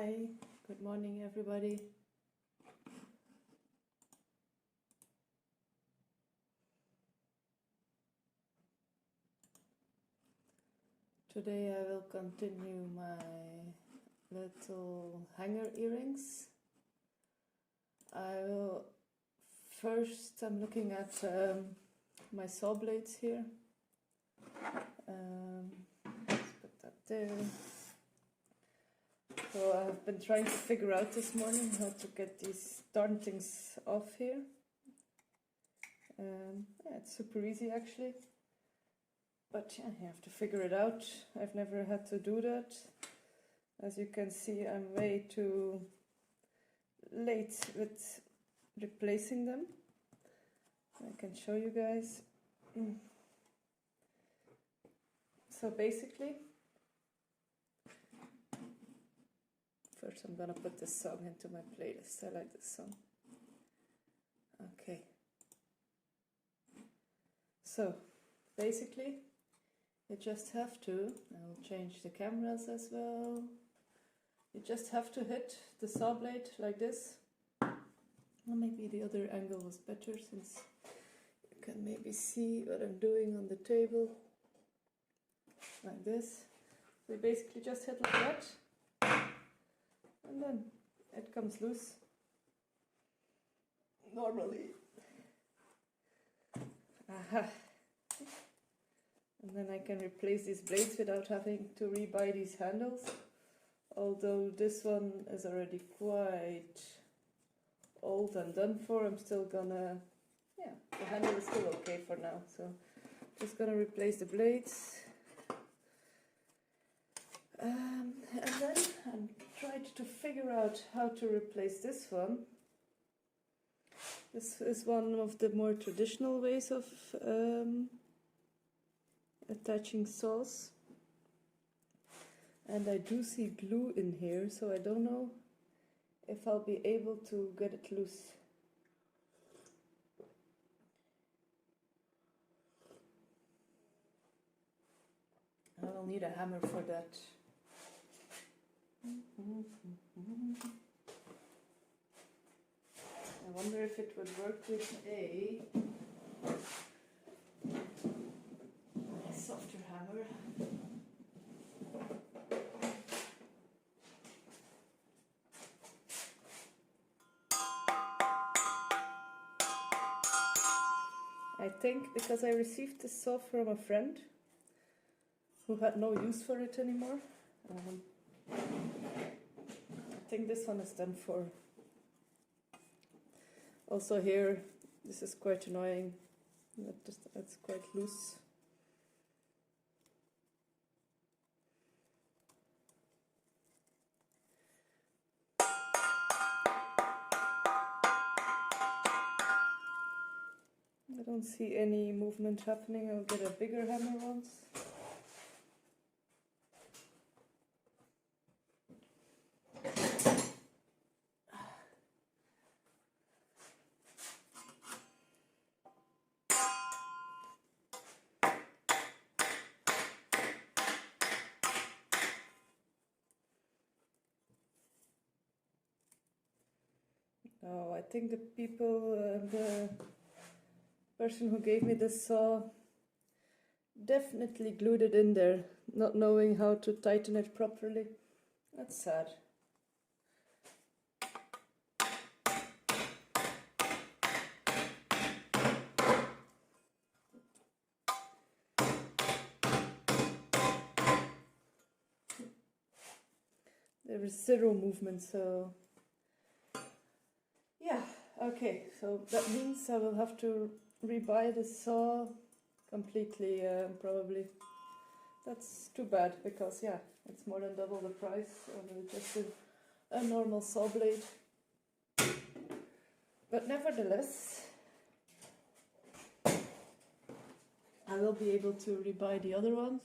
Hi, good morning everybody. Today I will continue my little hanger earrings. I'm looking at my saw blades here. Let's put that there. So I've been trying to figure out this morning how to get these darn things off here. Yeah, it's super easy actually. But yeah, you have to figure it out. I've never had to do that. As you can see, I'm way too late with replacing them. I can show you guys. So basically, first I'm gonna put this song into my playlist. I like this song. Okay. So basically, you just have to, I'll change the cameras as well. You just have to hit the saw blade like this. Well, maybe the other angle was better since you can maybe see what I'm doing on the table. Like this. So you basically just hit like that. And then it comes loose. Normally. Aha. And then I can replace these blades without having to rebuy these handles. Although this one is already quite old and done for, I'm still gonna, yeah, the handle is still okay for now. So just gonna replace the blades. And then I tried to figure out how to replace this one. This is one of the more traditional ways of attaching saws, and I do see glue in here, so I don't know if I'll be able to get it loose. I will need a hammer for that. I wonder if it would work with a softer hammer. I think because I received this saw from a friend who had no use for it anymore. I think this one is done for. Also here, this is quite annoying. It's quite loose. I don't see any movement happening. I'll get a bigger hammer once. Oh, I think the person who gave me this saw definitely glued it in there, not knowing how to tighten it properly. That's sad. There is zero movement, so yeah, okay, so that means I will have to rebuy the saw completely, probably. That's too bad, because yeah, it's more than double the price of just a normal saw blade. But nevertheless, I will be able to rebuy the other ones.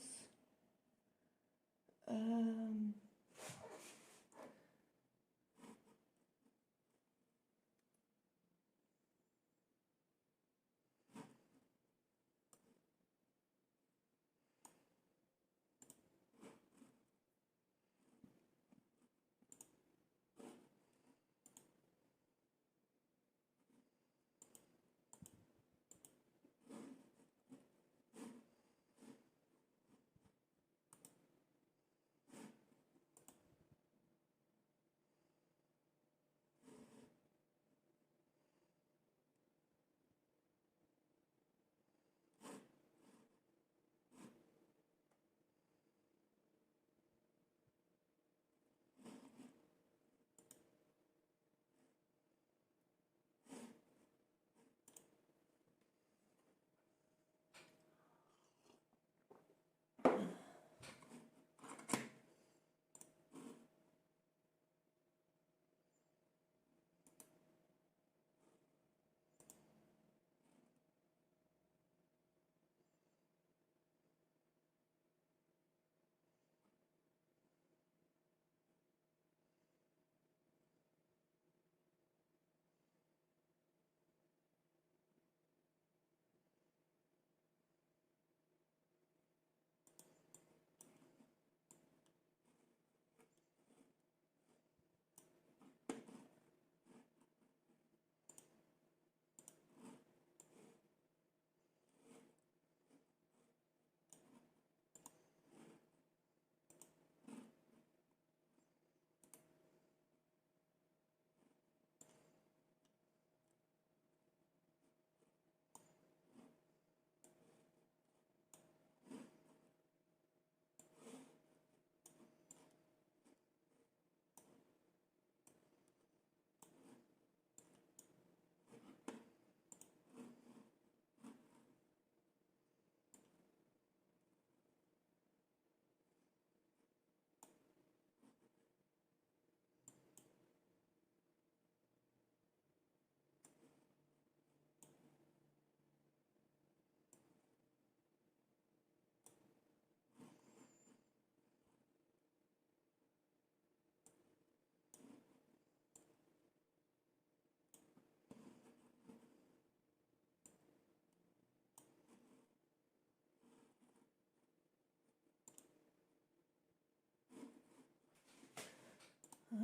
I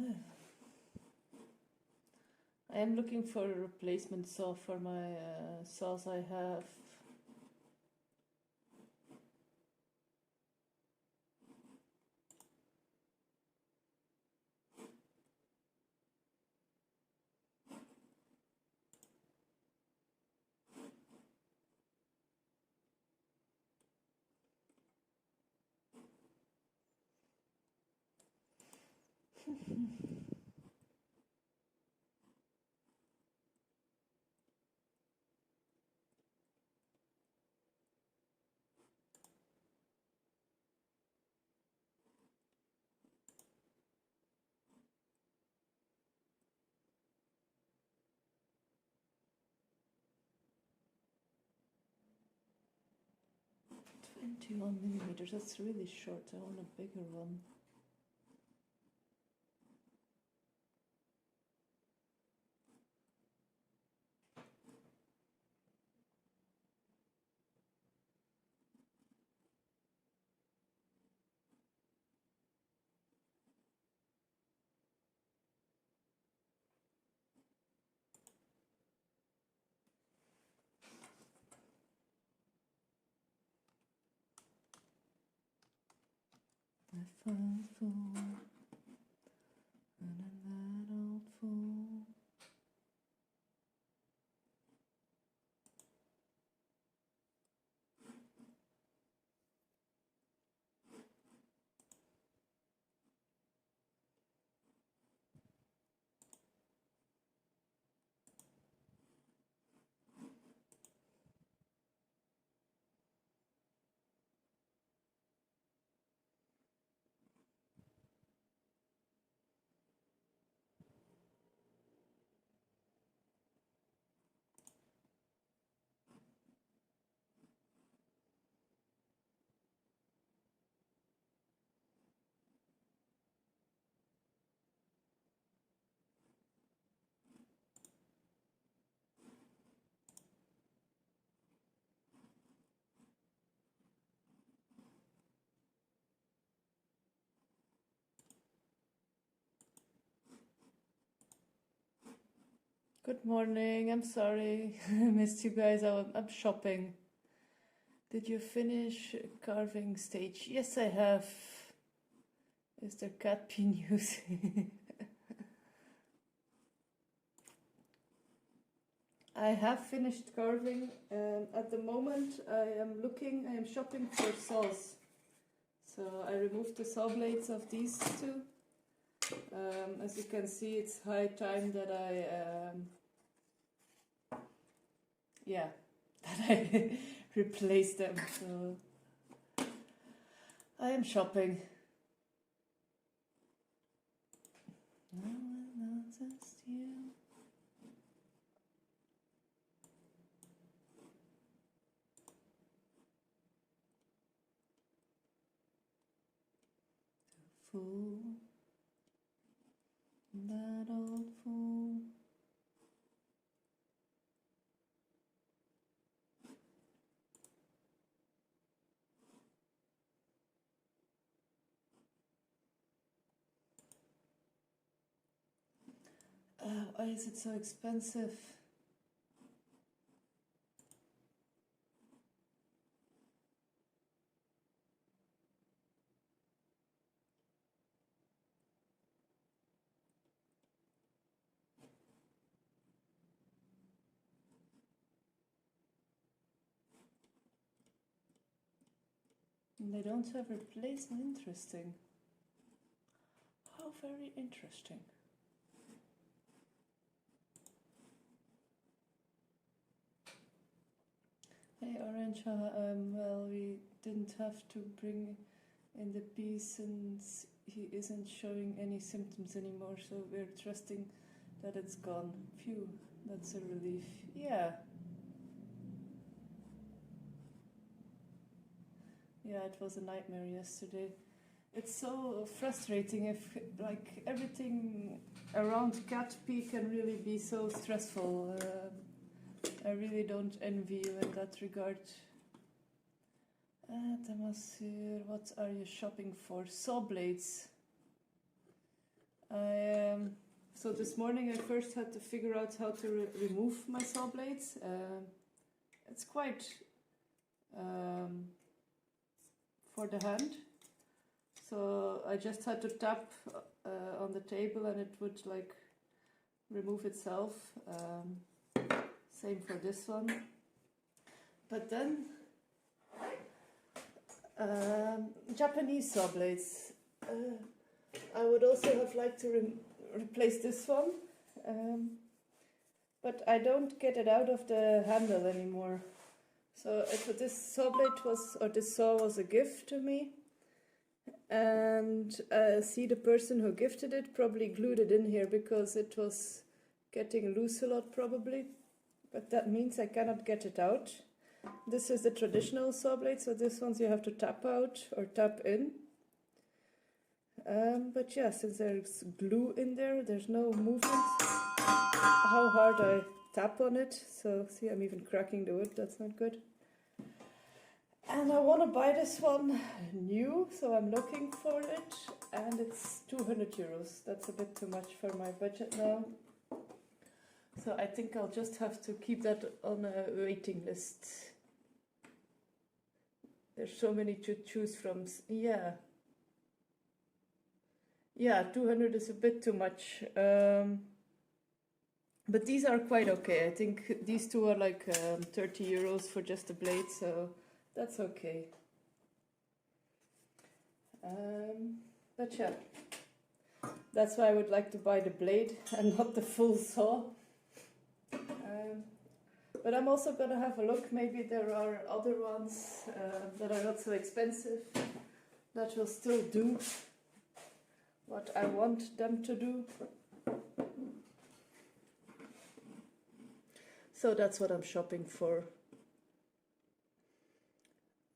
am looking for a replacement saw for my saws I have. Twenty-one millimeters. That's really short. I want a bigger one. I found full, and in that old fool. Good morning. I'm sorry I missed you guys. I'm shopping. Did you finish carving stage? Yes, I have. Is there cat pee news? I have finished carving. At the moment, I am shopping for saws. So I removed the saw blades of these two. As you can see, it's high time that I replace them. So I am shopping. No one noticed you. Fool, that old fool. Why is it so expensive? And they don't have replacement. Interesting. How very interesting. Hey Orange, well, we didn't have to bring in the bee since he isn't showing any symptoms anymore, so we're trusting that it's gone. Phew, that's a relief. Yeah. Yeah, it was a nightmare yesterday. It's so frustrating if, like, everything around cat pee can really be so stressful. I really don't envy you in that regard. Tamasir, what are you shopping for? Saw blades. I So this morning I first had to figure out how to remove my saw blades. It's quite for the hand. So I just had to tap on the table and it would like remove itself. Same for this one. But then Japanese saw blades. I would also have liked to replace this one, but I don't get it out of the handle anymore. So this saw blade was, or this saw was a gift to me, and see, the person who gifted it probably glued it in here because it was getting loose a lot probably, but that means I cannot get it out. This is the traditional saw blade, so this one's you have to tap out or tap in. But yeah, since there's glue in there, there's no movement. How hard I tap on it, so see, I'm even cracking the wood, that's not good. And I want to buy this one new, so I'm looking for it, and it's 200 euros. That's a bit too much for my budget now. So I think I'll just have to keep that on a waiting list. There's so many to choose from. Yeah. Yeah, 200 is a bit too much. But these are quite okay. I think these two are like 30 euros for just a blade, so that's okay. But yeah, that's why I would like to buy the blade and not the full saw. But I'm also going to have a look. Maybe there are other ones that are not so expensive that will still do what I want them to do. So that's what I'm shopping for.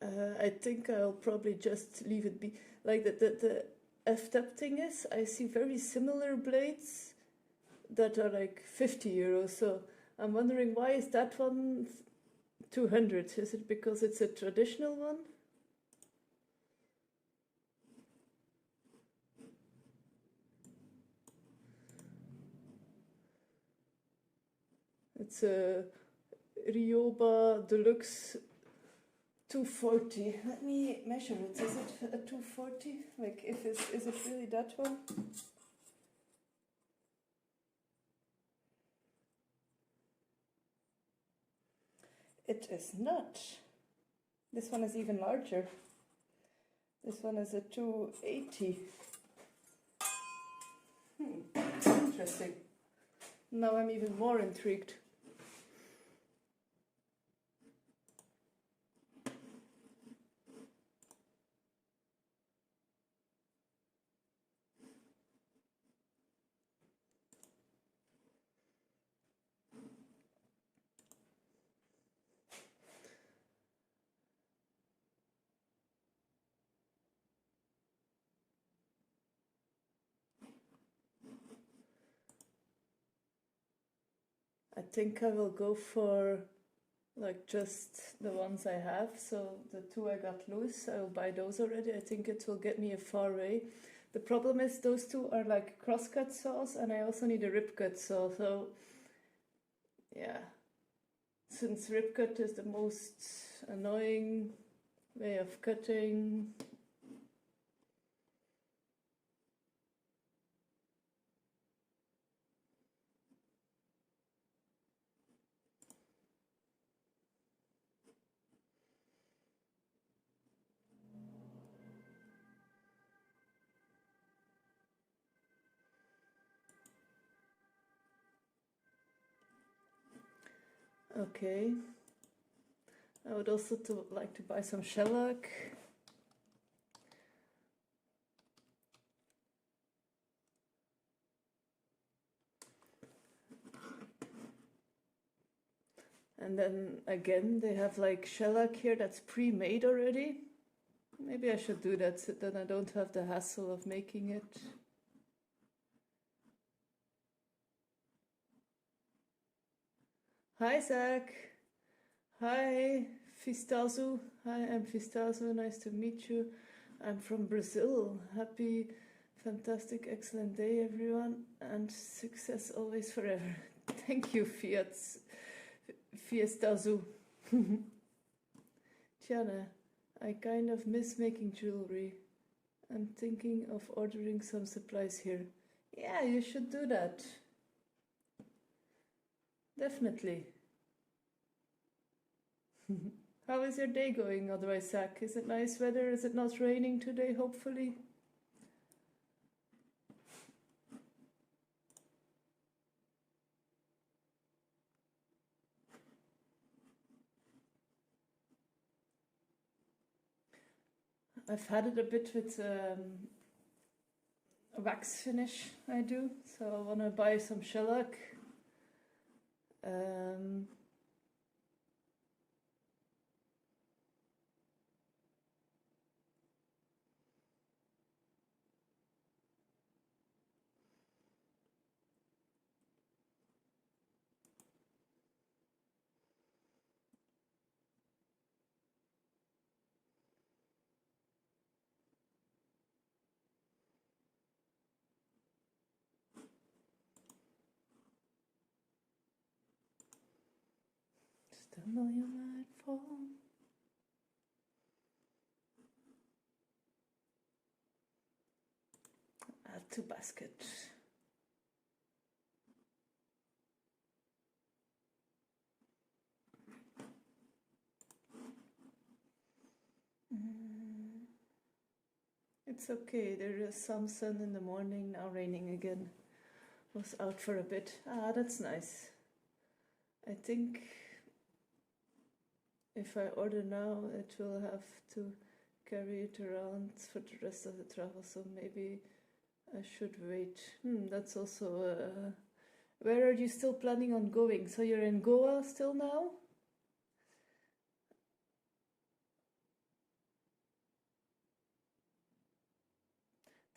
I think I'll probably just leave it be. Like the F-tap thing is, I see very similar blades that are like 50 euros. So I'm wondering, why is that one 200? Is it because it's a traditional one? It's a Ryoba Deluxe 240. Let me measure it. Is it a 240? Like, is it really that one? It is not. This one is even larger. This one is a 280. Interesting. Now I'm even more intrigued. I think I will go for like just the ones I have. So the two I got loose, I will buy those already. I think it will get me a far way. The problem is those two are like crosscut saws, and I also need a rip cut saw. So yeah, since rip cut is the most annoying way of cutting. Okay, I would also like to buy some shellac. And then again, they have like shellac here that's pre-made already. Maybe I should do that, so then I don't have the hassle of making it. Hi, Zach. Hi, Fistazo. Hi, I'm Fistazo. Nice to meet you. I'm from Brazil. Happy fantastic, excellent day, everyone, and success always forever. Thank you, Fiestazu. Tiana, I kind of miss making jewelry. I'm thinking of ordering some supplies here. Yeah, you should do that. Definitely. How is your day going otherwise, Zach? Is it nice weather? Is it not raining today, hopefully? I've had it a bit with a wax finish I do, so I want to buy some shellac. Stumble you might fall. Add to basket. It's okay, there is some sun in the morning, now raining again. Was out for a bit. Ah, that's nice. I think if I order now, it will have to carry it around for the rest of the travel, so maybe I should wait. That's also... where are you still planning on going? So you're in Goa still now?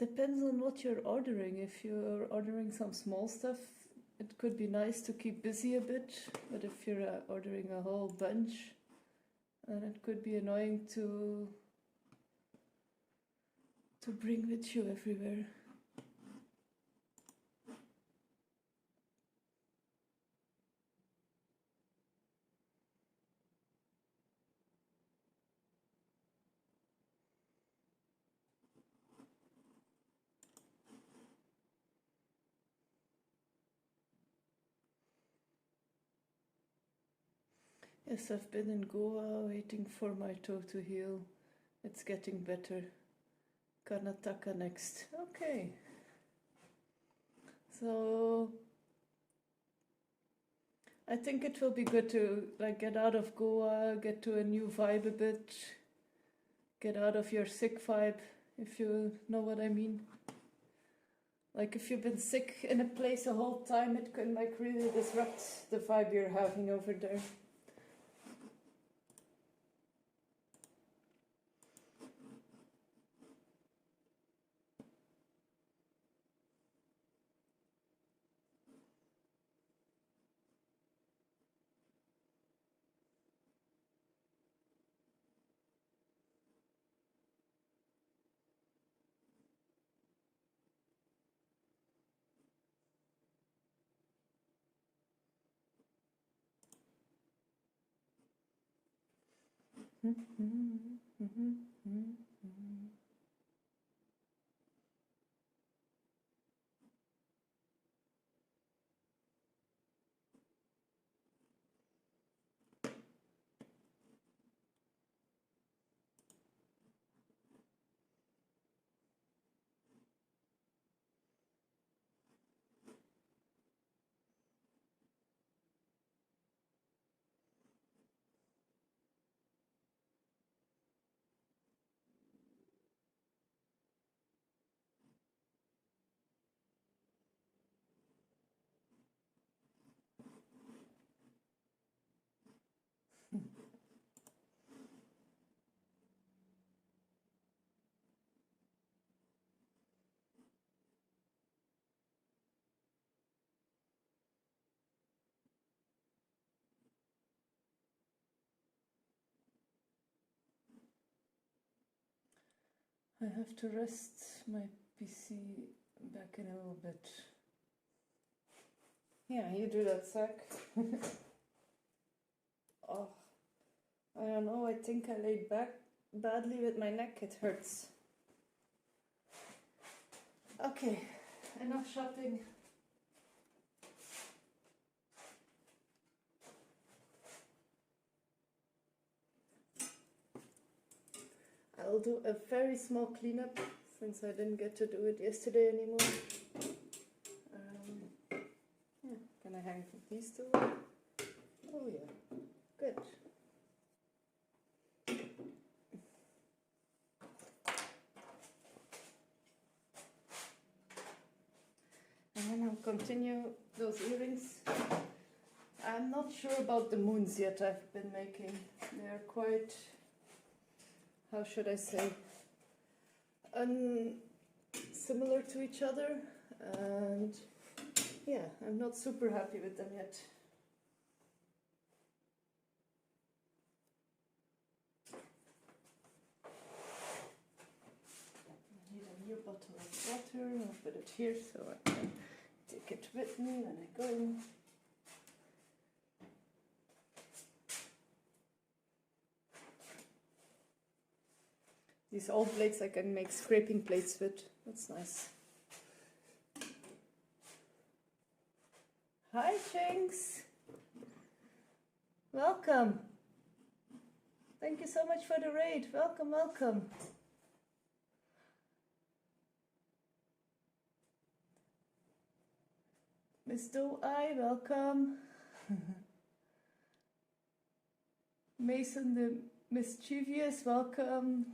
Depends on what you're ordering. If you're ordering some small stuff, it could be nice to keep busy a bit, but if you're ordering a whole bunch, then it could be annoying to bring with you everywhere. Yes, I've been in Goa waiting for my toe to heal. It's getting better. Karnataka next. Okay. So I think it will be good to get out of Goa, get to a new vibe a bit, get out of your sick vibe, if you know what I mean. Like if you've been sick in a place a whole time, it can really disrupt the vibe you're having over there. I have to rest my PC back in a little bit. Yeah, you do that, Zach. Oh, I don't know, I think I laid back badly with my neck, it hurts. Okay, enough shopping. I'll do a very small cleanup since I didn't get to do it yesterday anymore. Yeah, can I hang these two? Oh yeah, good. And then I'll continue those earrings. I'm not sure about the moons yet I've been making. They're quite, how should I say, similar to each other, and yeah, I'm not super happy with them yet. I need a new bottle of water. I'll put it here so I can take it with me when I go. These old plates I can make scraping plates with. That's nice. Hi, Jinx. Welcome. Thank you so much for the raid. Welcome, welcome. Miss Doe-Eye, welcome. Mason the Mischievous, welcome.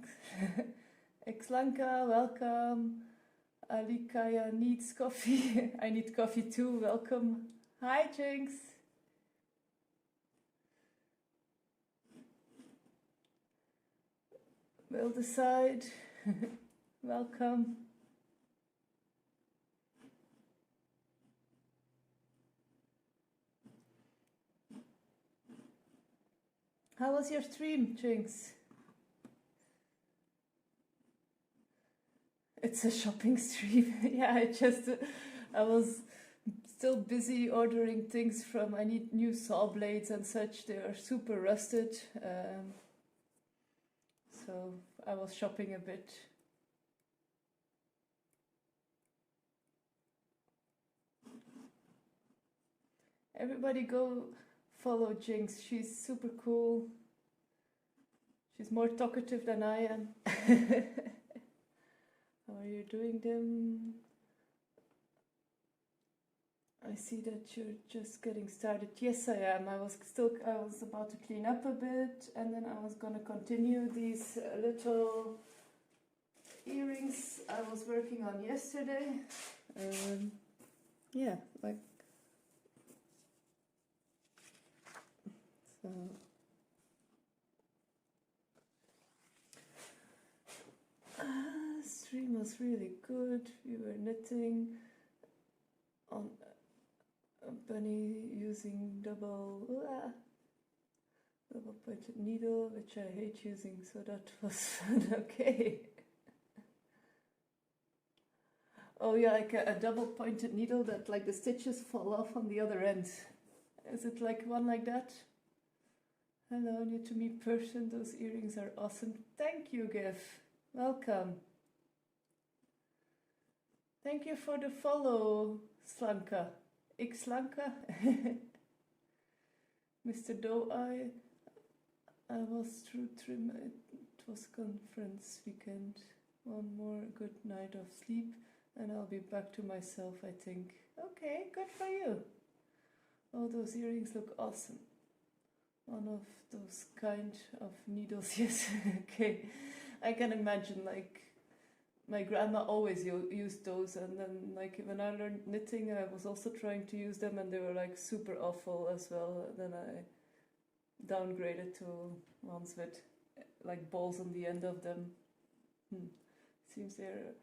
Exlanka, welcome. Alikaya needs coffee. I need coffee too, welcome. Hi, Jinx. Will decide. Welcome. How was your stream, Jinx? It's a shopping stream. Yeah, I was still busy ordering things from, I need new saw blades and such. They are super rusted. So I was shopping a bit. Everybody go follow Jinx. She's super cool. She's more talkative than I am. How are you doing them? I see that you're just getting started. Yes, I am. I was about to clean up a bit, and then I was gonna continue these little earrings I was working on yesterday. Yeah, like so. Stream was really good. We were knitting on a bunny using double pointed needle, which I hate using, so that was fun. Okay. Oh yeah, like a double pointed needle that like the stitches fall off on the other end. Is it like one like that? Hello, new to me person. Those earrings are awesome. Thank you, Giv. Welcome. Thank you for the follow, Slanka. Xlanka. Mr. Doe-Eye. I was through trim. It was conference weekend. One more good night of sleep and I'll be back to myself, I think. Okay, good for you. Oh, those earrings look awesome. One of those kind of needles, yes. Okay, I can imagine, like, my grandma always used those, and then, like, when I learned knitting, I was also trying to use them, and they were, like, super awful as well. Then I downgraded to ones with, like, balls on the end of them. Seems they're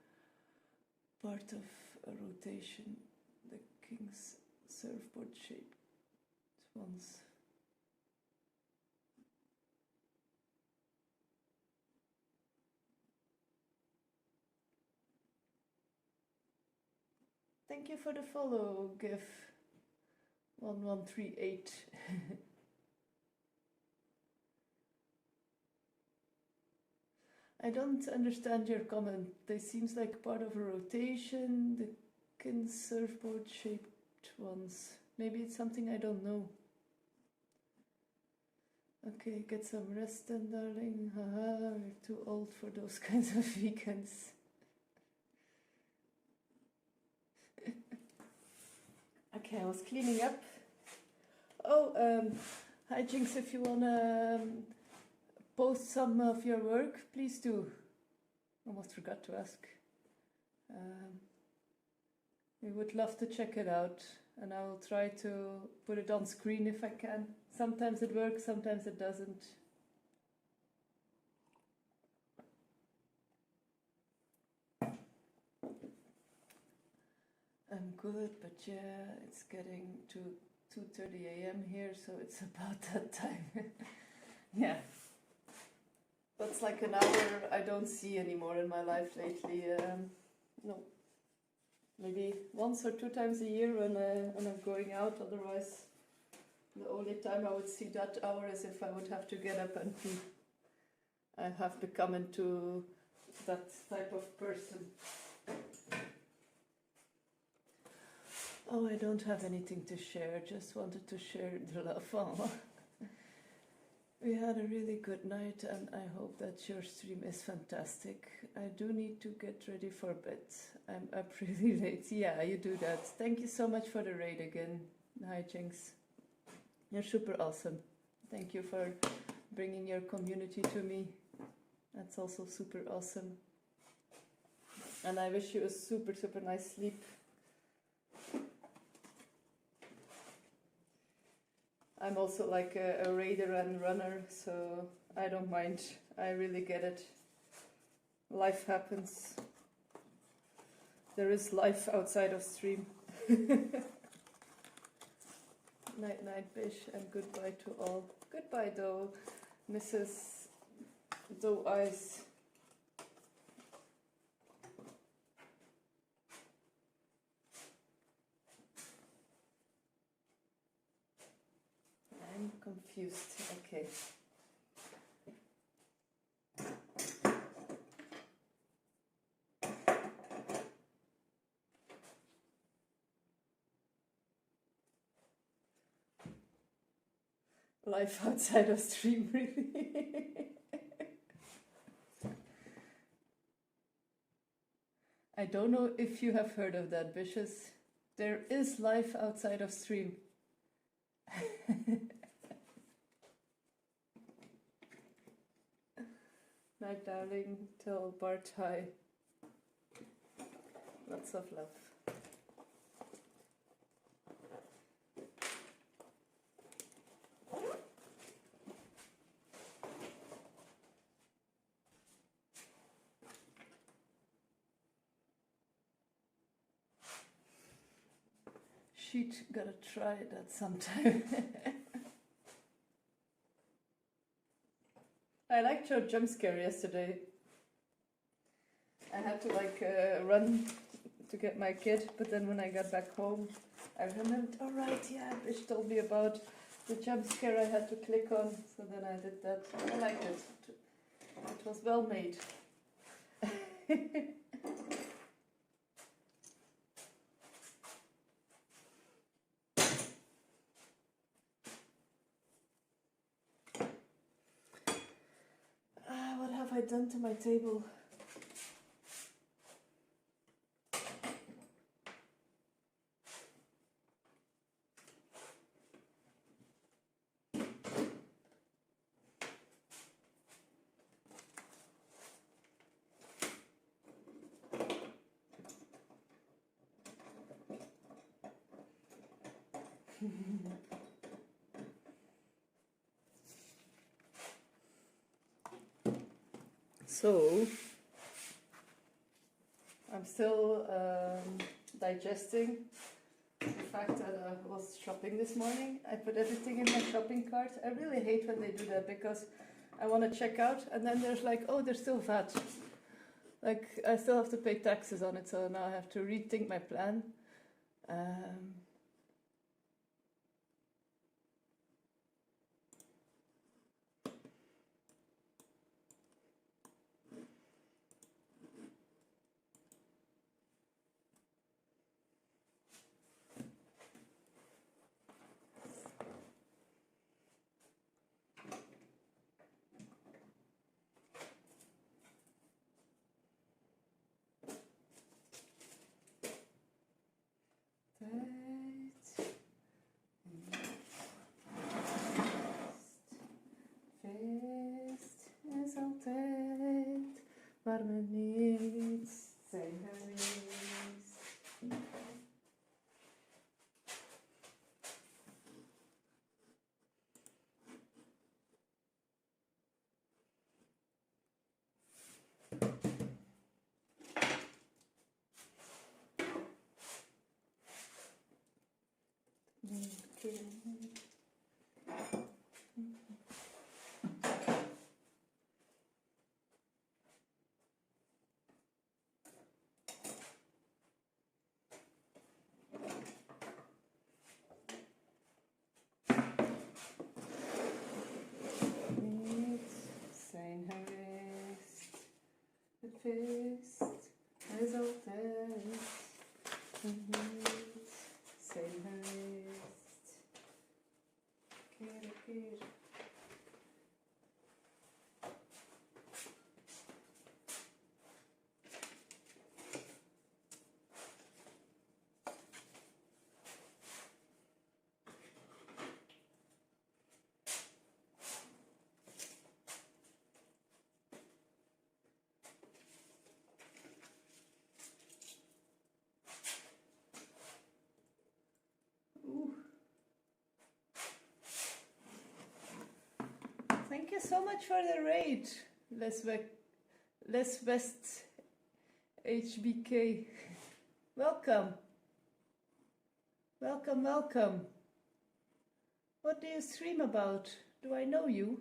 part of a rotation, the King's surfboard shaped ones. Thank you for the follow, GIF 1138. I don't understand your comment. They seems like part of a rotation, the kin surfboard shaped ones. Maybe it's something I don't know. Okay, get some rest then, darling. Haha, we're too old for those kinds of weekends. Okay, I was cleaning up. Oh, hi Jinx, if you wanna post some of your work, please do. Almost forgot to ask. We would love to check it out, and I will try to put it on screen if I can. Sometimes it works, sometimes it doesn't. I'm good, but yeah, it's getting to 2:30 a.m. here, so it's about that time. Yeah. That's like an hour I don't see anymore in my life lately. No. Maybe once or 2 times a year when I'm going out. Otherwise, the only time I would see that hour is if I would have to get up and pee. I have become into that type of person. Oh, I don't have anything to share. Just wanted to share the love. Oh. We had a really good night, and I hope that your stream is fantastic. I do need to get ready for bed. I'm up really late. Yeah, you do that. Thank you so much for the raid again. Hi, Jinx. You're super awesome. Thank you for bringing your community to me. That's also super awesome. And I wish you a super, super nice sleep. I'm also like a raider and runner, so I don't mind. I really get it. Life happens. There is life outside of stream. Night, night, Bish, and goodbye to all. Goodbye, though, Mrs. Doe Eyes. I'm confused. Okay. Life outside of stream, really. I don't know if you have heard of that, Vicious. There is life outside of stream. Night, darling. Tell Bart hi. Lots of love. She'd gotta try that sometime. I liked your jump scare yesterday. I had to like run to get my kid, but then when I got back home, I remembered, all right, yeah, Bish told me about the jump scare I had to click on, so then I did that. I liked it. It was well made. What have I done to my table? So, I'm still digesting the fact that I was shopping this morning. I put everything in my shopping cart. I really hate when they do that because I want to check out and then there's like, oh, there's still VAT. Like, I still have to pay taxes on it, so now I have to rethink my plan. Um, feest is altijd waar men niet zijn geweest. Zijn geweest, het feest is altijd niet zijn geweest. Keer op keer. Thank you so much for the raid, Les West HBK. Welcome. Welcome, welcome. What do you stream about? Do I know you?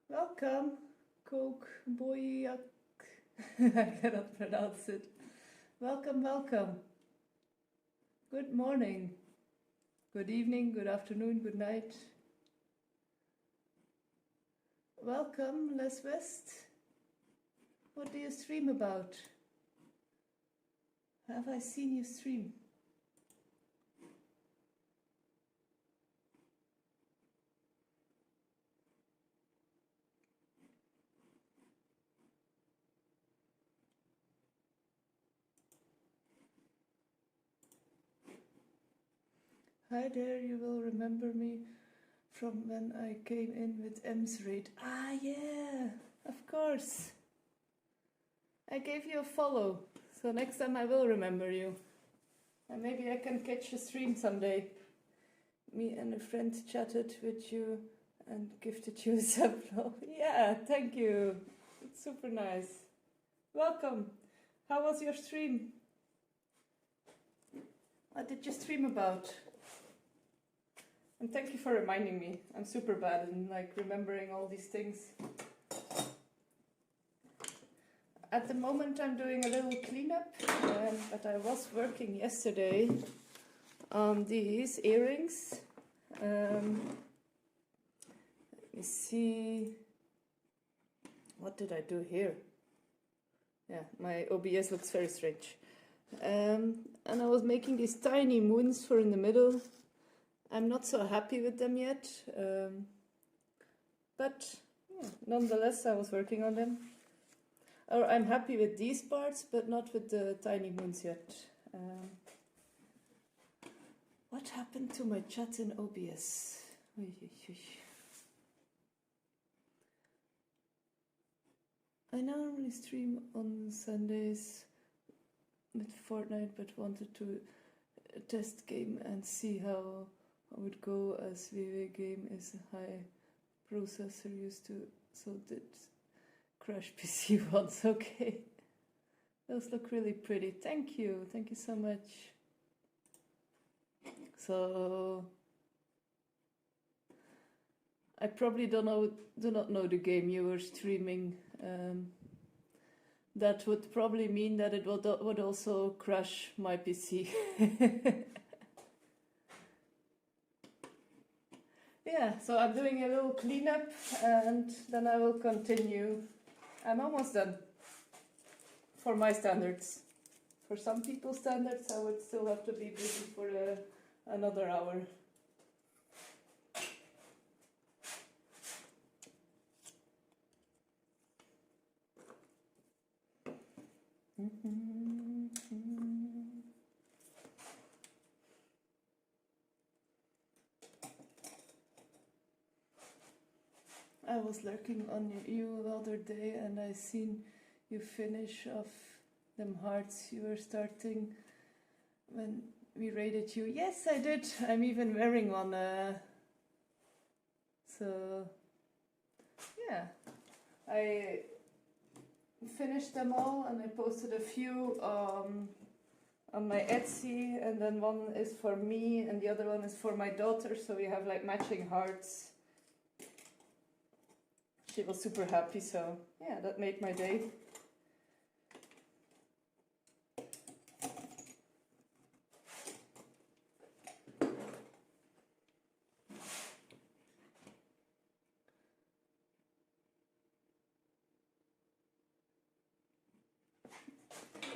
Welcome, Coke Boyak. I cannot pronounce it. Welcome, welcome. Good morning, good evening, good afternoon, good night. Welcome, Les West. What do you stream about? Have I seen you stream? Hi there, you will remember me from when I came in with M's raid. Ah, yeah, of course. I gave you a follow, so next time I will remember you. And maybe I can catch a stream someday. Me and a friend chatted with you and gifted you a sample. Yeah, thank you. It's super nice. Welcome. How was your stream? What did you stream about? And thank you for reminding me. I'm super bad in like remembering all these things. At the moment I'm doing a little cleanup, but I was working yesterday on these earrings. Let me see. What did I do here? Yeah, my OBS looks very strange. And I was making these tiny moons for in the middle. I'm not so happy with them yet, but yeah, nonetheless I was working on them. Or I'm happy with these parts, but not with the tiny moons yet. What happened to my chat in OBS? I normally stream on Sundays with Fortnite, but wanted to test game and see how it would go, as VW game is a high processor used to, so did crash PC once. Okay, those look really pretty. Thank you so much. So I probably do not know the game you were streaming. That would probably mean that it would also crash my PC. Yeah, so I'm doing a little cleanup and then I will continue. I'm almost done. For my standards. For some people's standards, I would still have to be busy for another hour. I was lurking on you the other day and I seen you finish off them hearts you were starting when we raided you. Yes, I did. I'm even wearing one. So, yeah. I finished them all and I posted a few on my Etsy, and then one is for me and the other one is for my daughter, so we have like matching hearts. She was super happy, so yeah, that made my day.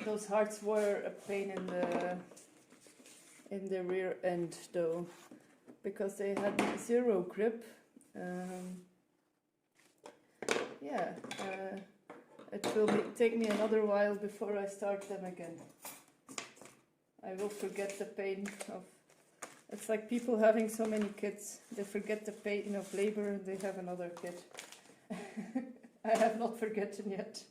Those hearts were a pain in the rear end though, because they had zero grip. It will take me another while before I start them again. I will forget the pain of... It's like people having so many kids. They forget the pain of labor and they have another kid. I have not forgotten yet.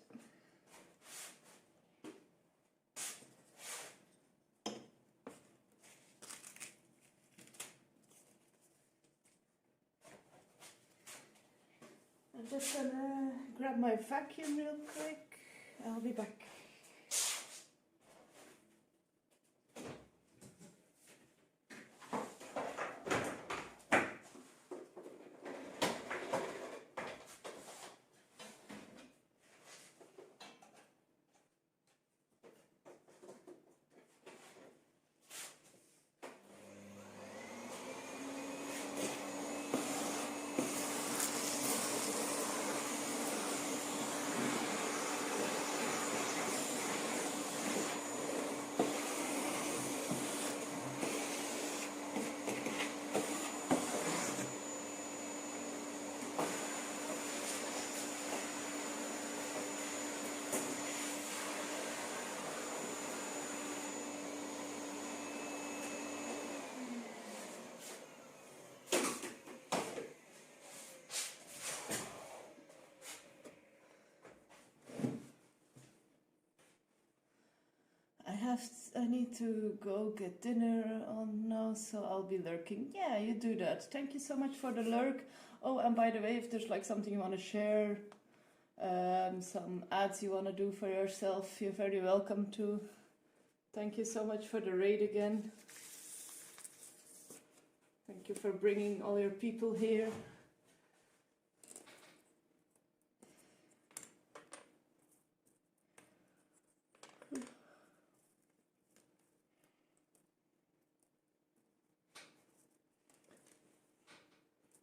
I'm just gonna grab my vacuum real quick. I'll be back. I need to go get dinner on now, so I'll be lurking. Yeah, you do that. Thank you so much for the lurk. Oh, and by the way, if there's like something you want to share, some ads you want to do for yourself, you're very welcome to. Thank you so much for the raid again. Thank you for bringing all your people here.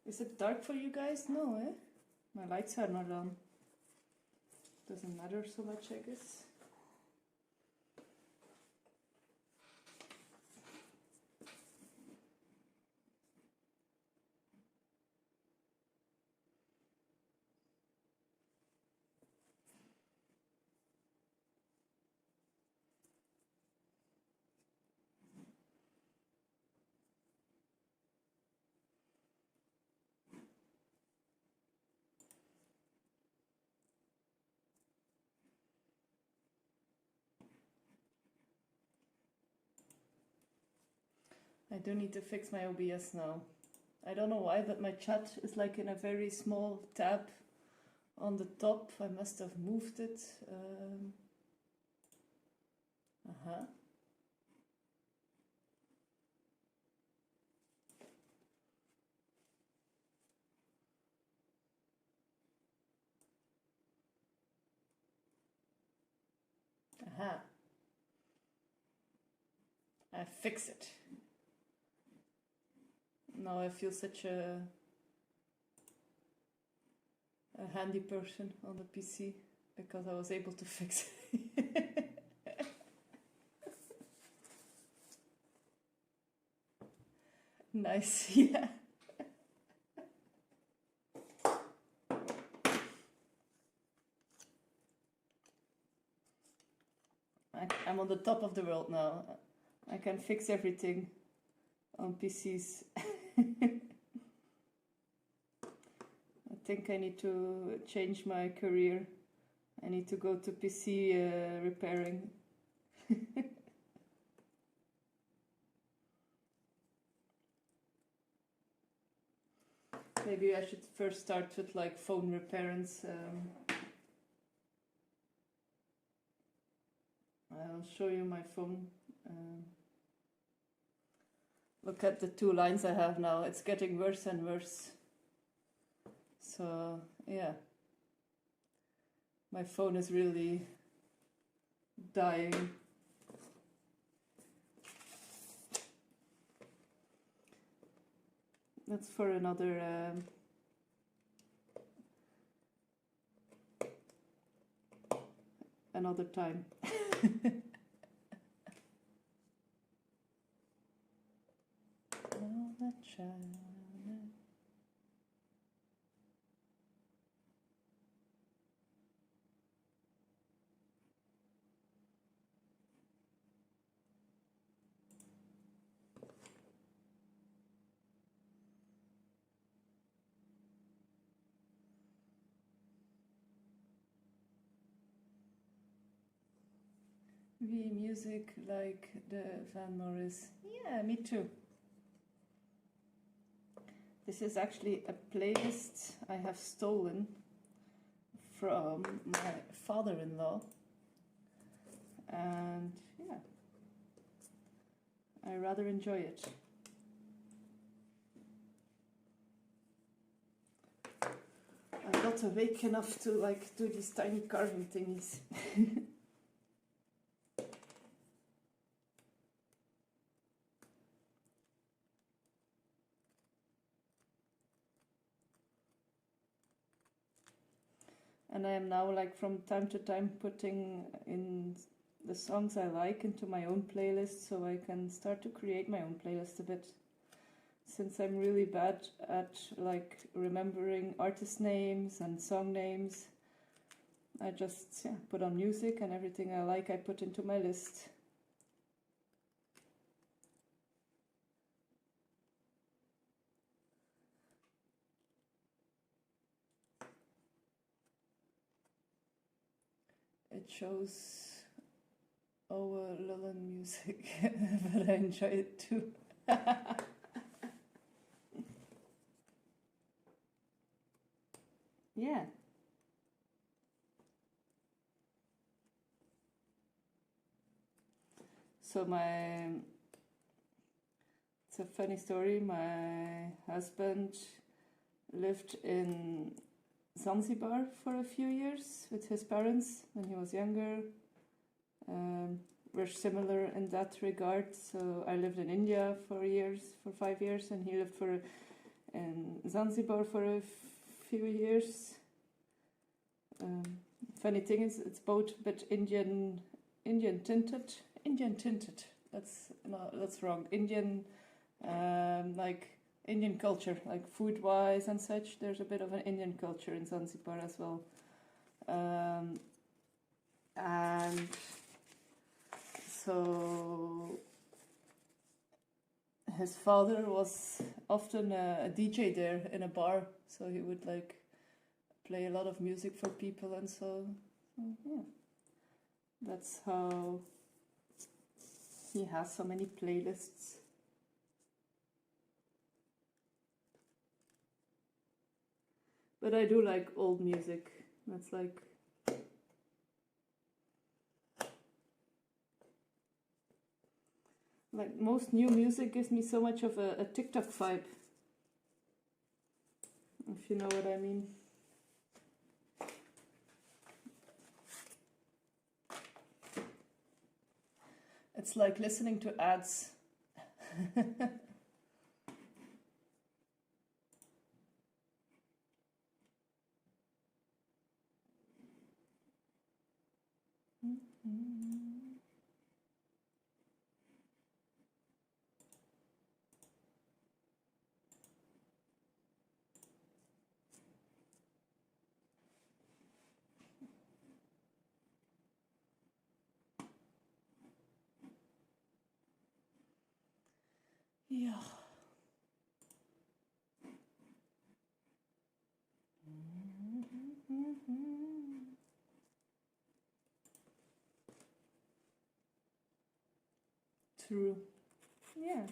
Is it dark for you guys? No, eh? My lights are not on. Doesn't matter so much, I guess. I do need to fix my OBS now. I don't know why, but my chat is like in a very small tab on the top. I must have moved it. Aha. I fix it. Now I feel such a handy person on the PC because I was able to fix it. Nice, yeah. I'm on the top of the world now. I can fix everything on PCs. I think I need to change my career. I need to go to PC repairing. Maybe I should first start with like phone repairings. I'll show you my phone. Look at the 2 lines I have now. It's getting worse and worse. So yeah, my phone is really dying. That's for another another time. Music like the Van Morris. Yeah, me too. This is actually a playlist I have stolen from my father-in-law. And yeah, I rather enjoy it. I'm not awake enough to like do these tiny carving thingies. And I am now like from time to time putting in the songs I like into my own playlist, so I can start to create my own playlist a bit. Since I'm really bad at like remembering artist names and song names, I just put on music, and everything I like I put into my list. It shows our Lullen music, but I enjoy it too. Yeah. So it's a funny story. My husband lived in Zanzibar for a few years with his parents when he was younger. We're similar in that regard. So I lived in India for 5 years, and he lived in Zanzibar for a few years. Funny thing is, it's both a bit Indian tinted. That's wrong. Indian, like Indian culture, like food wise and such. There's a bit of an Indian culture in Zanzibar as well. And so his father was often a DJ there in a bar, so he would like play a lot of music for people, and so yeah, that's how he has so many playlists. But I do like old music. That's like most new music gives me so much of a TikTok vibe, if you know what I mean. It's like listening to ads. Ja. True. Yeah.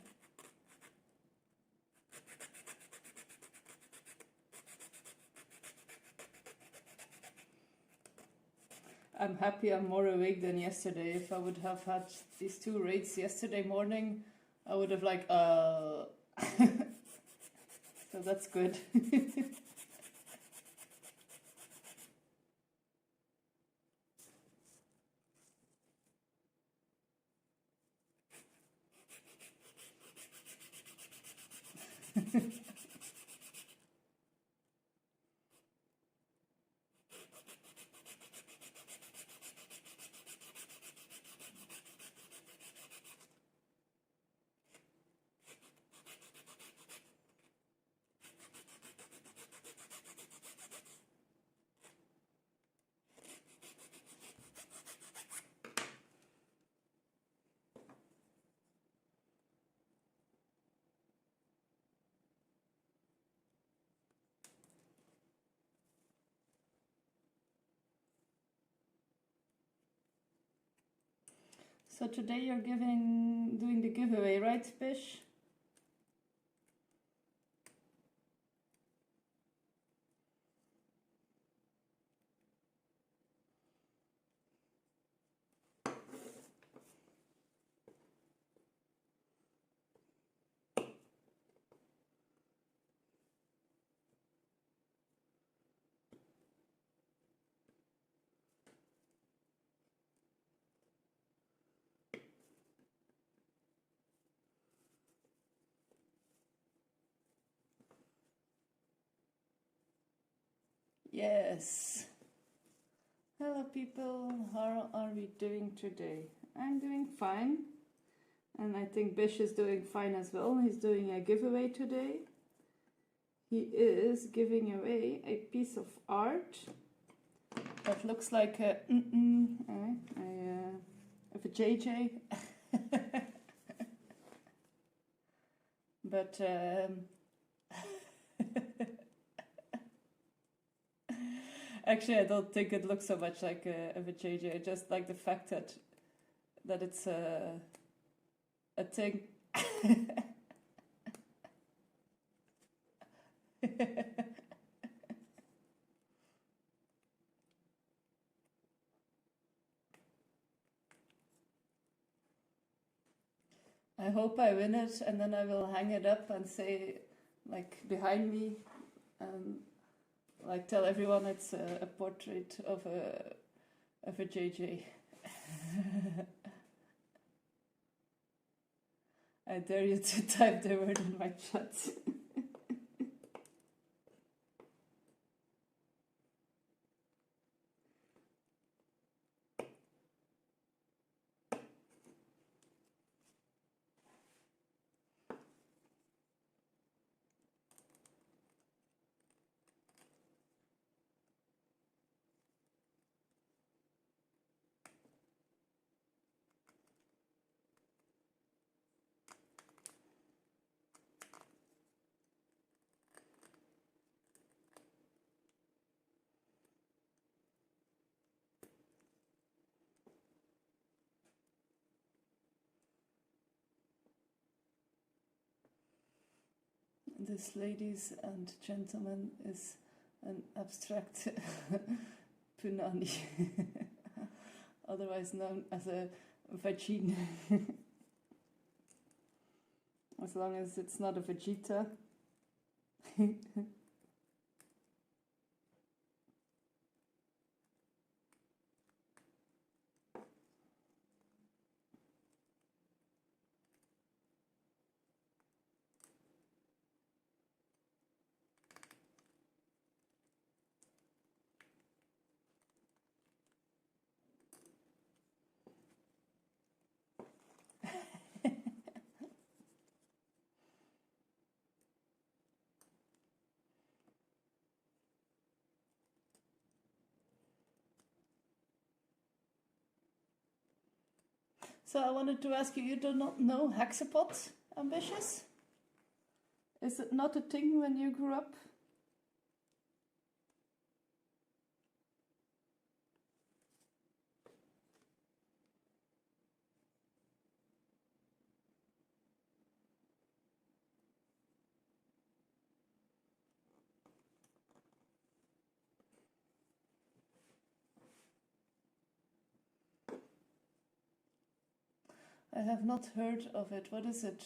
I'm happy I'm more awake than yesterday. If I would have had these 2 raids yesterday morning, I would have like, so that's good. So today you're doing the giveaway, right, Bish? Yes. Hello people, how are we doing today? I'm doing fine. And I think Bish is doing fine as well. He's doing a giveaway today. He is giving away a piece of art that looks like a JJ. But actually, I don't think it looks so much like a JJ. I just like the fact that it's a thing. I hope I win it, and then I will hang it up and say, like, behind me, like, tell everyone it's a portrait of a JJ. I dare you to type the word in my chat. This, ladies and gentlemen, is an abstract punani, otherwise known as a vagine. As long as it's not a Vegeta. So I wanted to ask you, you do not know hexapod, Ambitious? Is it not a thing when you grew up? I have not heard of it. What is it?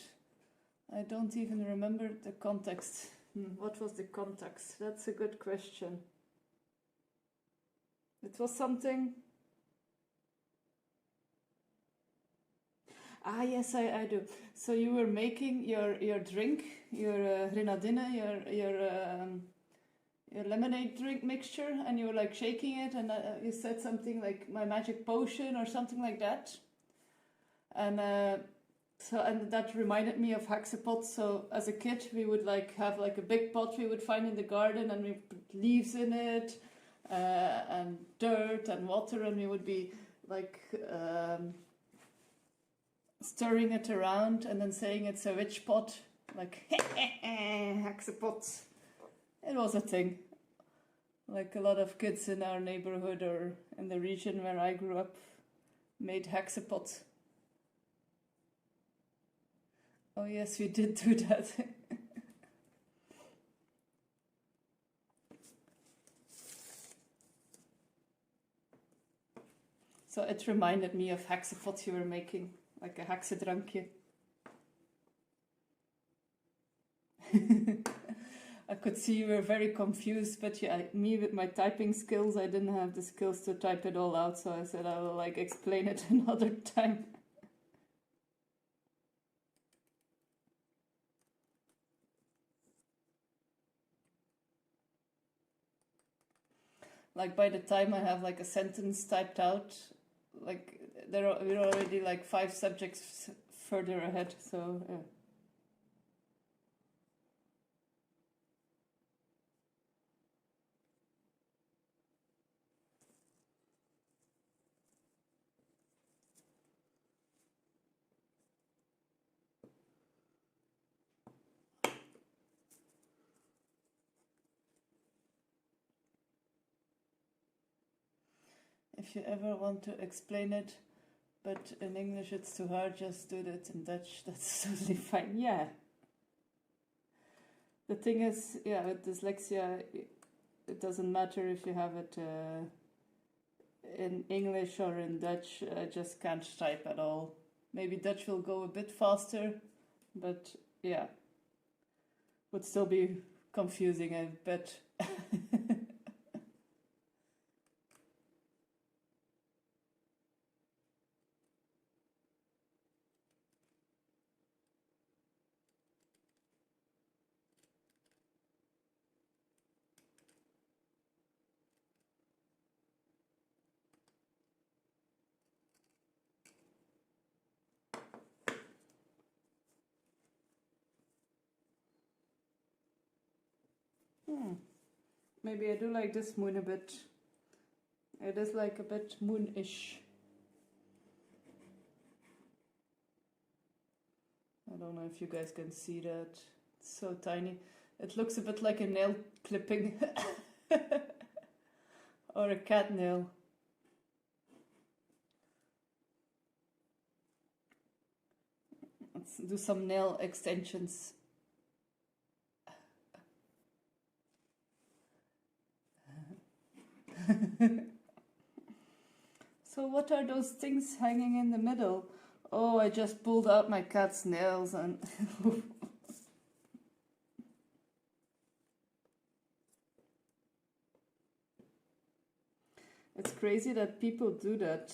I don't even remember the context. What was the context? That's a good question. It was something... Ah, yes, I do. So you were making your drink, your grenadine, your lemonade drink mixture, and you were like shaking it, and you said something like my magic potion or something like that. And and that reminded me of hexapods. So as a kid, we would like have like a big pot we would find in the garden, and we put leaves in it, and dirt and water, and we would be like stirring it around and then saying it's a witch pot, like hexapods. It was a thing. Like a lot of kids in our neighborhood or in the region where I grew up made hexapods. Oh yes, we did do that. So it reminded me of hexapods you were making, like a heksendrankje. I could see you were very confused, but yeah, me with my typing skills, I didn't have the skills to type it all out, so I said I will like explain it another time. Like by the time I have like a sentence typed out, like we're already like 5 subjects further ahead, so yeah. If you ever want to explain it, but in English it's too hard, just do it in Dutch, that's totally fine, yeah. The thing is, yeah, with dyslexia, it doesn't matter if you have it in English or in Dutch, I just can't type at all. Maybe Dutch will go a bit faster, but yeah, would still be confusing, I bet. Maybe I do like this moon a bit. It is like a bit moonish. I don't know if you guys can see that. It's so tiny. It looks a bit like a nail clipping. Or a cat nail. Let's do some nail extensions. So what are those things hanging in the middle? Oh, I just pulled out my cat's nails and... It's crazy that people do that.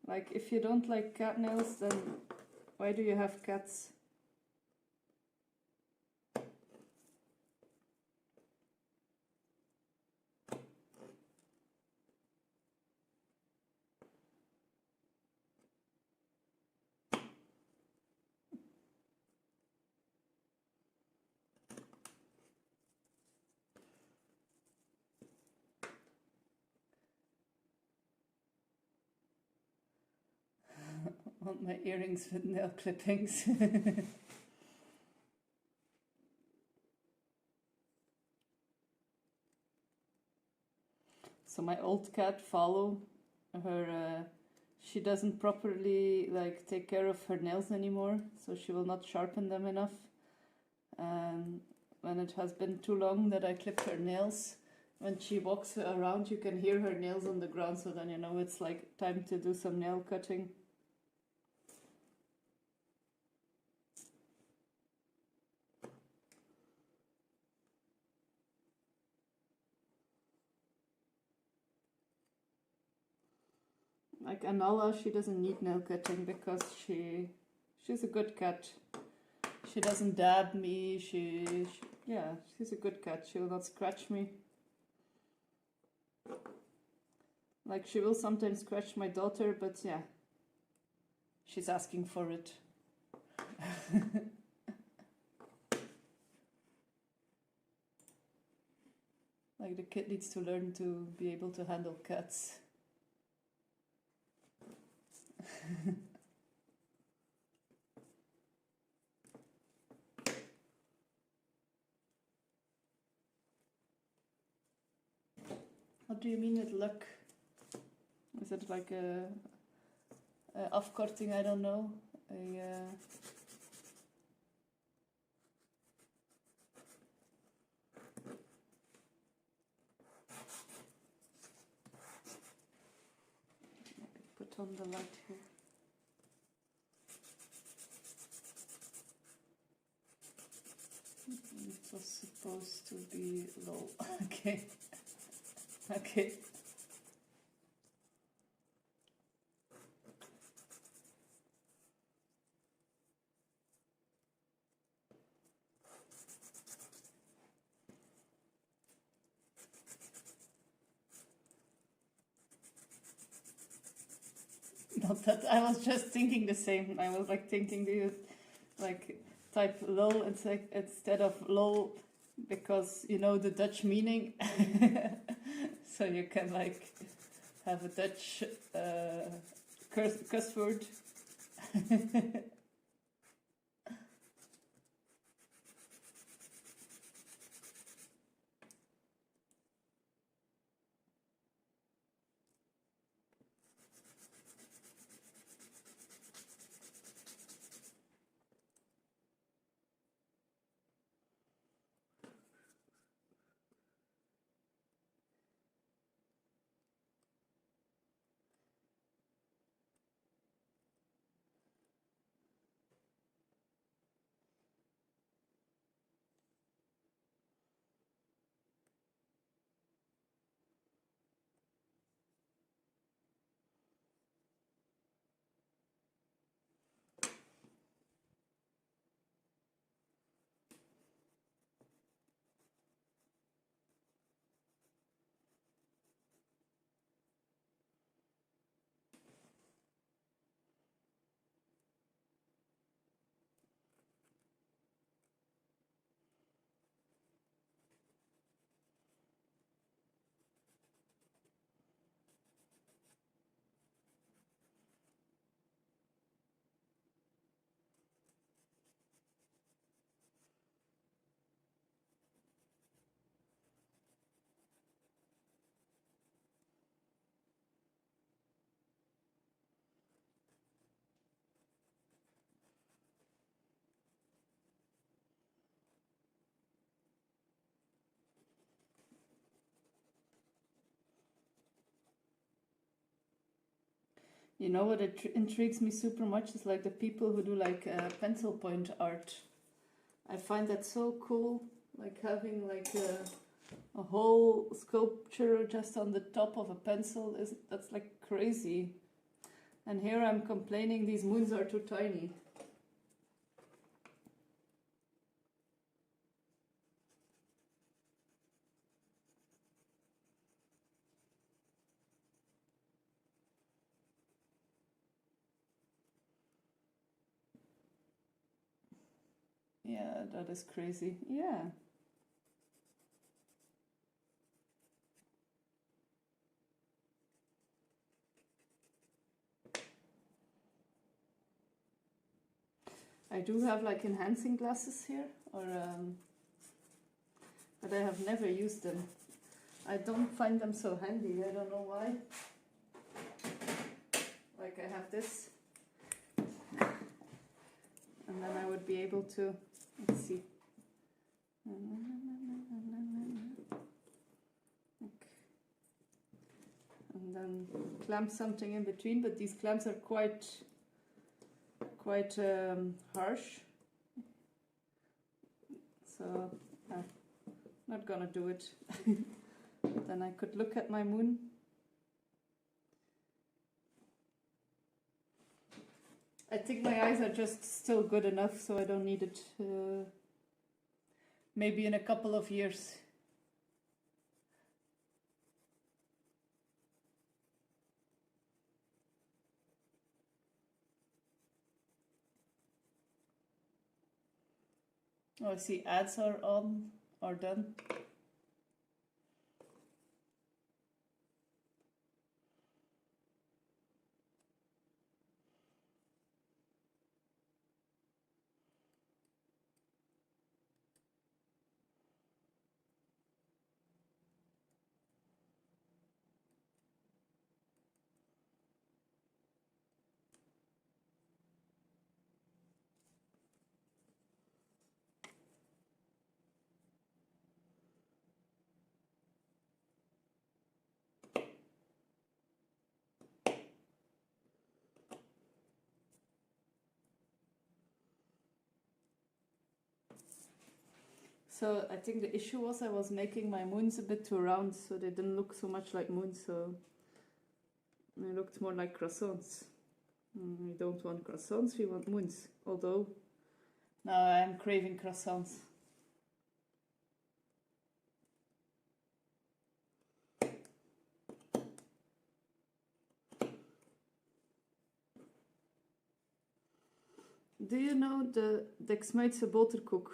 Like, if you don't like cat nails, then why do you have cats? want my earrings with nail clippings. So my old cat, Follow, her she doesn't properly like take care of her nails anymore, so she will not sharpen them enough. And when it has been too long that I clipped her nails, when she walks around you can hear her nails on the ground, so then you know it's like time to do some nail cutting. Like Anala, she doesn't need nail cutting because she's a good cat. She doesn't dab me, yeah, she's a good cat. She will not scratch me. Like she will sometimes scratch my daughter, but yeah, she's asking for it. Like the kid needs to learn to be able to handle cats. What do you mean with luck? Is it like a afkorting? I don't know. Put on the light here. It was supposed to be low. Okay. Okay. Not that I was just thinking the same. I was like thinking, do you like type lol instead of lol because you know the Dutch meaning, so you can like have a Dutch cuss word. You know what intrigues me super much is like the people who do like pencil point art. I find that so cool, like having like a whole sculpture just on the top of a pencil. That's like crazy. And here I'm complaining these moons are too tiny. Yeah, that is crazy. Yeah. I do have like enhancing glasses here, or but I have never used them. I don't find them so handy. I don't know why. Like I have this, and then I would be able to, let's see. And then clamp something in between, but these clamps are quite harsh. So I'm not gonna do it. Then I could look at my moon. I think my eyes are just still good enough, so I don't need it. Maybe in a couple of years. Oh, I see ads are on or done. So I think the issue was I was making my moons a bit too round, so they didn't look so much like moons, so they looked more like croissants. We don't want croissants, we want moons. Although now I am craving croissants. Do you know the Dexmeidse boterkoek?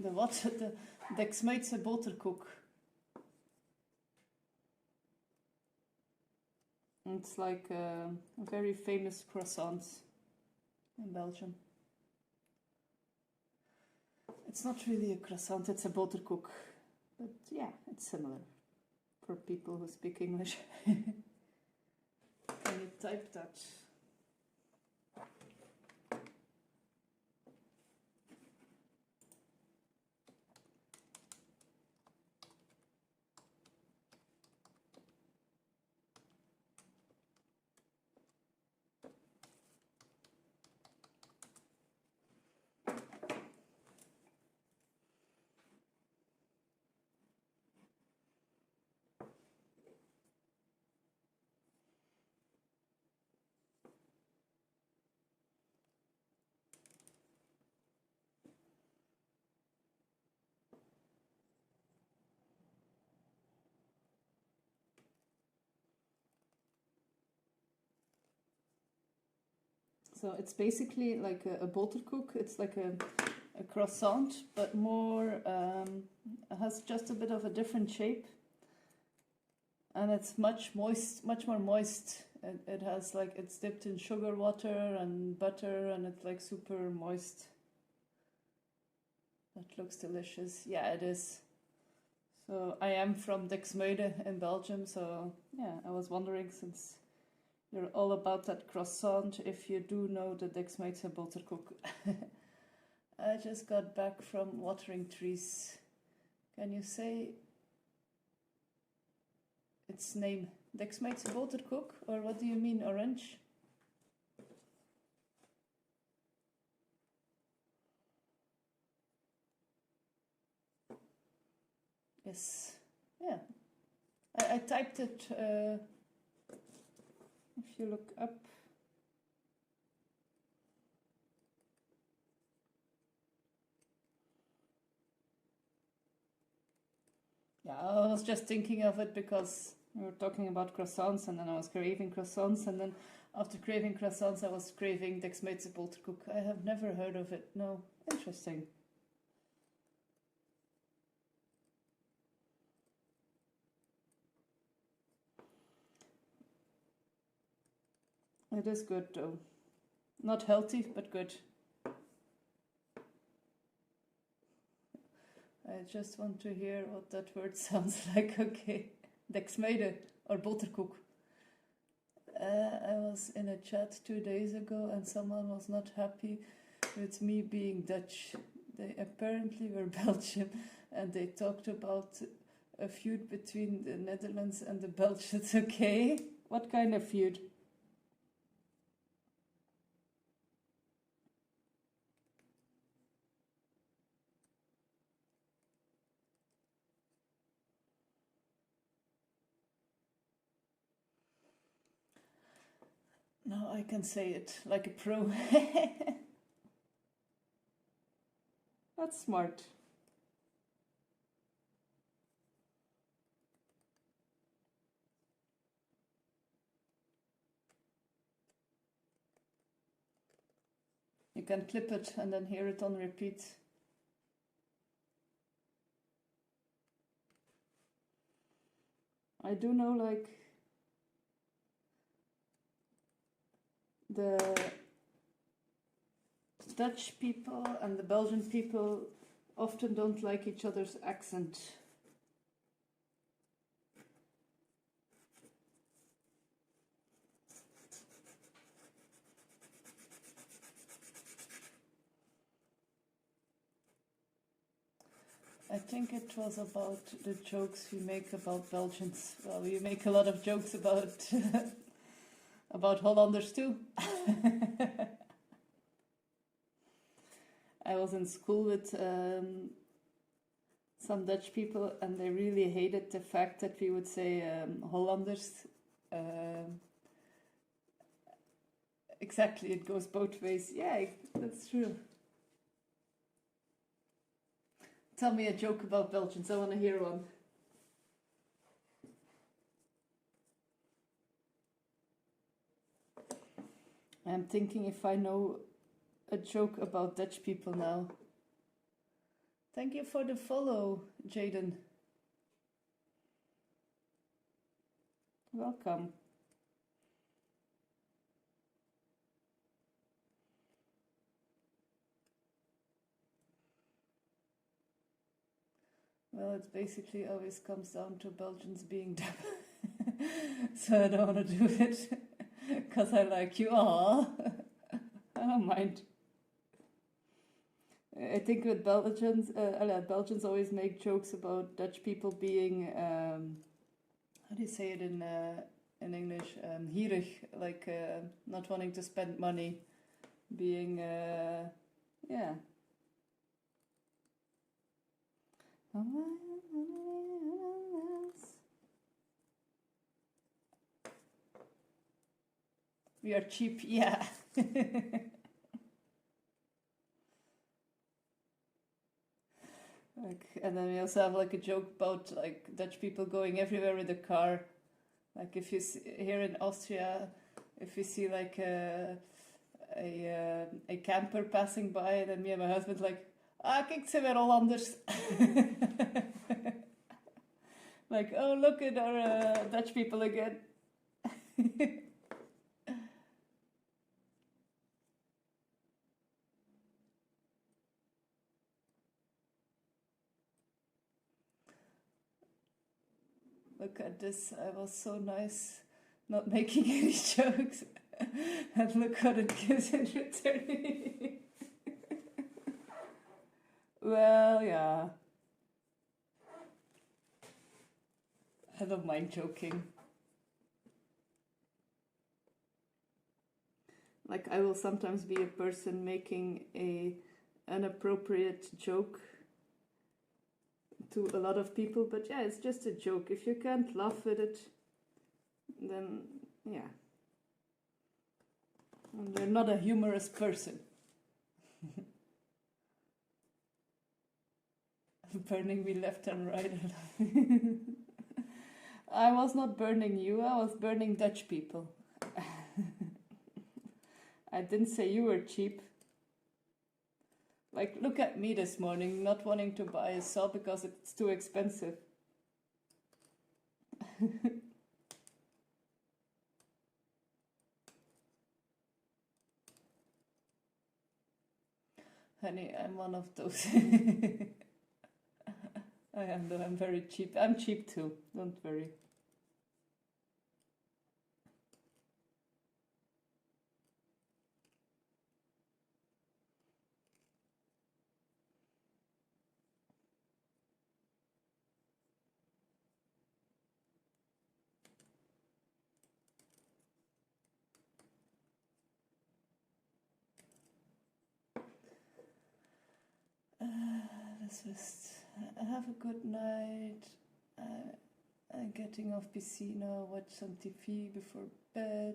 The what? The Dexmeidse boterkoek. It's like a very famous croissant in Belgium. It's not really a croissant, it's a boterkoek. But yeah, it's similar for people who speak English. Can you type that? So it's basically like a boterkoek. It's like a croissant, but more, it has just a bit of a different shape. And it's much more moist. It has like, it's dipped in sugar water and butter, and it's like super moist. That looks delicious. Yeah, it is. So I am from Dexmeide in Belgium, so yeah, I was wondering, since you're all about that croissant, if you do know the Dexmeidse boterkoek. I just got back from watering trees. Can you say its name? Dexmeidse boterkoek? Or what do you mean, orange? Yes. Yeah. I typed it... if you look up, yeah, I was just thinking of it because we were talking about croissants, and then I was craving croissants, and then After craving croissants, I was craving Dexmeidse boterkoek. I have never heard of it. No, interesting. It is good though. Not healthy, but good. I just want to hear what that word sounds like. Okay. Dexmeide or boterkoek. I was in a chat 2 days ago and someone was not happy with me being Dutch. They apparently were Belgian and they talked about a feud between the Netherlands and the Belgians. Okay. What kind of feud? Now I can say it like a pro. That's smart. You can clip it and then hear it on repeat. I do know, like, the Dutch people and the Belgian people often don't like each other's accent. I think it was about the jokes we make about Belgians. Well, we make a lot of jokes about about Hollanders too. I was in school with some Dutch people and they really hated the fact that we would say Hollanders. Exactly, it goes both ways. Yeah, that's true. Tell me a joke about Belgians, I want to hear one. I'm thinking if I know a joke about Dutch people now. Thank you for the follow, Jaden. Welcome. Well, it basically always comes down to Belgians being dumb. So I don't want to do it. Because I like you. Aww. I don't mind. I think with Belgians, Belgians always make jokes about Dutch people being, how do you say it in English? Gierig, like not wanting to spend money, being, yeah. We are cheap, yeah. Like, and then we also have like a joke about like Dutch people going everywhere with a car. Like if you see, here in Austria, if you see like a camper passing by, then me and my husband like, kijk, ze weer Hollanders. Like, oh, look at our Dutch people again. Look at this, I was so nice not making any jokes. And look what it gives in return. Well, yeah. I don't mind joking. Like, I will sometimes be a person making an inappropriate joke to a lot of people, but yeah, it's just a joke. If you can't laugh with it, then yeah, you're not a humorous person. Burning me left and right. I was not burning you, I was burning Dutch people. I didn't say you were cheap. Like, look at me this morning, not wanting to buy a saw because it's too expensive. Honey, I'm one of those. I am, though I'm very cheap. I'm cheap too, don't worry. This was. Have a good night. I'm getting off PC now. Watch some TV before bed.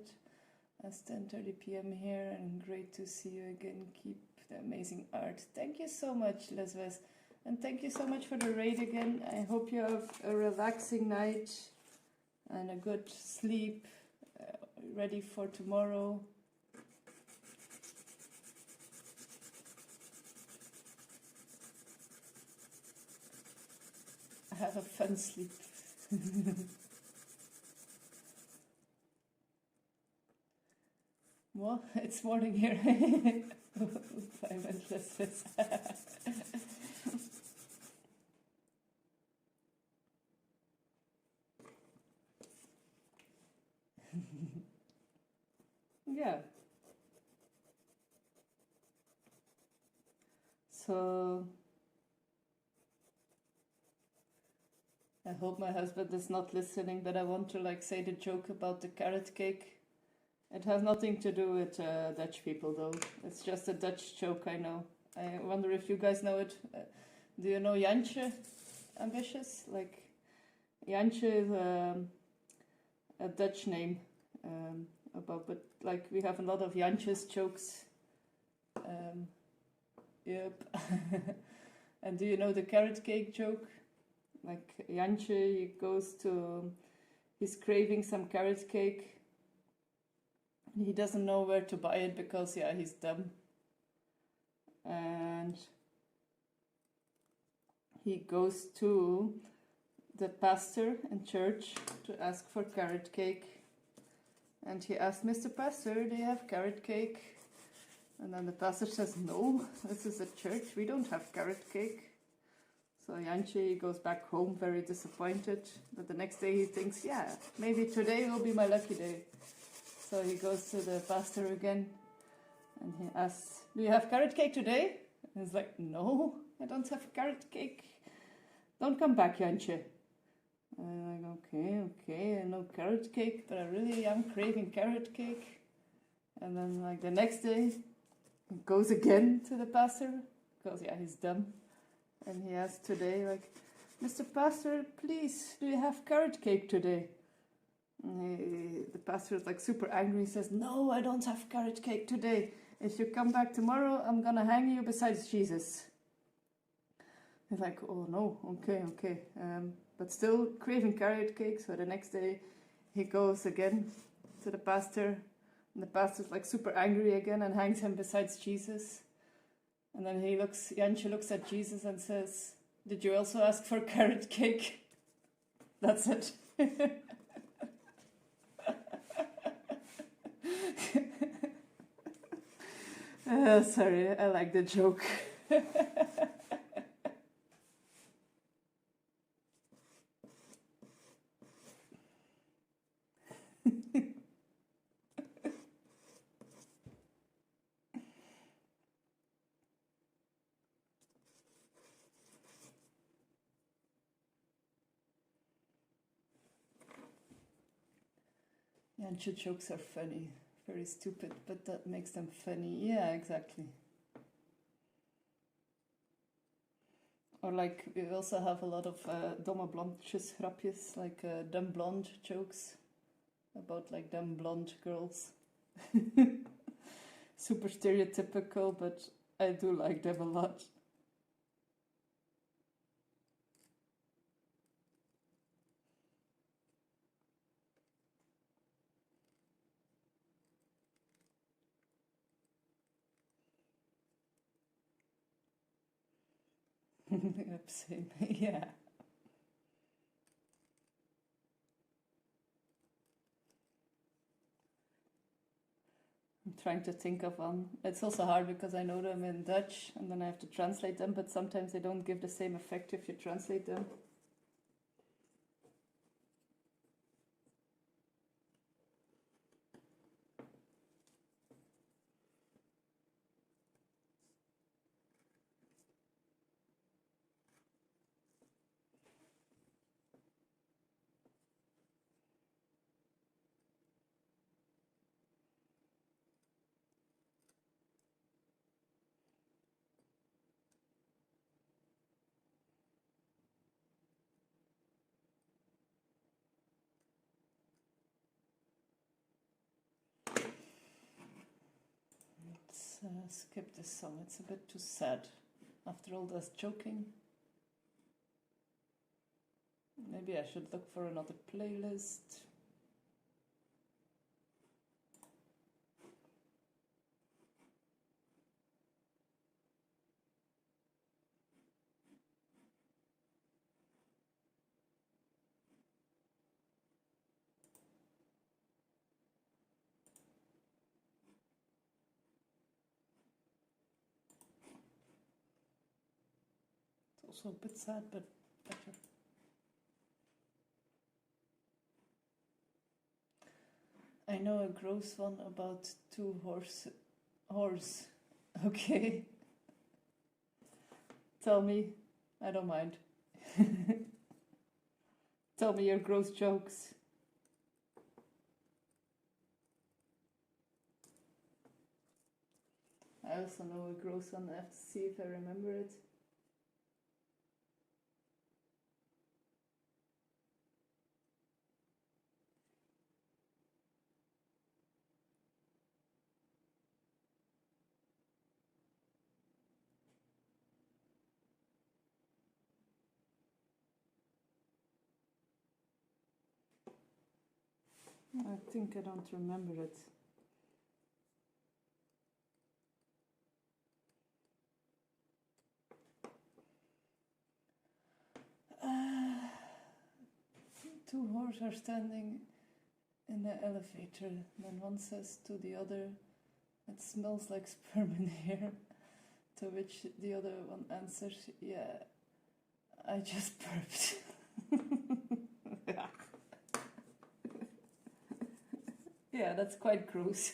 It's 10:30 p.m. here, and great to see you again. Keep the amazing art. Thank you so much, Lesbeth, and thank you so much for the raid again. I hope you have a relaxing night and a good sleep, ready for tomorrow. Have a fun sleep. What? It's morning here. I meant Lesbeth. Yeah. So I hope my husband is not listening, but I want to like say the joke about the carrot cake. It has nothing to do with Dutch people though. It's just a Dutch joke, I know. I wonder if you guys know it. Do you know Jantje Ambitious? Like, Jantje is a Dutch name. But like we have a lot of Jantjes jokes. Yep. And do you know the carrot cake joke? Like Jantje, he's craving some carrot cake. He doesn't know where to buy it because, yeah, he's dumb. And he goes to the pastor in church to ask for carrot cake. And he asks, Mr. Pastor, do you have carrot cake? And then the pastor says, no, this is a church, we don't have carrot cake. So Jantje goes back home very disappointed. But the next day he thinks, yeah, maybe today will be my lucky day. So he goes to the pastor again and he asks, do you have carrot cake today? And he's like, no, I don't have carrot cake. Don't come back, Jantje. And I'm like, okay, no carrot cake, but I really am craving carrot cake. And then like the next day, he goes again to the pastor, because yeah, he's dumb. And he asks today, like, Mr. Pastor, please, do you have carrot cake today? The pastor is like super angry. He says, no, I don't have carrot cake today. If you come back tomorrow, I'm gonna hang you beside Jesus. He's like, oh no, okay. But still craving carrot cake. So the next day he goes again to the pastor. And the pastor's like super angry again and hangs him beside Jesus. And then Jantje looks at Jesus and says, did you also ask for carrot cake? That's it. Sorry, I like the joke. Jantje jokes are funny. Very stupid, but that makes them funny. Yeah, exactly. Or like, we also have a lot of domme blondjes grapjes, like dumb blonde jokes about like dumb blonde girls. Super stereotypical, but I do like them a lot. Yep, same. Yeah. I'm trying to think of one. It's also hard because I know them in Dutch and then I have to translate them, but sometimes they don't give the same effect if you translate them. Let's skip this song. It's a bit too sad. After all this joking. Maybe I should look for another playlist. It's also a bit sad, but better. I know a gross one about two horse. Okay. Tell me. I don't mind. Tell me your gross jokes. I also know a gross one. I have to see if I remember it. I think I don't remember it. Two horses are standing in the elevator. Then one says to the other, "It smells like sperm in here." To which the other one answers, "Yeah, I just burped." Yeah, that's quite gross.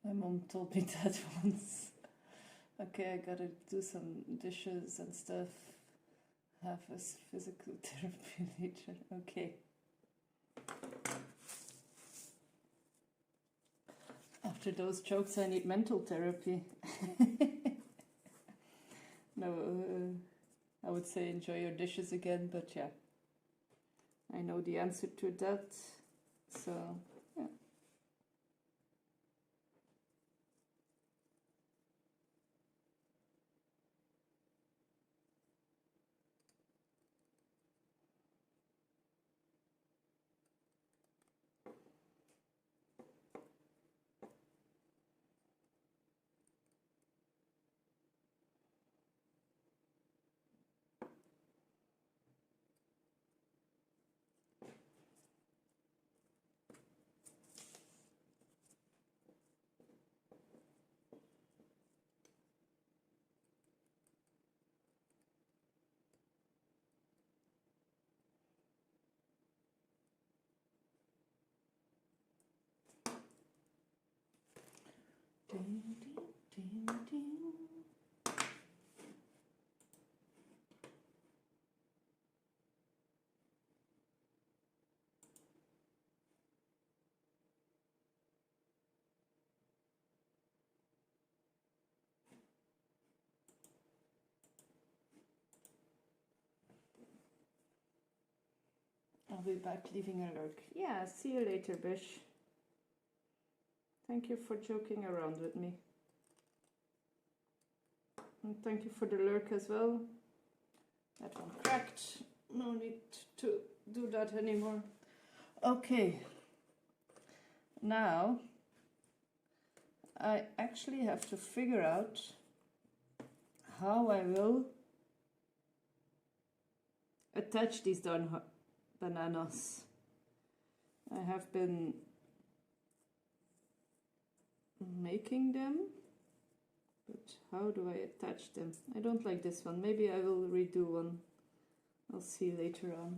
My mom told me that once. Okay, I gotta do some dishes and stuff. Have a physical therapy later. Okay. After those jokes, I need mental therapy. No, I would say enjoy your dishes again, but yeah. I know the answer to that, so yeah. Ding, ding, ding, ding. I'll be back leaving a lurk. Yeah, see you later, Bish. Thank you for joking around with me. And thank you for the lurk as well. That one cracked. No need to do that anymore. Okay. Now, I actually have to figure out how I will attach these darn bananas. I have been making them, but how do I attach them? I don't like this one. Maybe I will redo one. I'll see later on.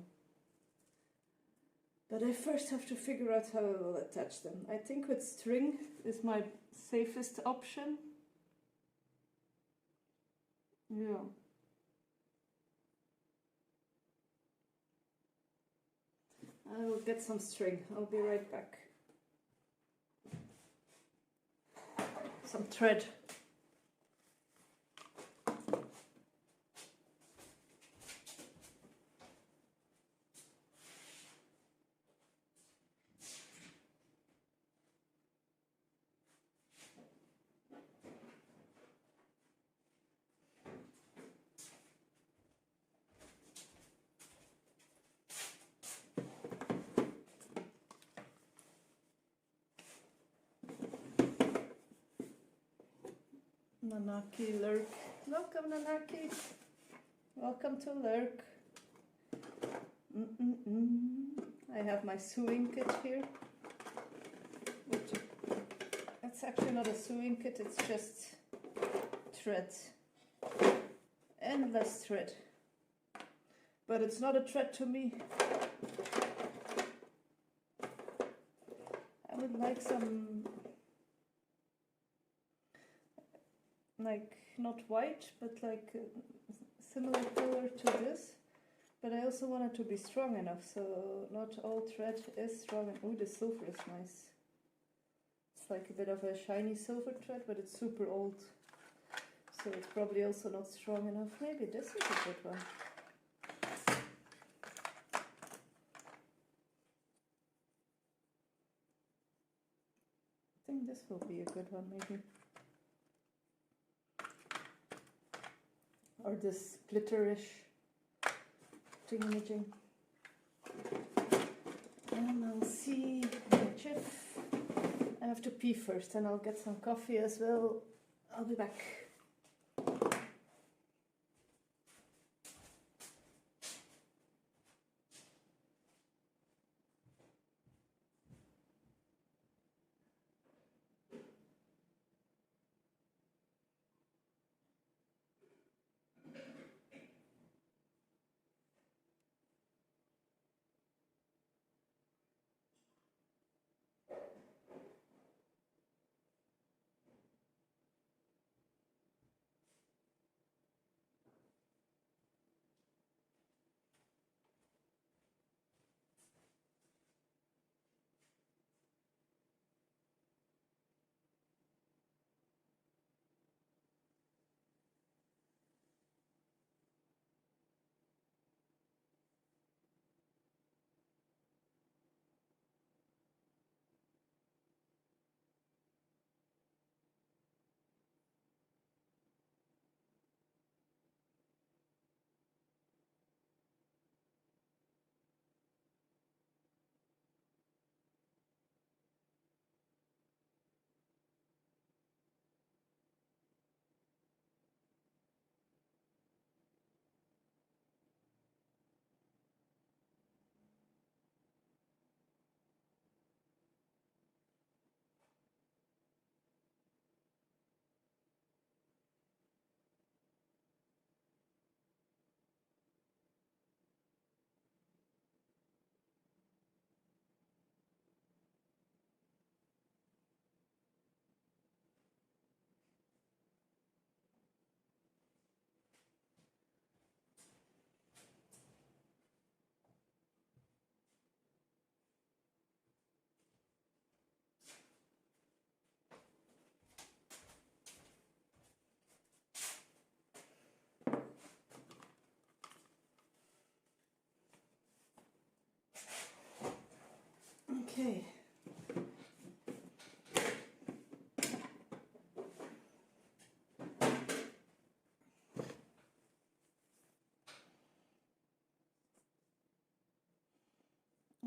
But I first have to figure out how I will attach them. I think with string is my safest option. Yeah. I will get some string. I'll be right back. Some thread. Nanaki lurk. Welcome, Nanaki. Welcome to lurk. I have my sewing kit here. It's actually not a sewing kit, it's just thread. Endless thread. But it's not a thread to me. I would like some, like, not white, but like a similar color to this. But I also want it to be strong enough, so not all thread is strong. Oh, the silver is nice. It's like a bit of a shiny silver thread, but it's super old. So it's probably also not strong enough. Maybe this is a good one. I think this will be a good one, maybe. Or this glitterish thingamajig. And I'll see my chip. I have to pee first and I'll get some coffee as well. I'll be back.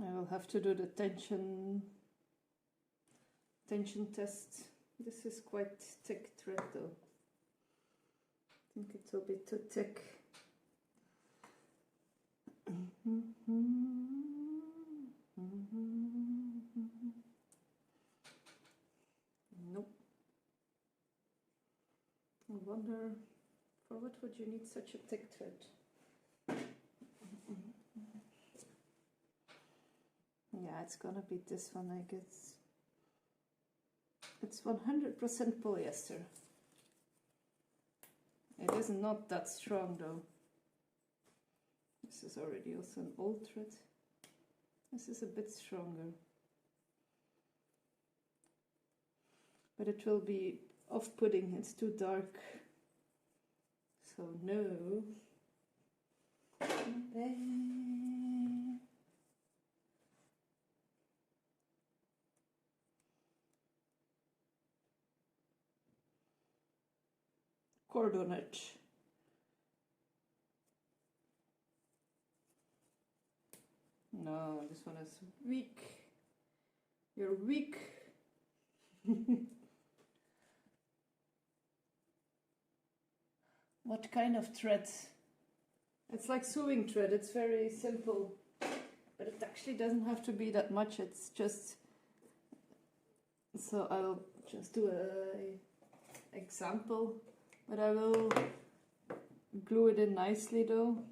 I will have to do the tension test. This is quite thick thread though. I think it will be too thick. Nope. I wonder, for what would you need such a thick thread? Yeah, it's gonna be this one, I guess. It's 100% polyester. It is not that strong though. This is already also an old thread. This is a bit stronger. But it will be off-putting, it's too dark. So no. Cord on it. No, this one is weak. You're weak. What kind of thread? It's like sewing thread, it's very simple. But it actually doesn't have to be that much, it's just... So I'll just do a example, but I will glue it in nicely though.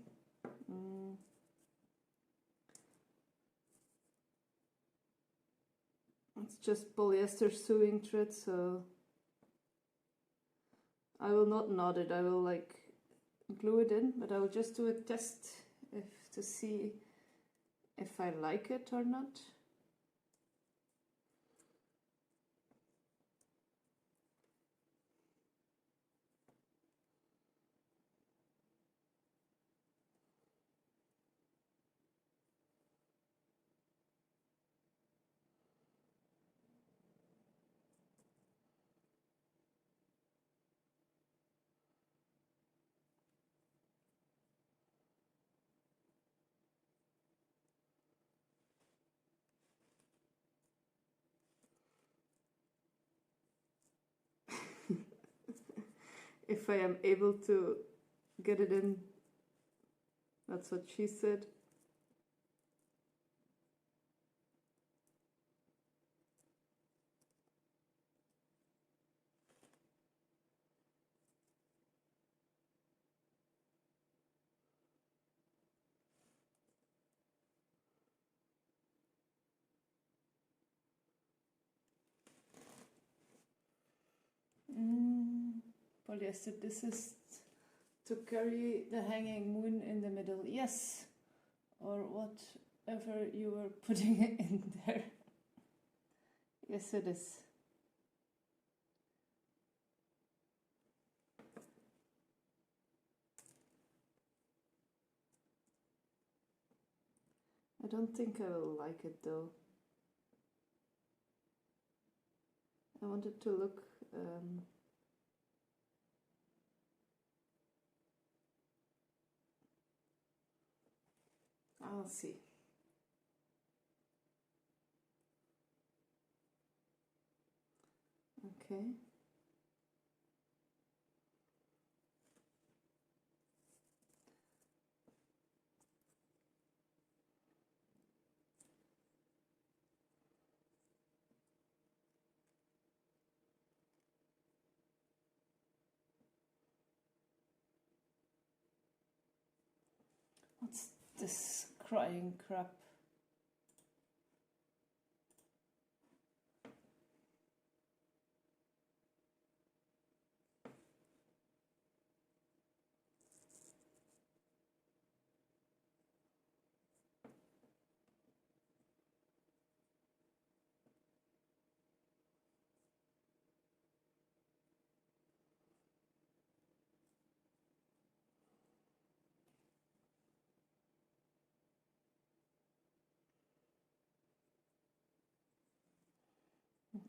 It's just polyester sewing thread, so I will not knot it, I will like glue it in, but I will just do a test to see if I like it or not. If I am able to get it in, that's what she said. Polyester, this is to carry the hanging moon in the middle. Yes, or whatever you were putting it in there. Yes, it is. I don't think I will like it though. I want it to look I'll see. Okay. What's this crying crap?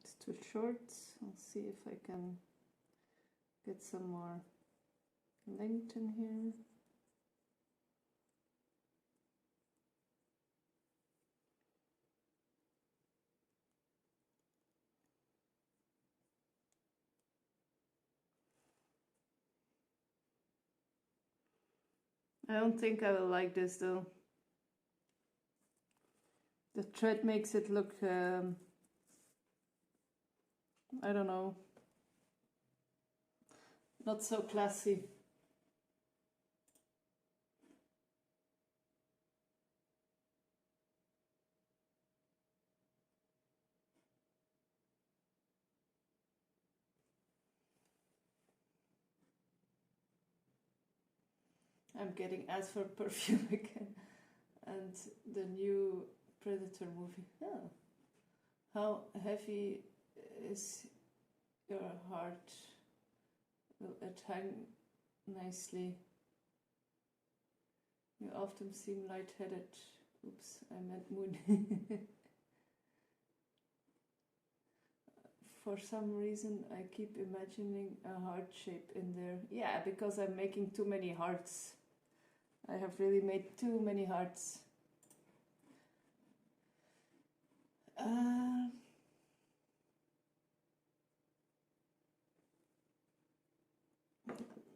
It's too short. I'll see if I can get some more length in here. I don't think I will like this though. The thread makes it look, I don't know, not so classy. I'm getting ads for perfume again. And the new Predator movie. Oh. How heavy is your heart? Will it hang nicely? You often seem lightheaded. Oops, I meant moon. For some reason, I keep imagining a heart shape in there. Yeah, because I'm making too many hearts. I have really made too many hearts.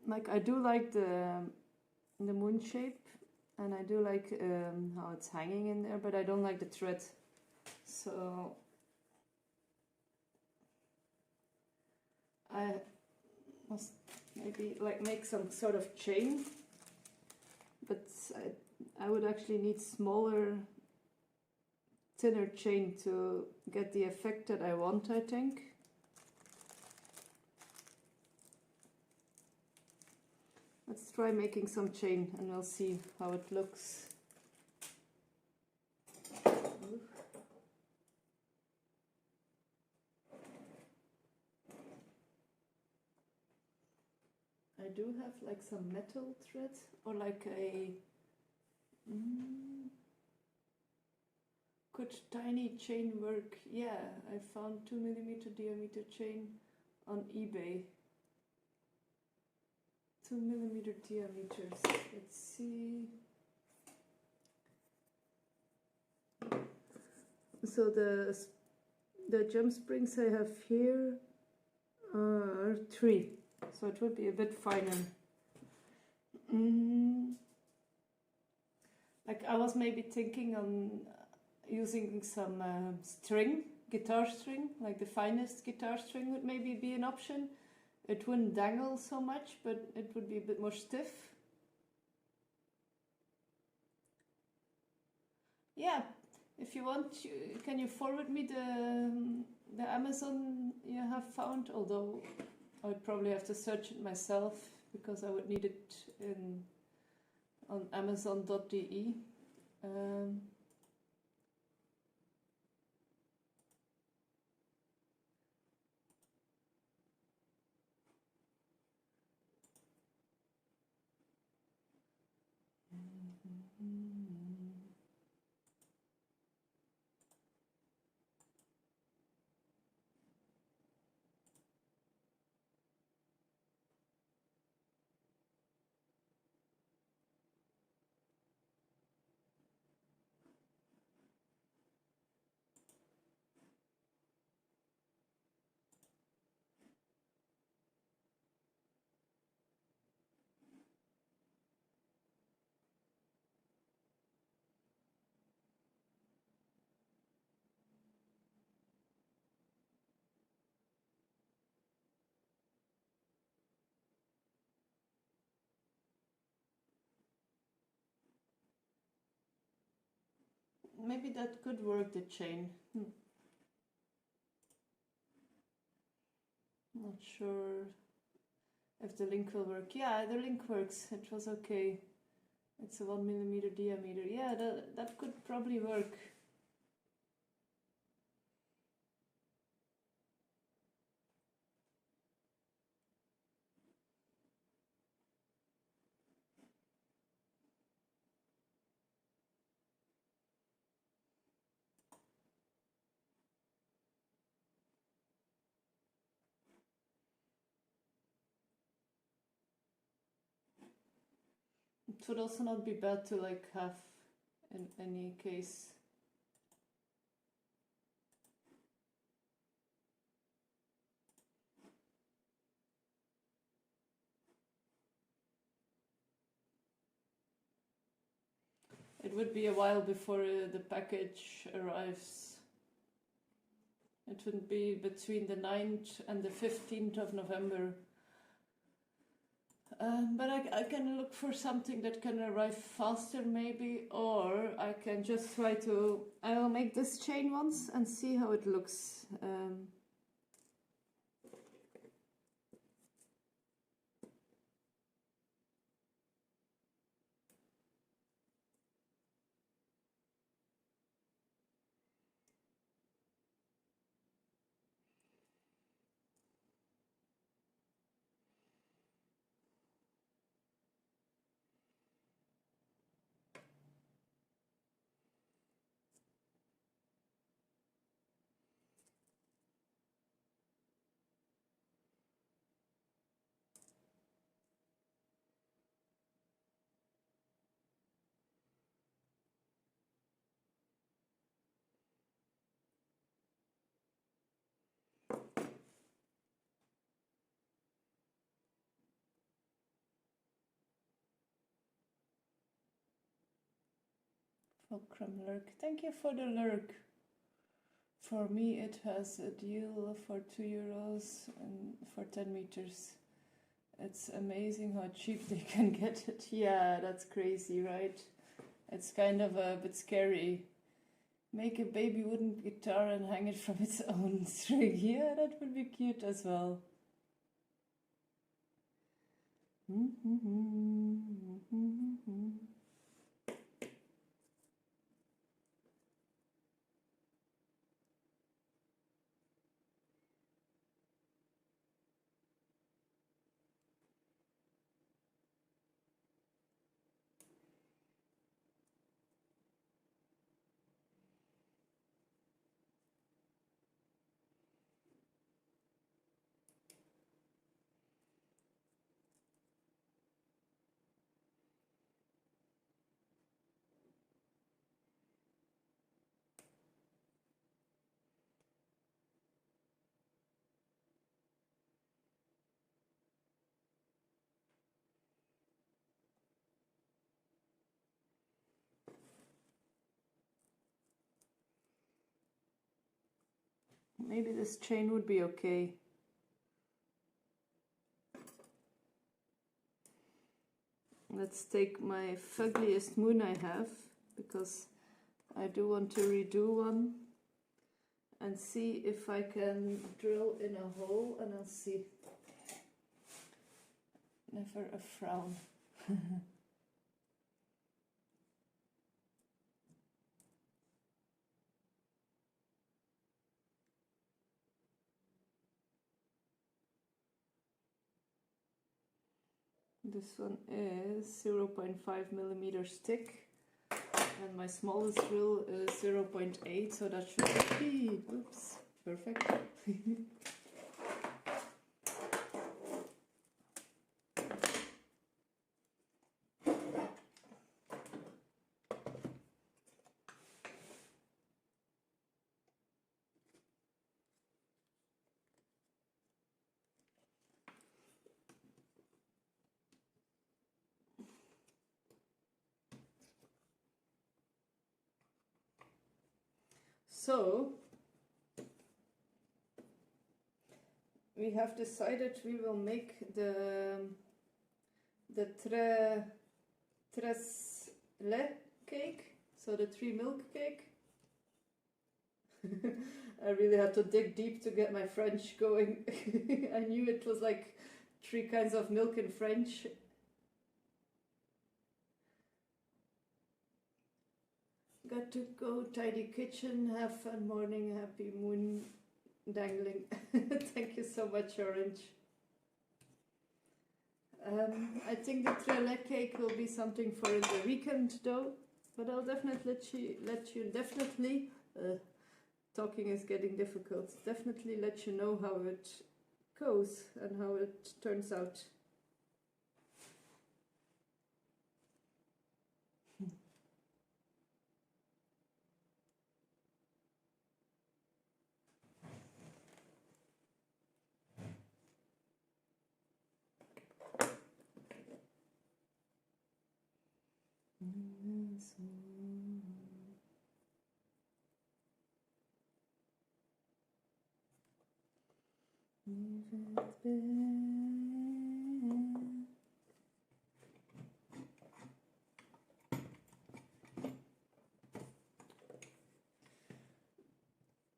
Like I do like the moon shape, and I do like how it's hanging in there, but I don't like the thread. So I must maybe like make some sort of chain, but I would actually need smaller, thinner chain to get the effect that I want, I think. Let's try making some chain and we'll see how it looks. I do have like some metal thread or like a could tiny chain work? Yeah, I found 2mm diameter chain on eBay. 2mm diameters. Let's see. So the jump springs I have here are 3, so it would be a bit finer. Like I was maybe thinking on using some string, guitar string, like the finest guitar string would maybe be an option. It wouldn't dangle so much, but it would be a bit more stiff. Yeah, if you want, can you forward me the Amazon you have found? Although I would probably have to search it myself because I would need it on Amazon.de. Maybe that could work, the chain. Not sure if the link will work. Yeah, the link works. It was okay. It's a 1mm diameter. Yeah, that could probably work. It would also not be bad to like have in any case. it would be a while before the package arrives. It would be between the 9th and the 15th of November. But I can look for something that can arrive faster maybe, or I can just try to... I will make this chain once and see how it looks. Fulcrum lurk. Thank you for the lurk. For me it has a deal for €2 and for 10 meters. It's amazing how cheap they can get it. Yeah, that's crazy, right? It's kind of a bit scary. Make a baby wooden guitar and hang it from its own string. Yeah, that would be cute as well. Maybe this chain would be okay. Let's take my fuggliest moon I have, because I do want to redo one, and see if I can drill in a hole, and I'll see. Never a frown. This one is 0.5 millimeters thick, and my smallest drill is 0.8, so that should be, oops, perfect. So, we have decided we will make the tres lait cake, so the 3 milk cake. I really had to dig deep to get my French going. I knew it was like 3 kinds of milk in French. Got to go, tidy kitchen, have fun morning, happy moon dangling. Thank you so much, Orange. I think the trellet cake will be something for the weekend though, but I'll definitely let you talking is getting difficult, definitely let you know how it goes and how it turns out.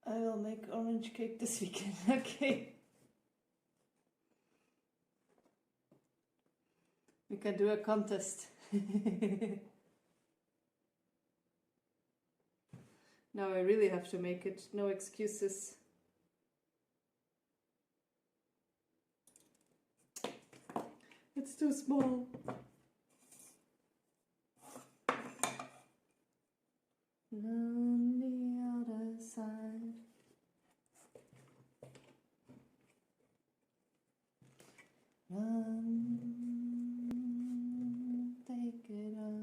I will make orange cake this weekend. Okay. We can do a contest. Now I really have to make it. No excuses. It's too small. And on the other side. Run, take it on.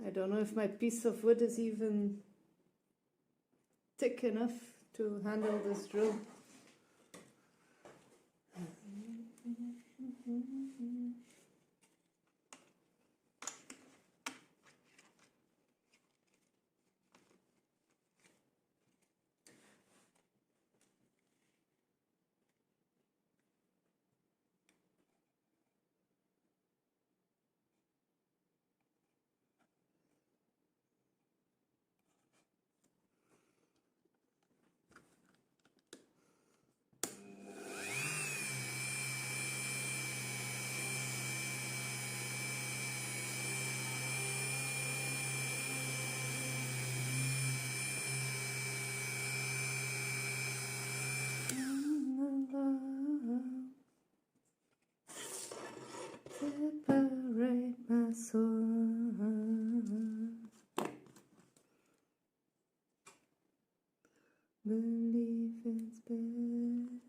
I don't know if my piece of wood is even thick enough to handle this drill. Separate my soul. Believe it's best.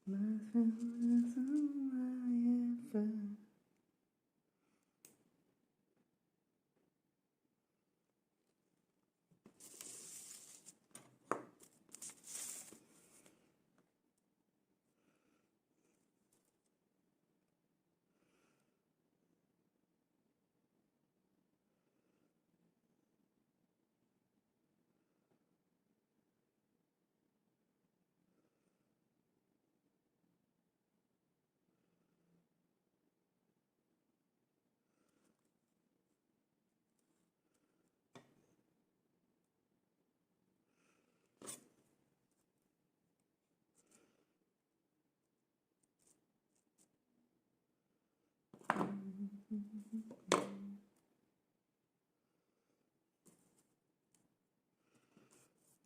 My friend is on my ever.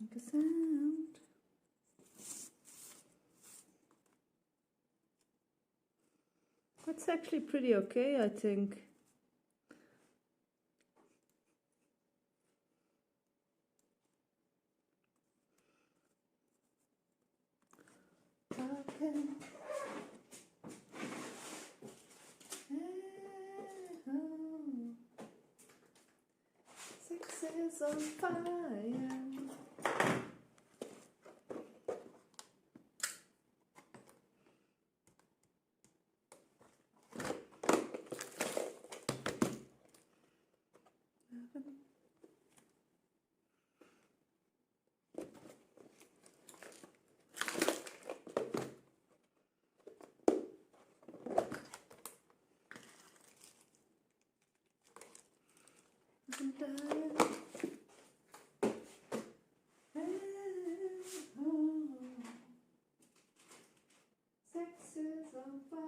Make a sound. That's actually pretty okay, I think. Okay. Six is on fire. and down. Sex is on fire.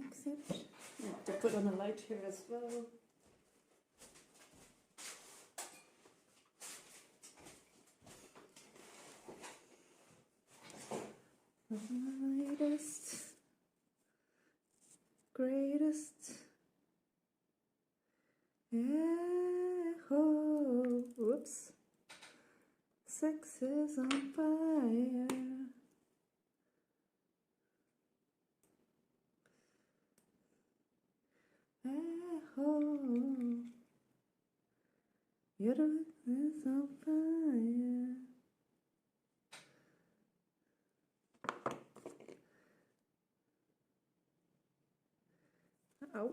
Except I have to put on a light here as well. Latest, greatest echo. Whoops. Sex is on fire. Echo. Your love is on fire. Ow.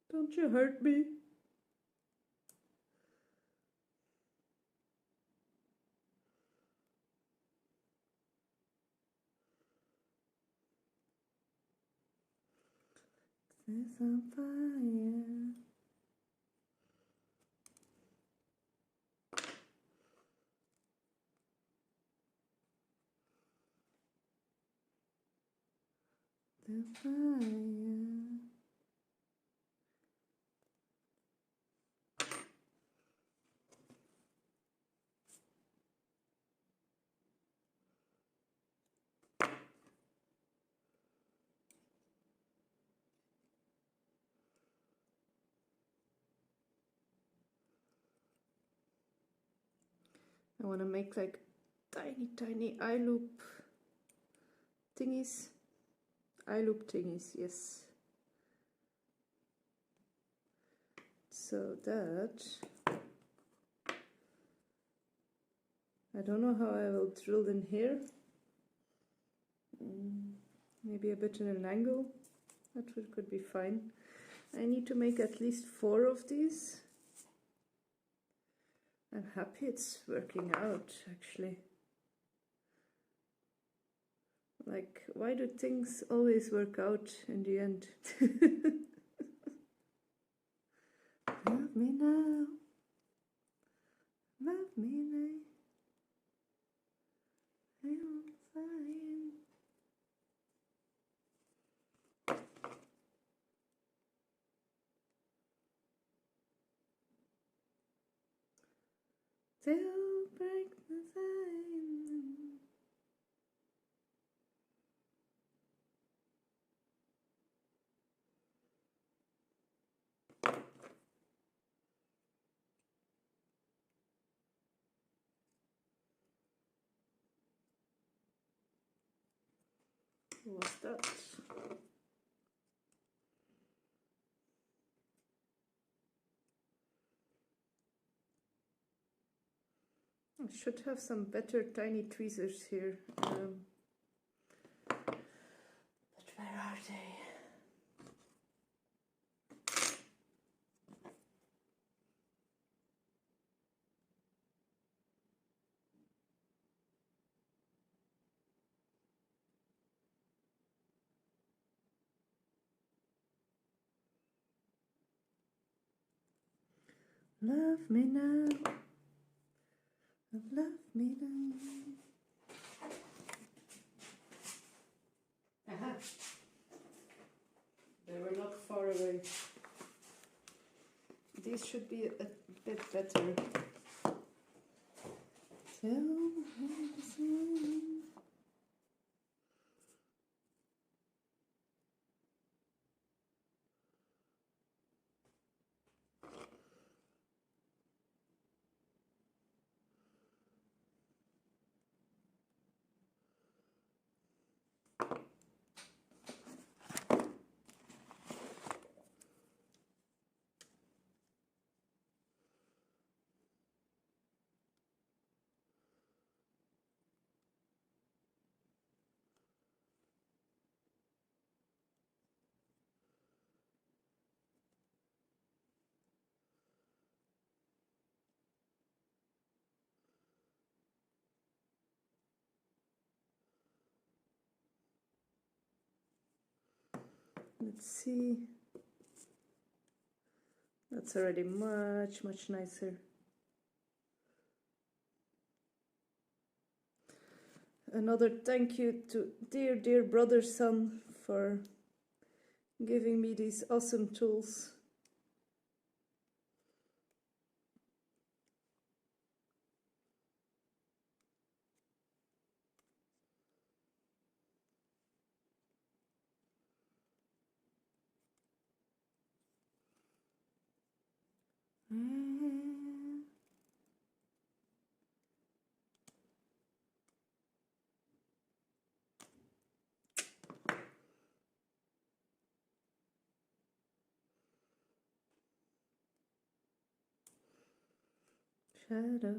Don't you hurt me. It's on fire. The fire. I want to make like tiny eye loop thingies. Eye loop thingies, yes. So that I don't know how I will drill in here. Maybe a bit in an angle. That could be fine. I need to make at least 4 of these. I'm happy it's working out, actually. Like, why do things always work out in the end? Love me now. Love me now. I'm fine. Till break the sign. What's that? I should have some better tiny tweezers here. But where are they? Love me now. Love me now. Aha. They were not far away. These should be a bit better. Tell me the song. Let's see. That's already much, much nicer. Another thank you to dear, dear brother Sun for giving me these awesome tools. Shadows.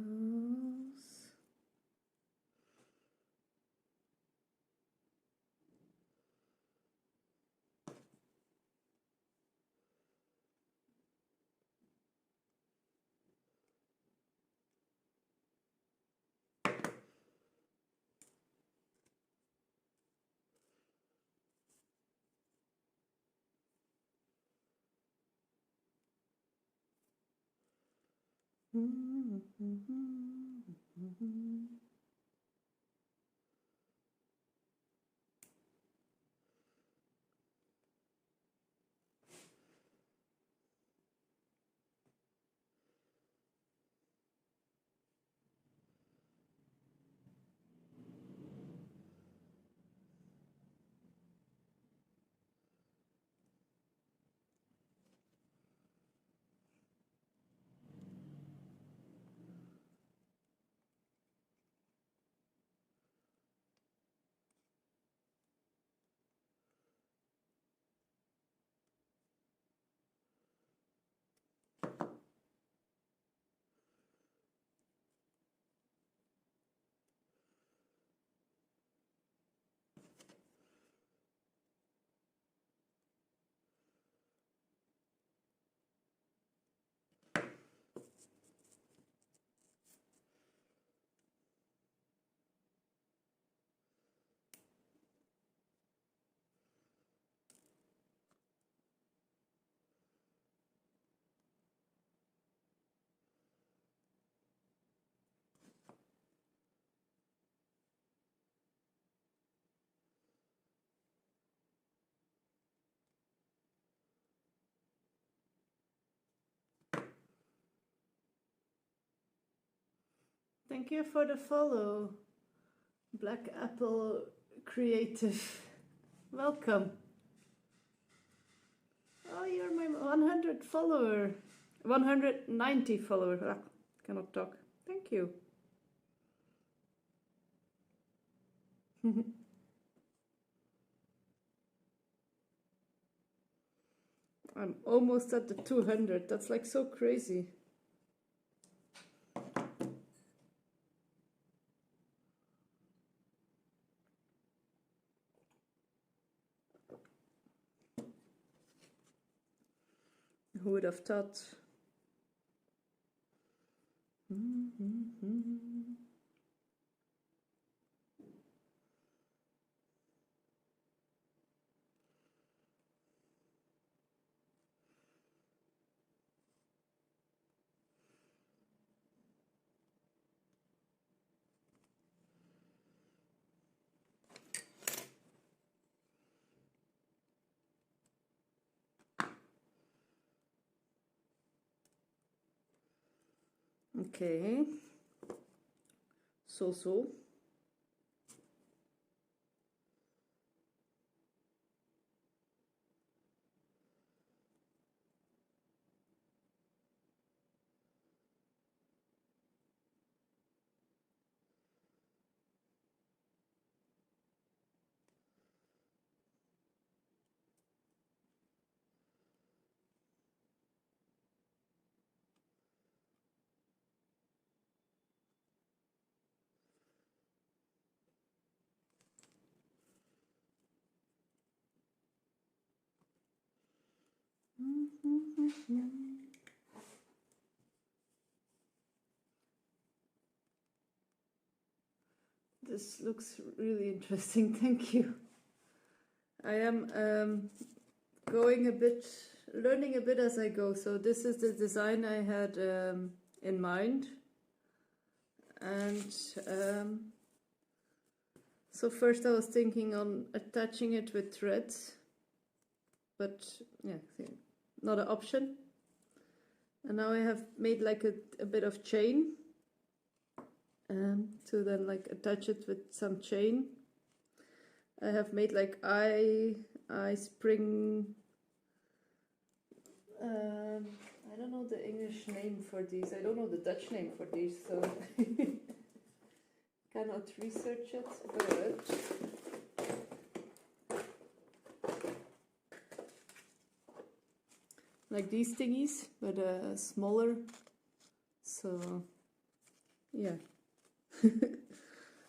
Thank you for the follow, Black Apple Creative. Welcome. Oh, you're my 100 follower. 190 follower. Ah, cannot talk. Thank you. I'm almost at the 200. That's like so crazy. Who would have thought? Okay. So. This looks really interesting. Thank you. I am learning a bit as I go. So this is the design I had in mind, and so first I was thinking on attaching it with threads, but yeah, not an option. And now I have made like a bit of chain to then like attach it with some chain. I have made like eye spring. I don't know the English name for these. I don't know the Dutch name for these, so cannot research it. But like these thingies, but smaller. So yeah,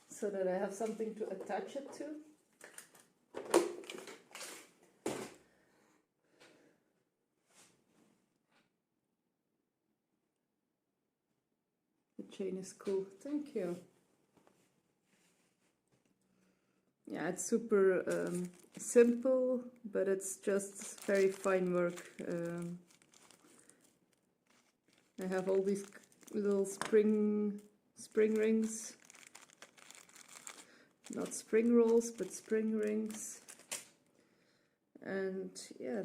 so that I have something to attach it to. The chain is cool. Thank you. Yeah, it's super simple, but it's just very fine work. I have all these little spring rings, not spring rolls, but spring rings, and yeah,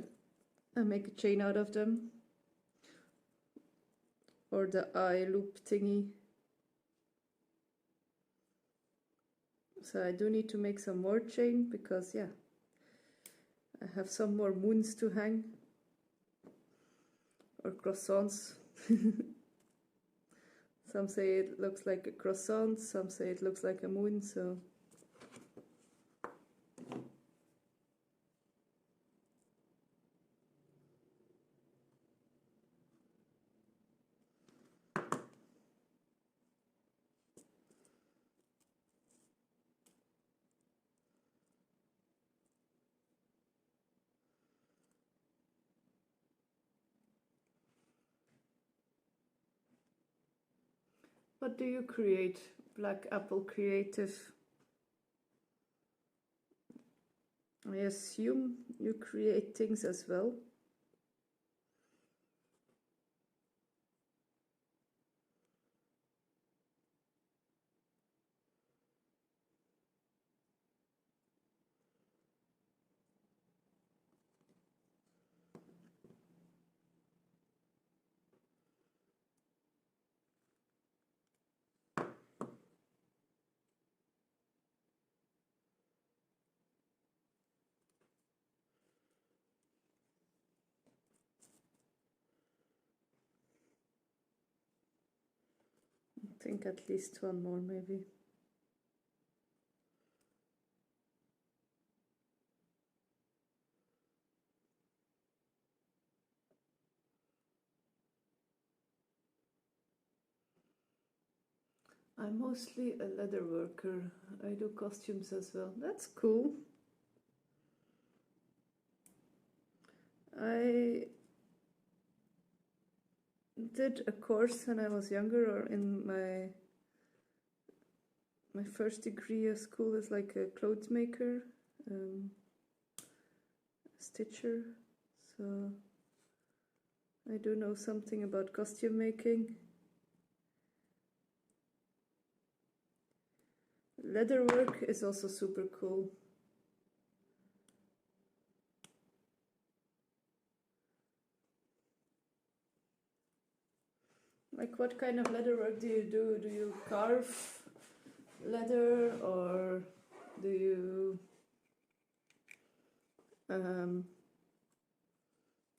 I make a chain out of them, or the eye loop thingy. So I do need to make some more chain because yeah, I have some more moons to hang, or croissants. Some say it looks like a croissant, some say it looks like a moon, so what do you create, Black Apple Creative? I assume you create things as well. I think at least one more maybe. I'm mostly a leather worker. I do costumes as well. That's cool. I did a course when I was younger, or in my first degree of school is like a clothes maker, stitcher. So I do know something about costume making. Leather work is also super cool. Like, what kind of leather work do you do? Do you carve leather, or do you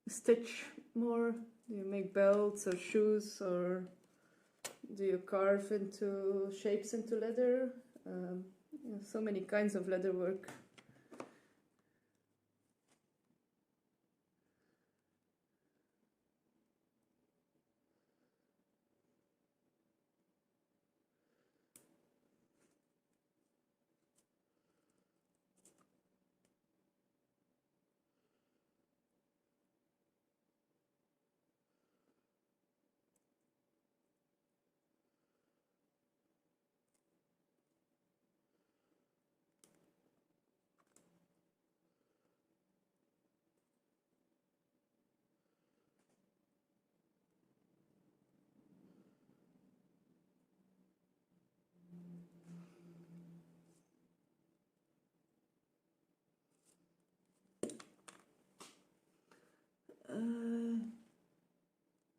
stitch more? Do you make belts or shoes, or do you carve into shapes into leather? So many kinds of leather work.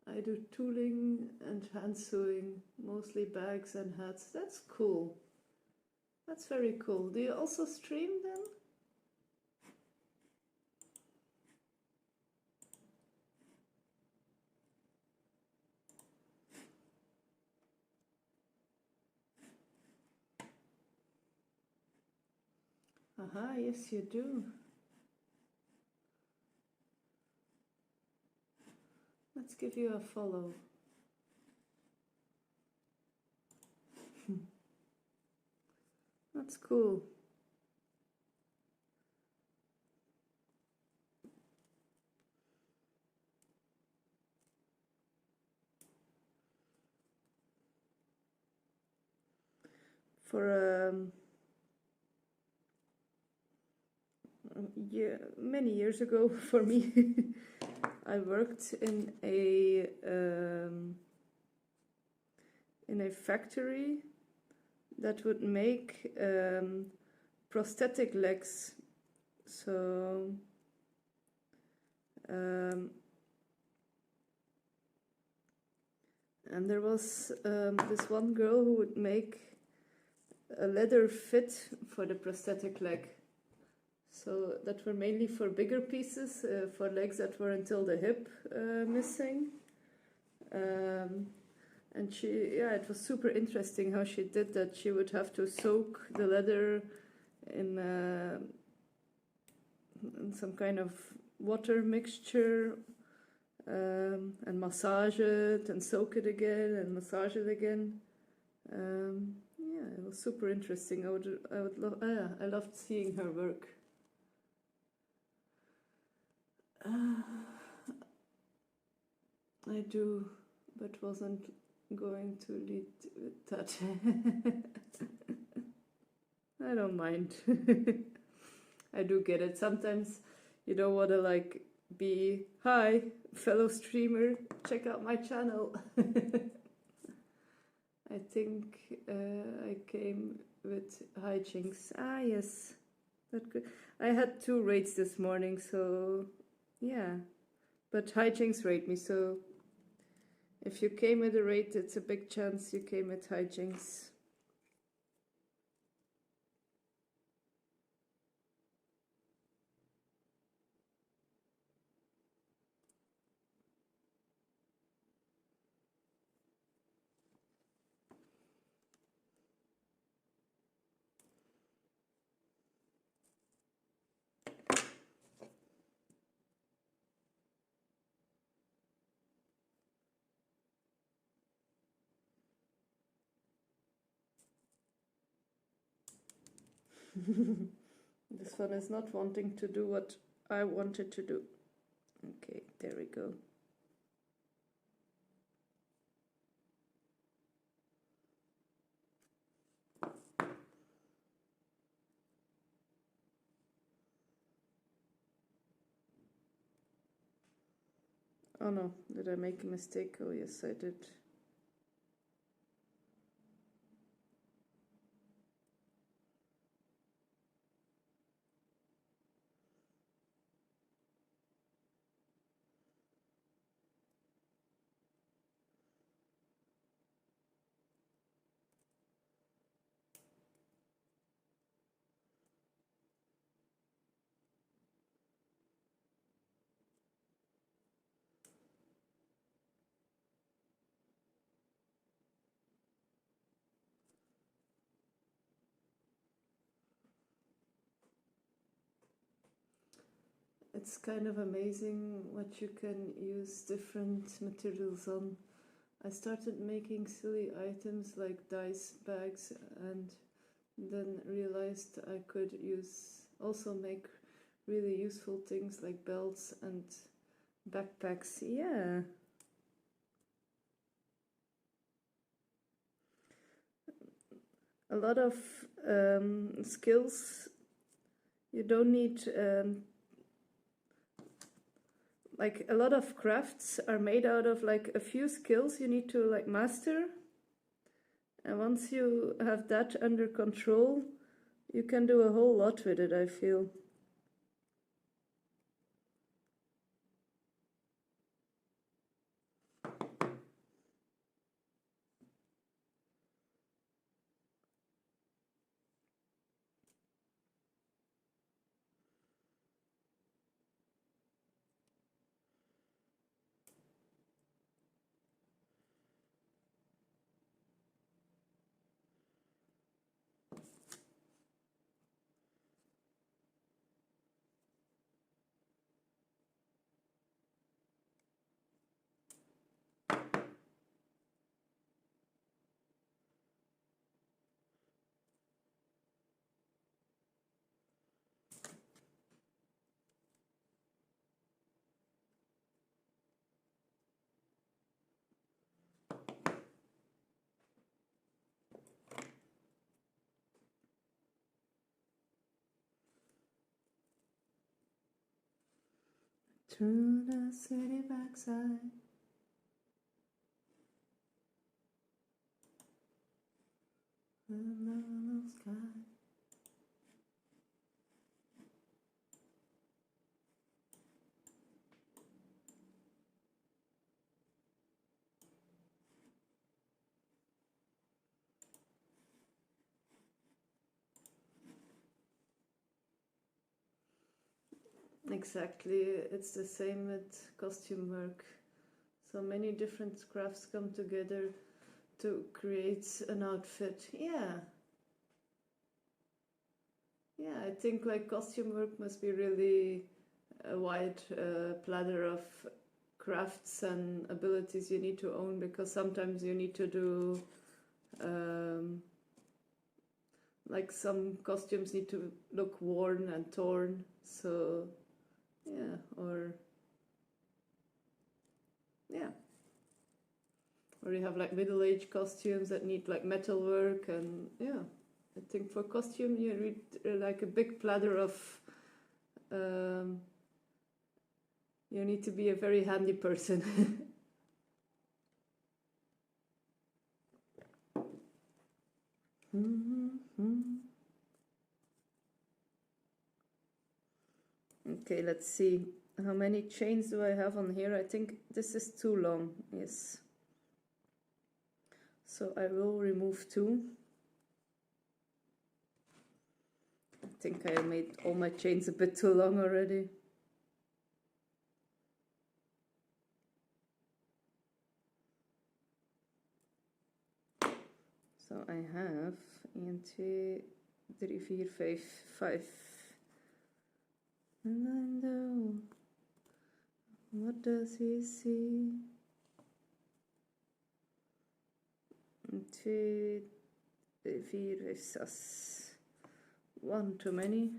I do tooling and hand sewing, mostly bags and hats. That's cool. That's very cool. Do you also stream then? Aha, yes you do. Let's give you a follow. That's cool. For many years ago, for me, I worked in a factory that would make prosthetic legs. So and there was this one girl who would make a leather fit for the prosthetic leg. So that were mainly for bigger pieces, for legs that were until the hip missing. And it was super interesting how she did that. She would have to soak the leather in some kind of water mixture and massage it and soak it again and massage it again. It was super interesting. I loved seeing her work. I do, but wasn't going to lead with that. I don't mind. I do get it. Sometimes you don't want to be, hi, fellow streamer, check out my channel. I think I came with hijinks. Ah, yes. That good. I had 2 raids this morning, so yeah. But hijinks raid me, so if you came with a raid, it's a big chance you came with hijinks. This one is not wanting to do what I wanted to do. Okay, there we go. Oh no, did I make a mistake? Oh yes, I did. It's kind of amazing what you can use different materials on. I started making silly items like dice bags and then realized I could also make really useful things like belts and backpacks. Yeah. A lot of skills. You don't need a lot of crafts are made out of a few skills you need to master, and once you have that under control, you can do a whole lot with it, I feel. through the city backside. The sky. Exactly, it's the same with costume work. So many different crafts come together to create an outfit. Yeah, I think like costume work must be really a wide platter of crafts and abilities you need to own, because sometimes you need to do like some costumes need to look worn and torn, so yeah, or you have like middle-aged costumes that need like metal work, and yeah, I think for costume you need like a big platter of you need to be a very handy person. Okay, let's see. How many chains do I have on here? I think this is too long. Yes. So I will remove 2. I think I made all my chains a bit too long already. So I have 1, 2, 3, 4, 5, 5. And I know, what does he see? 1, 2, 3, 4, 5, 6. 1 too many.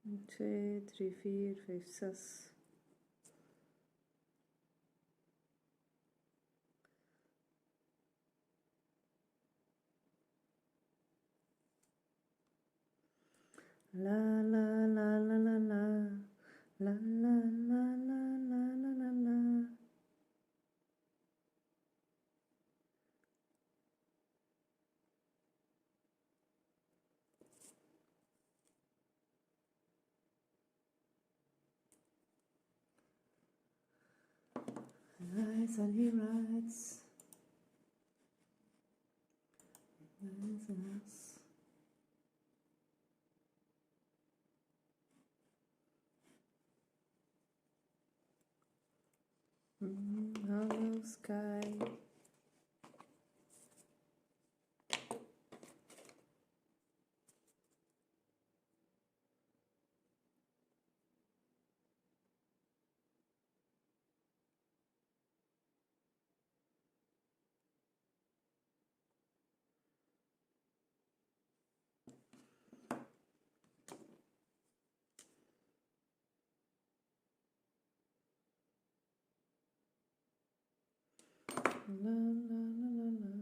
Een, 2, 3, 4, 5, 6. La la la la la la. La la la la la la la la. Writes and he writes. Writes and us. Hollow sky. La la la la la.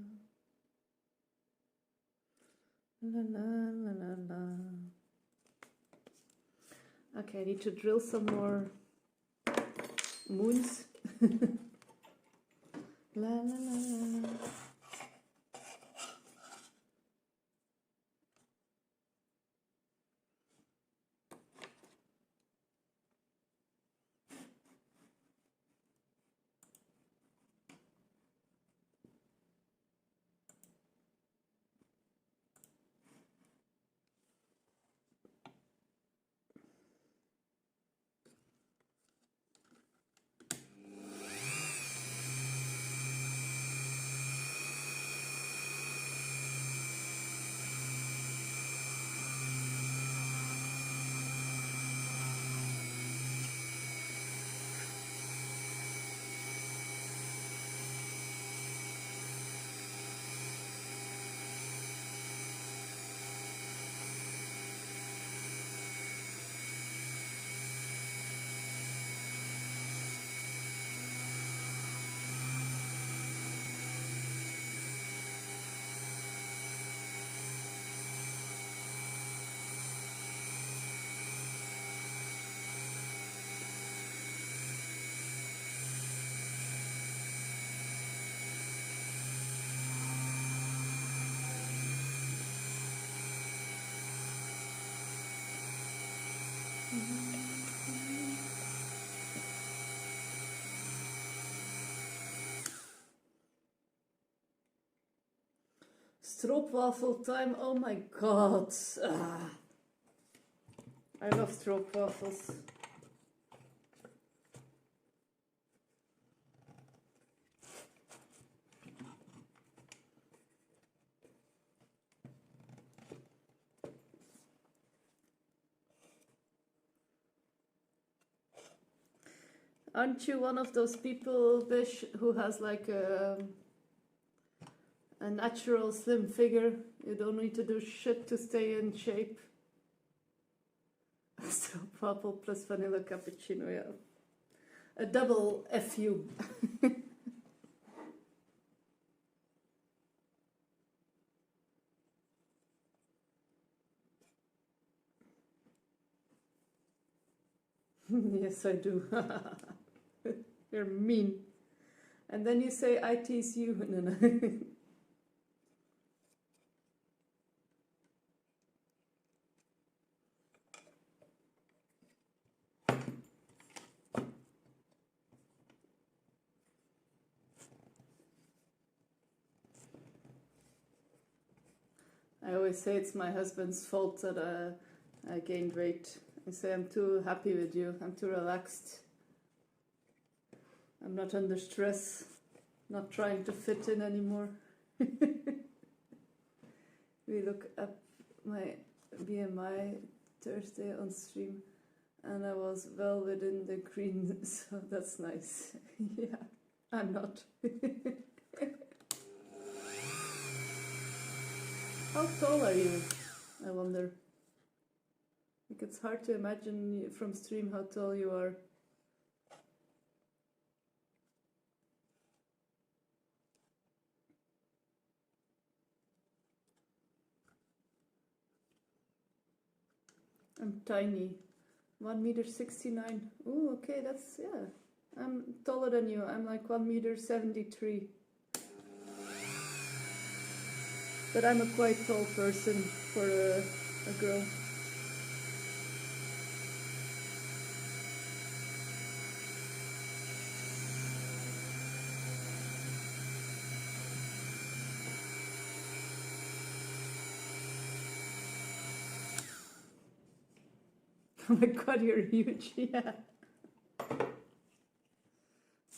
La la la la la. Okay, I need to drill some more moons. La la la la. Stroopwafel time, oh my god. Ah. I love stroopwafels. Aren't you one of those people, Bish, who has like a natural slim figure? You don't need to do shit to stay in shape. Stroopwafel plus vanilla cappuccino, yeah. A double FU. Yes, I do. You're mean. And then you say, I tease you. No, no. I always say it's my husband's fault that I gained weight. I say I'm too happy with you. I'm too relaxed. I'm not under stress. Not trying to fit in anymore. We look up my BMI Thursday on stream and I was well within the green, so that's nice. Yeah, I'm not. How tall are you, I wonder? Like it's hard to imagine from stream how tall you are. I'm tiny. 1 meter 69. Ooh, okay, that's, yeah. I'm taller than you. I'm like 1 meter 73. But I'm a quite tall person for a girl. Oh my god, you're huge. Yeah.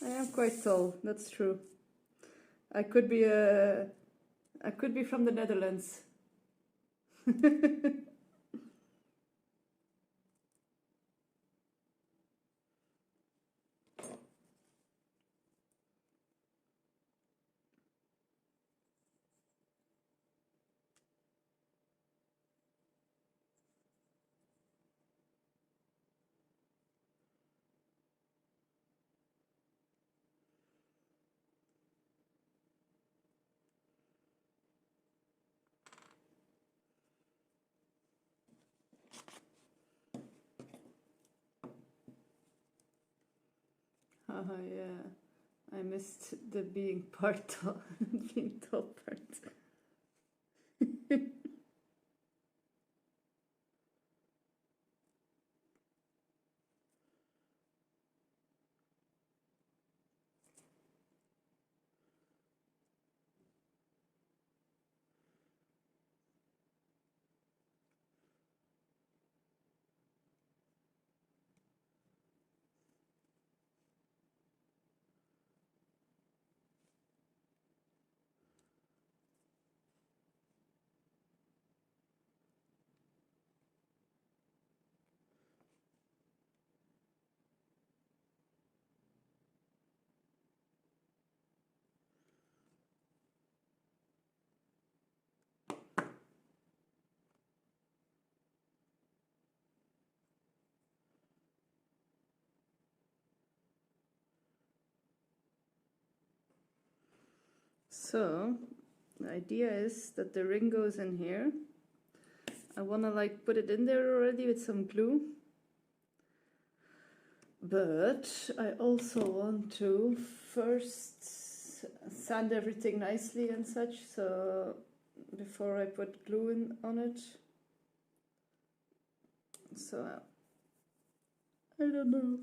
I am quite tall, that's true. I could be from the Netherlands. Haha, yeah. I missed the being part tall, being tall part. So, the idea is that the ring goes in here. I want to like put it in there already with some glue. But I also want to first sand everything nicely and such, so before I put glue on it. So I don't know.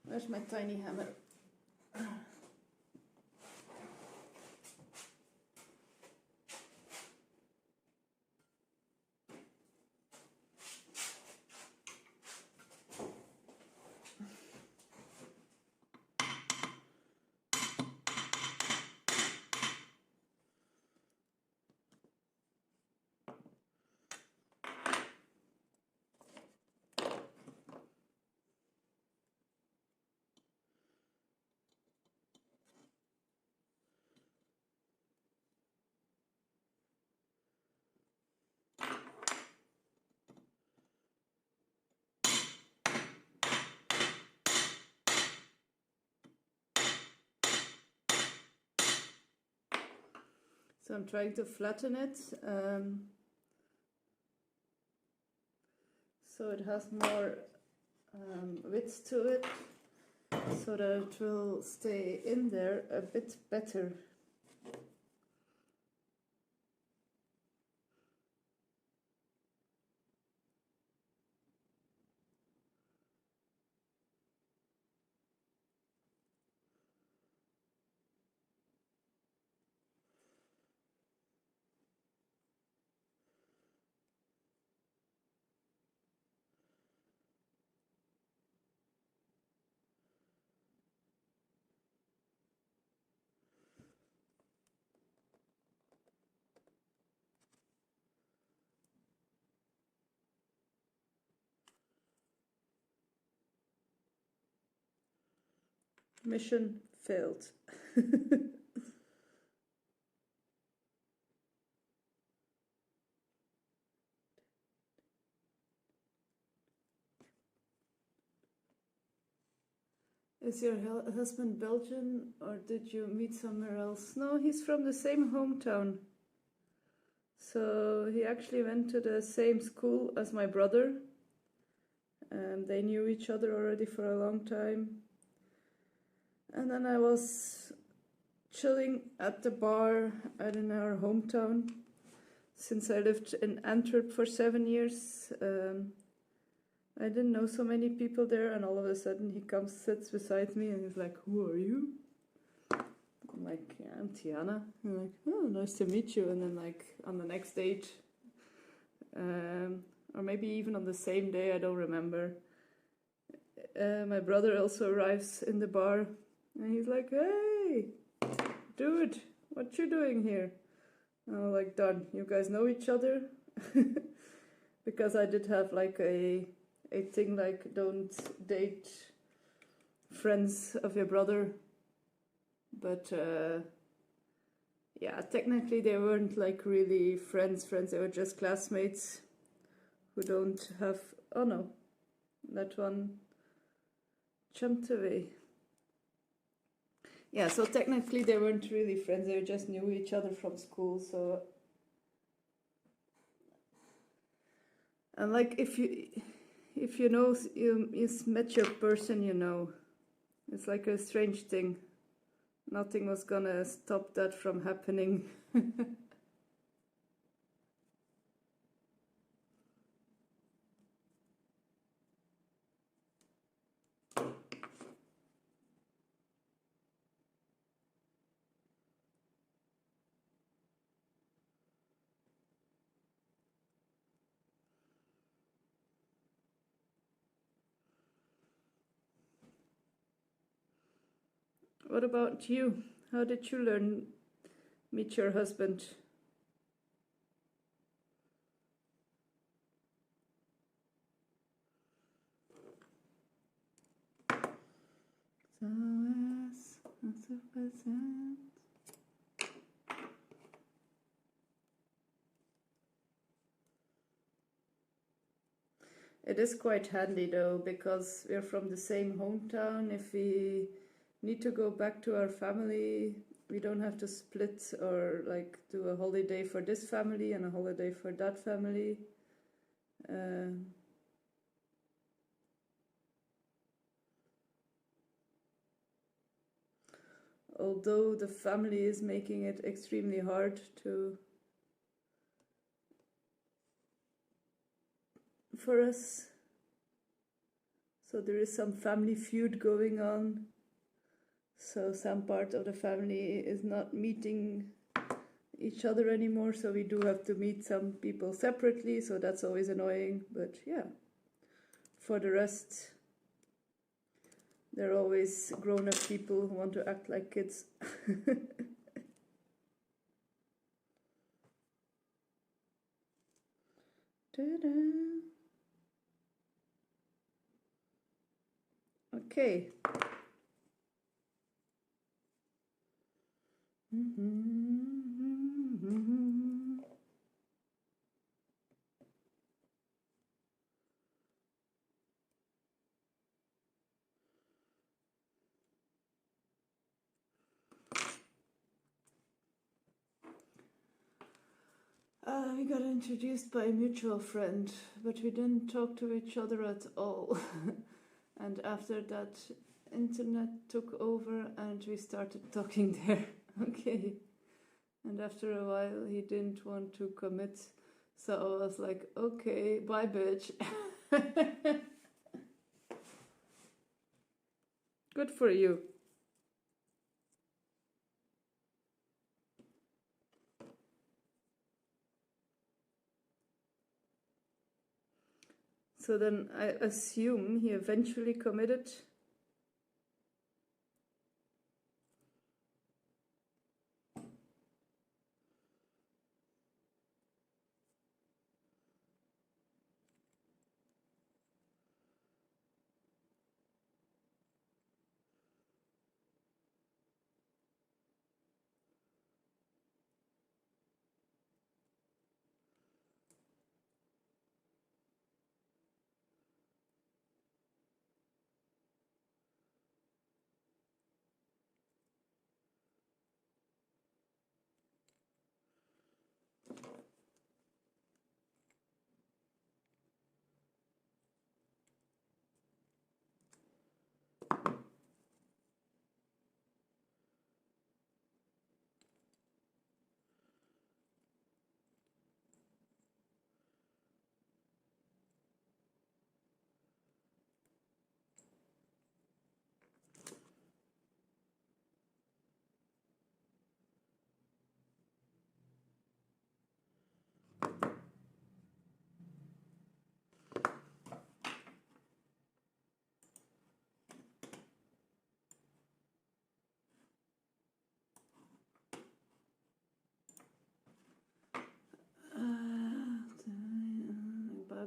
Where's my tiny hammer? So I'm trying to flatten it so it has more width to it, so that it will stay in there a bit better. Mission failed. Is your husband Belgian, or did you meet somewhere else? No, he's from the same hometown. So he actually went to the same school as my brother. And they knew each other already for a long time. And then I was chilling at the bar in our hometown. Since I lived in Antwerp for 7 years, I didn't know so many people there, and all of a sudden he comes, sits beside me, and he's like, "Who are you?" I'm like, "Yeah, I'm Tiana." I'm like, "Oh, nice to meet you." And then like on the next date, or maybe even on the same day, I don't remember, my brother also arrives in the bar, and he's like, "Hey, dude, what you doing here?" And I'm like, "Done, you guys know each other?" Because I did have like a thing like, don't date friends of your brother. But yeah, technically they weren't like really friends, they were just classmates who don't have, oh no, that one jumped away. Yeah, so technically they weren't really friends, they just knew each other from school. So, and like if you know, you met your person, you know, it's like a strange thing. Nothing was gonna stop that from happening. What about you? How did you meet your husband? It is quite handy though, because we're from the same hometown. If we need to go back to our family. We don't have to split or like do a holiday for this family and a holiday for that family. Although the family is making it extremely hard for us. So there is some family feud going on. So some part of the family is not meeting each other anymore, so we do have to meet some people separately, so that's always annoying. But yeah, for the rest, they're always grown-up people who want to act like kids. Ta-da. Okay. We got introduced by a mutual friend, but we didn't talk to each other at all. And after that, internet took over and we started talking there. Okay. And after a while, he didn't want to commit. So I was like, okay, bye, bitch. Good for you. So then I assume he eventually committed.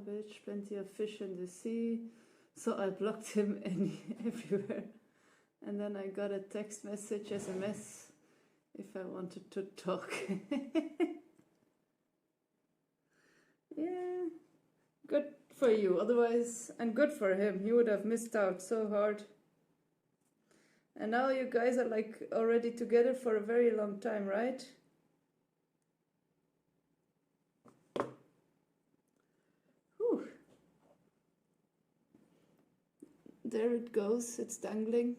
Bitch, plenty of fish in the sea. So I blocked him everywhere. And then I got a text message, SMS, if I wanted to talk. Yeah, good for you. Otherwise, and good for him. He would have missed out so hard. And now you guys are like already together for a very long time, right? There it goes, it's dangling.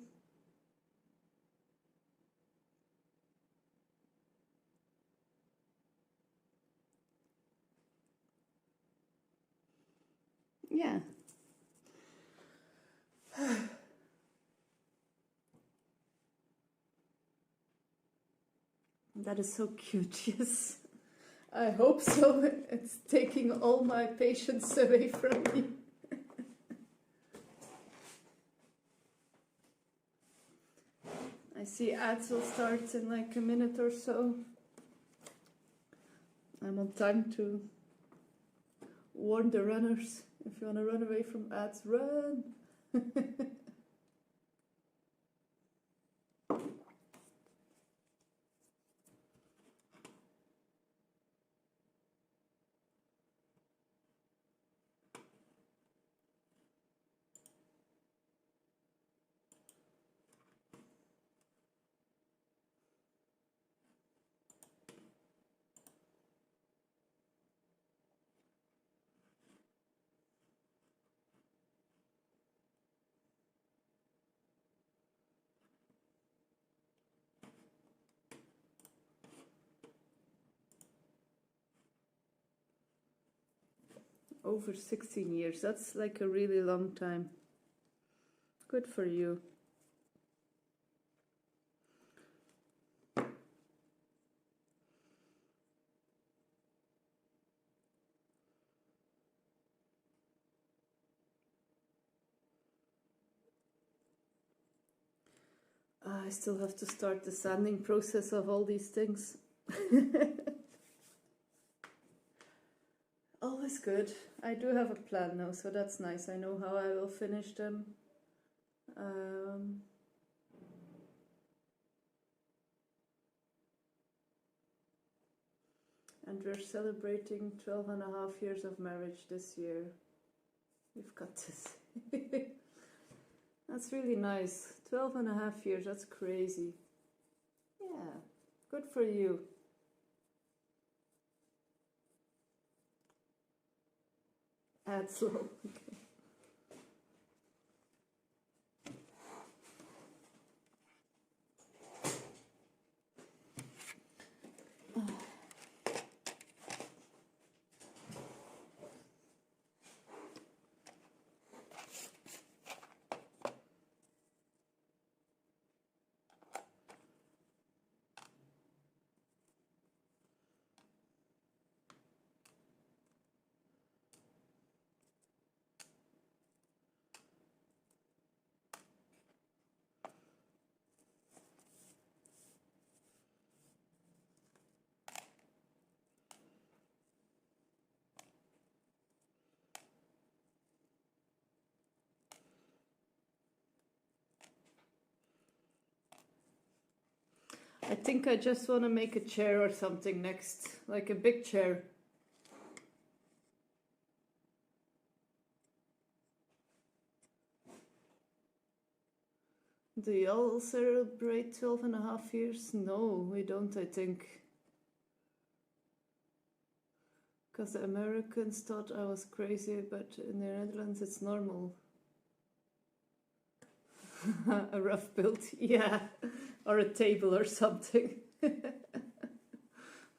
Yeah. That is so cute, yes. I hope so. It's taking all my patience away from me. I see ads will start in like a minute or so. I'm on time to warn the runners. If you want to run away from ads, run! Over 16 years. That's like a really long time. Good for you. I still have to start the sanding process of all these things. Always good. I do have a plan now, so that's nice. I know how I will finish them. And we're celebrating 12 and a half years of marriage this year. We've got this. That's really nice. 12 and a half years, that's crazy. Yeah, good for you. Add slow. Okay. I think I just want to make a chair or something next, like a big chair. Do you all celebrate 12 and a half years? No, we don't, I think. Because the Americans thought I was crazy, but in the Netherlands it's normal. A rough build, yeah. Or a table or something.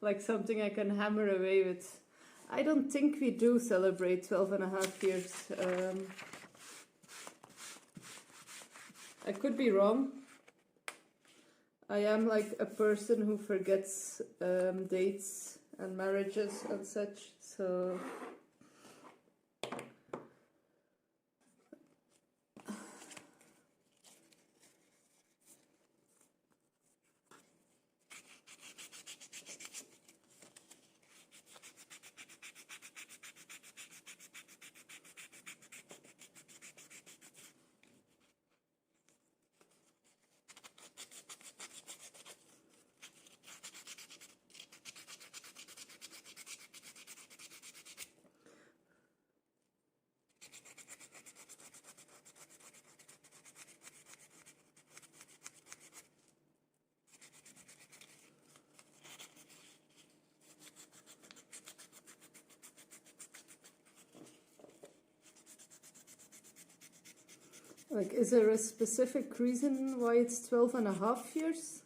Like something I can hammer away with. I don't think we do celebrate 12 and a half years. I could be wrong. I am like a person who forgets dates and marriages and such, so... Like, is there a specific reason why it's 12 and a half years?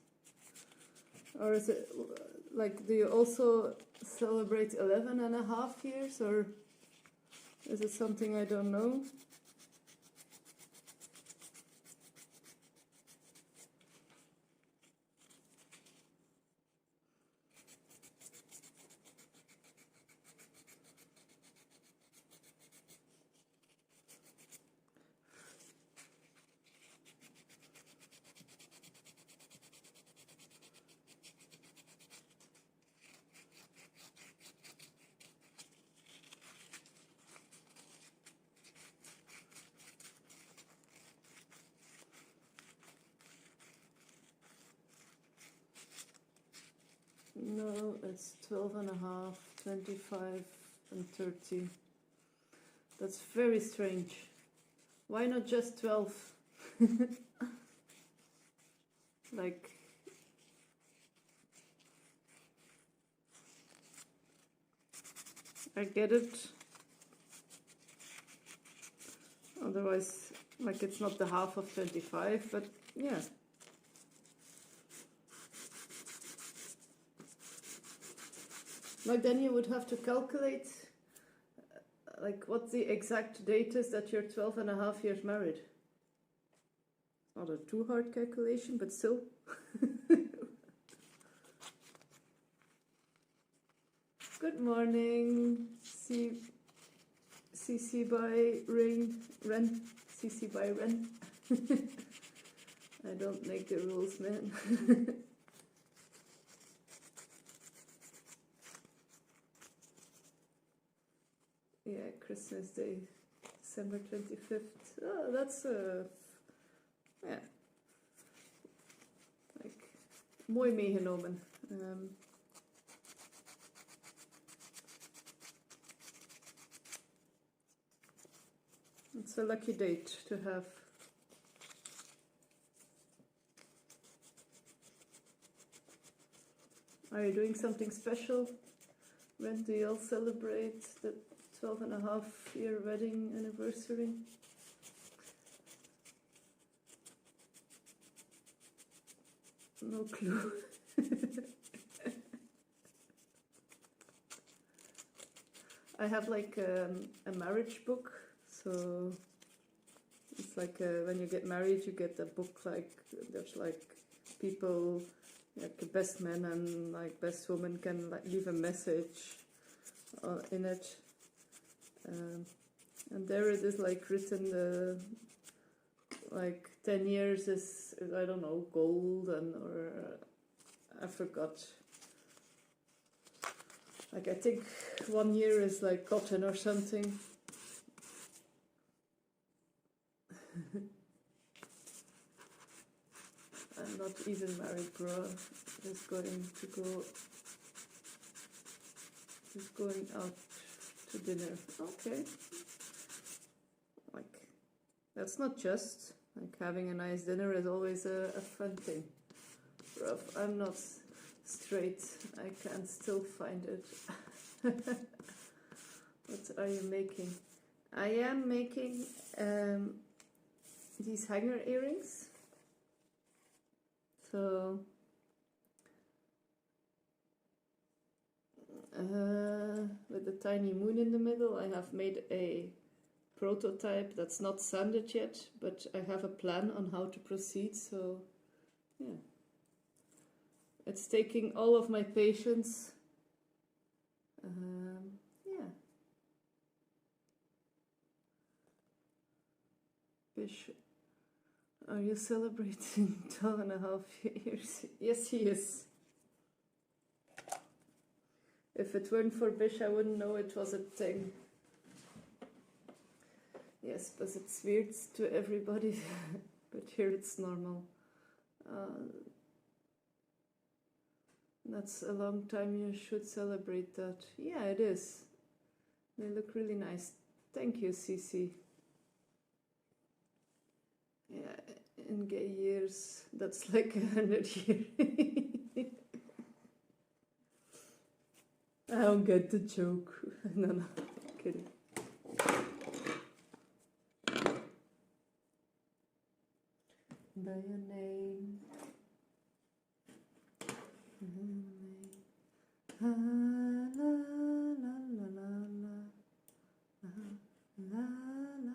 Or is it, like, do you also celebrate 11 and a half years? Or is it something I don't know? No, it's 12 and a half, 25 and 30. That's very strange. Why not just 12? Like... I get it. Otherwise, like, it's not the half of 25, but yeah. Like, then you would have to calculate like what the exact date is that you're 12.5 years married. Not a too hard calculation, but still. Good morning, CC by Ren. CC by Ren. I don't make the rules, man. Yeah, Christmas Day, December 25th. Oh, that's yeah, like mooi meegenomen. It's a lucky date to have. Are you doing something special? When do you all celebrate the 12.5-year wedding anniversary? No clue. I have like a marriage book, so it's like when you get married, you get a book like there's like people, like the best man and like best woman can like leave a message in it, and there it is like written like 10 years is, I don't know, gold, and or I forgot. Like I think 1 year is like cotton or something. I'm not even married, bro. Just going out to dinner. Okay. Like, that's not just. Like, having a nice dinner is always a fun thing. Bro, I'm not straight. I can still find it. What are you making? I am making these hanger earrings. So with the tiny moon in the middle, I have made a prototype that's not sanded yet, but I have a plan on how to proceed. So yeah, it's taking all of my patience. Yeah. Bish, are you celebrating 12.5 years? Yes, he is. If it weren't for Bish, I wouldn't know it was a thing. Yes, but it's weird to everybody, but here it's normal. That's a long time, you should celebrate that. Yeah, it is. They look really nice. Thank you, Cici. Yeah, in gay years, that's like 100 years. I don't get the joke. No, kidding. By your name. La la la la la la la la.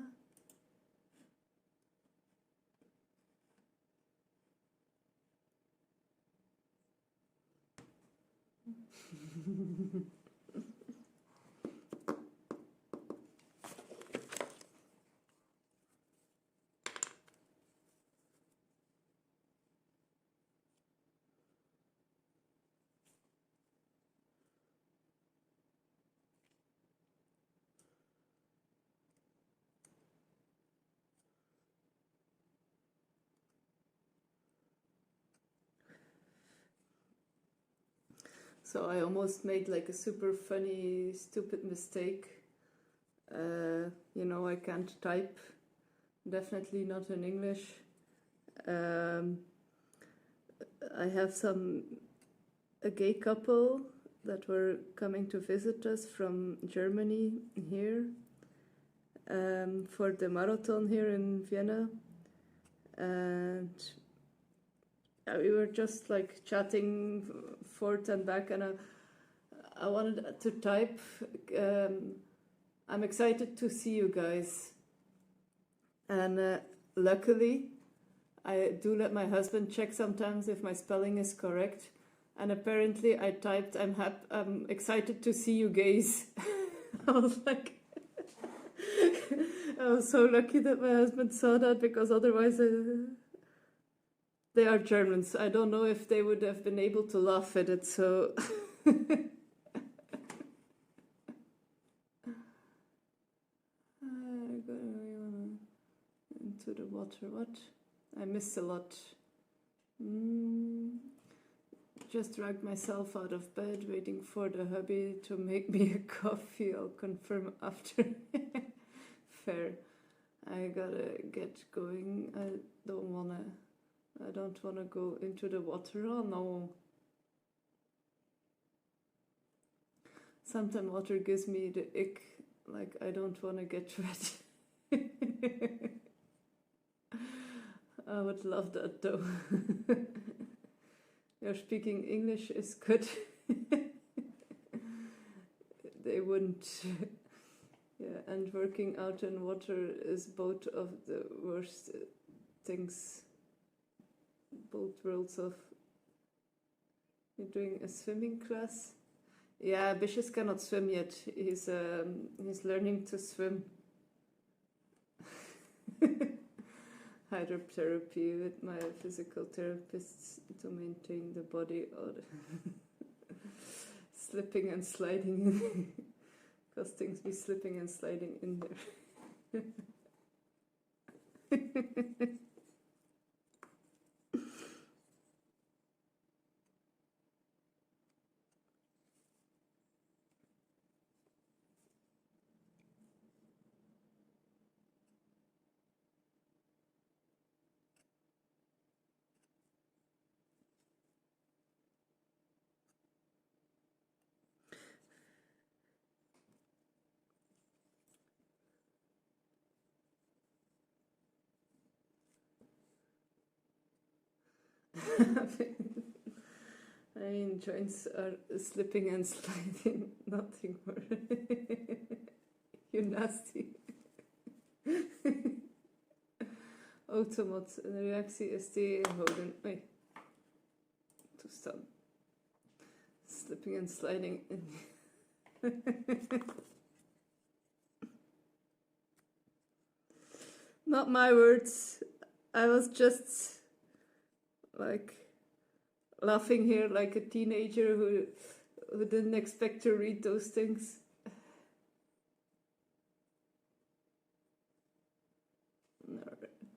So I almost made like a super funny, stupid mistake. You know, I can't type, definitely not in English. I have a gay couple that were coming to visit us from Germany here for the marathon here in Vienna, and we were just like chatting forth and back, and I wanted to type I'm excited to see you guys. And luckily, I do let my husband check sometimes if my spelling is correct. And apparently I typed, I'm excited to see you gays. I was like, I was so lucky that my husband saw that, because otherwise they are Germans. I don't know if they would have been able to laugh at it, so... Into the water, what? I missed a lot. Just dragged myself out of bed, waiting for the hubby to make me a coffee. I'll confirm after. Fair. I gotta get going. I don't wanna go into the water. Oh no. Sometimes water gives me the ick. Like, I don't wanna get wet. I would love that though. Your speaking English is good. They wouldn't. Yeah, and working out in water is both of the worst things. Both worlds of... You're doing a swimming class? Yeah, Bishus cannot swim yet. He's learning to swim. Hydrotherapy with my physical therapists to maintain the body. Slipping and sliding, because things be slipping and sliding in there. I mean, joints are slipping and sliding, nothing more. You nasty. Automat, een reactie is tegenhouden. Oei. Toestand. Slipping and sliding in. Not my words. I was just like laughing here like a teenager who didn't expect to read those things.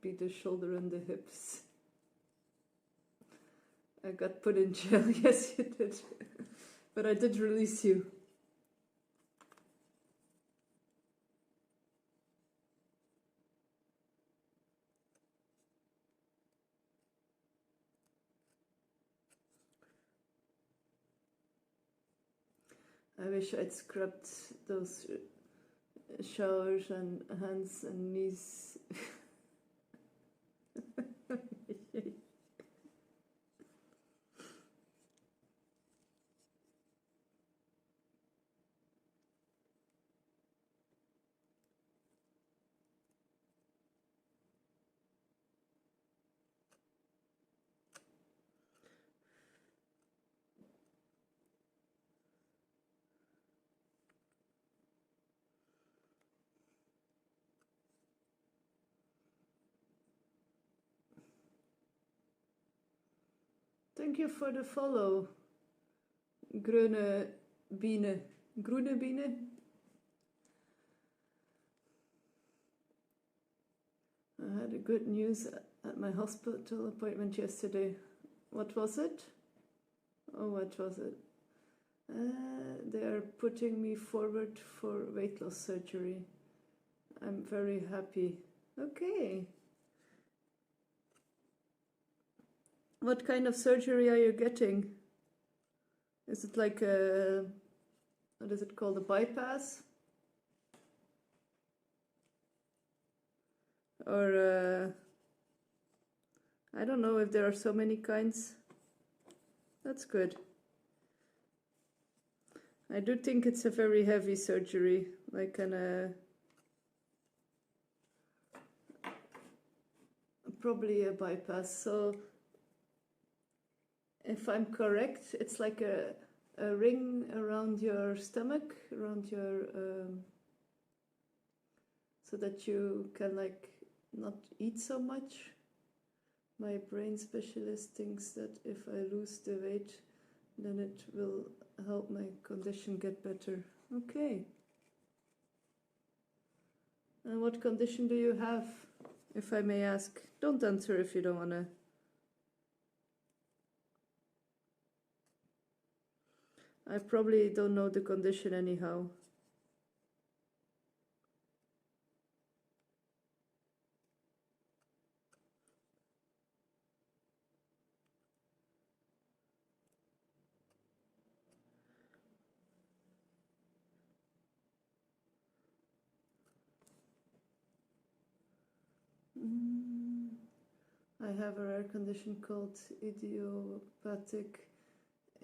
Be the shoulder and the hips. I got put in jail. Yes, you did. But I did release you. I wish I'd scrubbed those showers and hands and knees. Thank you for the follow, Grüne Biene. Grüne Biene? I had a good news at my hospital appointment yesterday. What was it? Oh, what was it? They are putting me forward for weight loss surgery. I'm very happy. Okay. What kind of surgery are you getting? Is it like a, what is it called, a bypass? Or I don't know if there are so many kinds. That's good. I do think it's a very heavy surgery. like probably a bypass. So if I'm correct, it's like a ring around your stomach, around your so that you can like not eat so much. My brain specialist thinks that if I lose the weight, then it will help my condition get better. Okay. And what condition do you have, if I may ask? Don't answer if you don't want to. I probably don't know the condition anyhow. I have a rare condition called idiopathic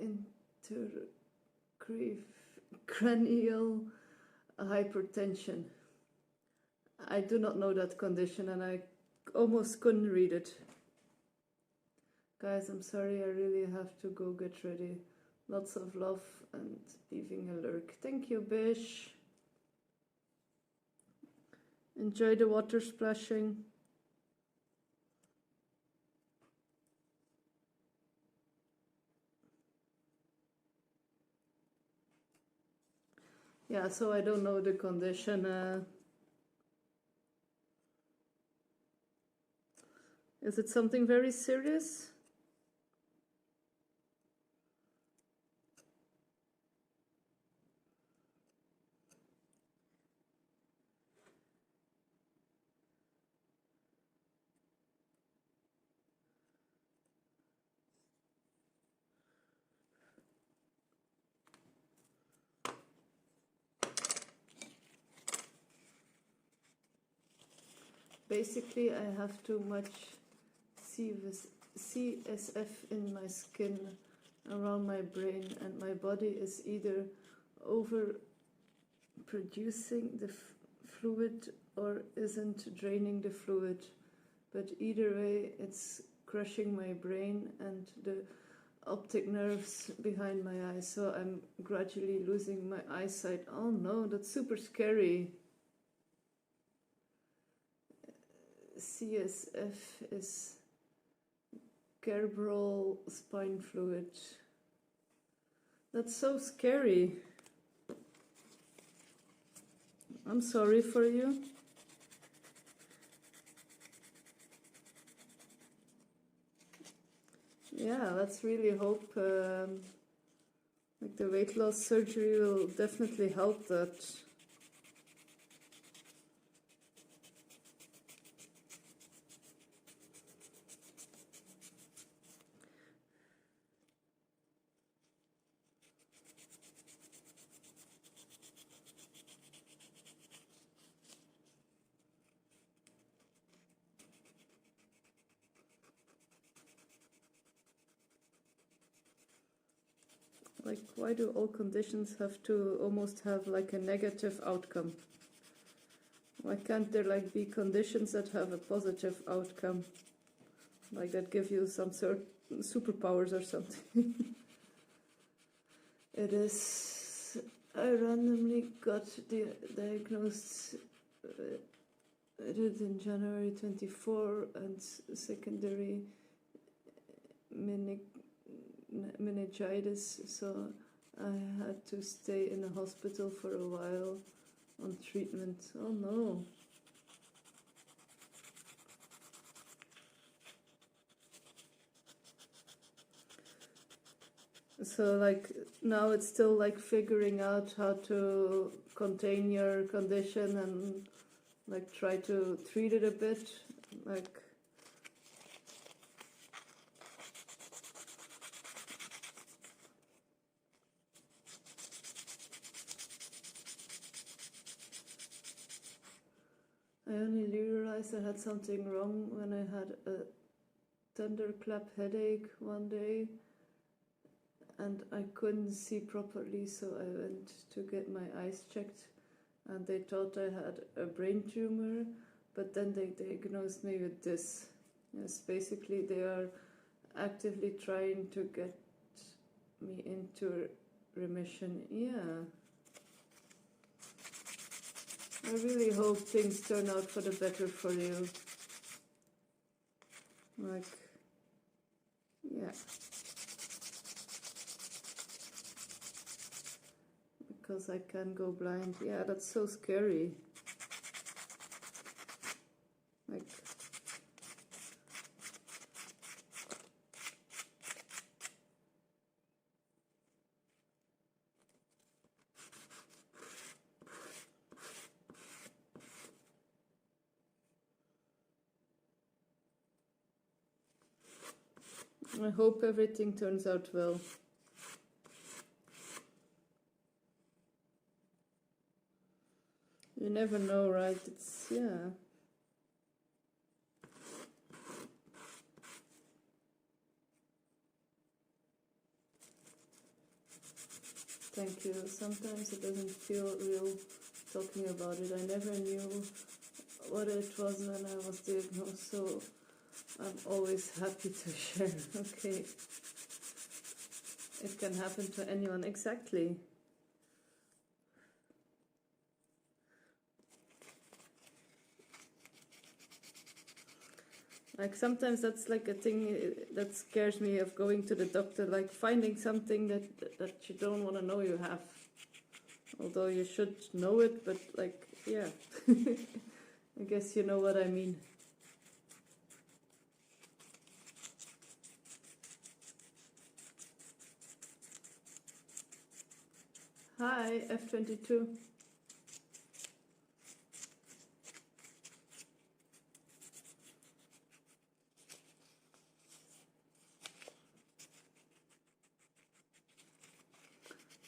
intracranial hypertension. I do not know that condition and I almost couldn't read it. Guys, I'm sorry, I really have to go get ready. Lots of love and leaving a lurk. Thank you, Bish. Enjoy the water splashing. Yeah, so I don't know the condition. Is it something very serious? Basically, I have too much CSF in my skin around my brain, and my body is either over producing the fluid or isn't draining the fluid. But either way, it's crushing my brain and the optic nerves behind my eyes, so I'm gradually losing my eyesight. Oh no, that's super scary. CSF is cerebral spine fluid. That's so scary. I'm sorry for you. Yeah, let's really hope like the weight loss surgery will definitely help that. Like, why do all conditions have to almost have like a negative outcome? Why can't there like be conditions that have a positive outcome? Like that give you some sort of superpowers or something. It is, I randomly got diagnosed it in January 24 and secondary meningitis, so I had to stay in a hospital for a while on treatment. Oh no. So like now it's still like figuring out how to contain your condition and like try to treat it a bit, like I only realized I had something wrong when I had a thunderclap headache one day and I couldn't see properly, so I went to get my eyes checked and they thought I had a brain tumor, but then they diagnosed me with this. Yes, basically they are actively trying to get me into remission. Yeah. I really hope things turn out for the better for you. Like, yeah. Because I can go blind. Yeah, that's so scary. Like, I hope everything turns out well. You never know, right? It's, yeah. Thank you. Sometimes it doesn't feel real talking about it. I never knew what it was when I was diagnosed, so I'm always happy to share. Okay. It can happen to anyone. Exactly. Like sometimes that's like a thing that scares me of going to the doctor, like finding something that you don't want to know you have. Although you should know it, but like, yeah. I guess you know what I mean. Hi, F22.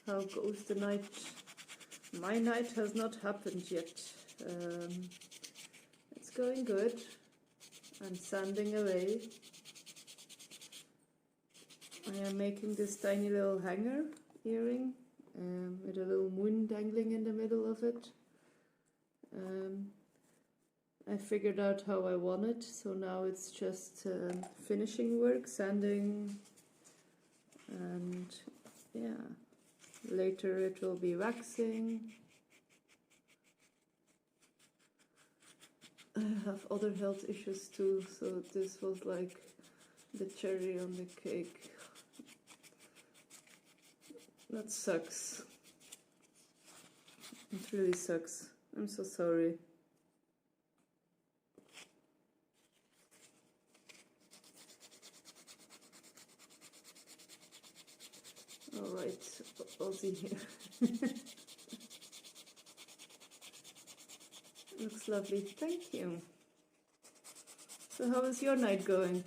How goes the night? My night has not happened yet. It's going good. I'm sanding away. I am making this tiny little hanger earring with a little moon dangling in the middle of it. I figured out how I want it, so now it's just finishing work, sanding, and yeah. Later it will be waxing. I have other health issues too, so this was like the cherry on the cake. That sucks. It really sucks. I'm so sorry. Alright, Aussie here. Looks lovely, thank you. So how is your night going?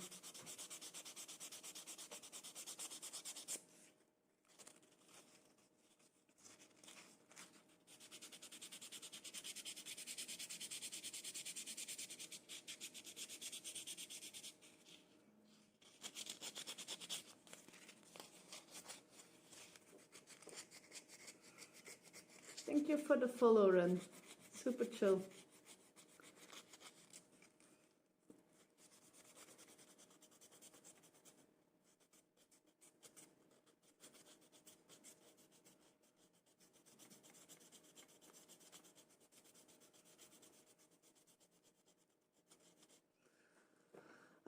Thank you for the follow, Ren. Super chill.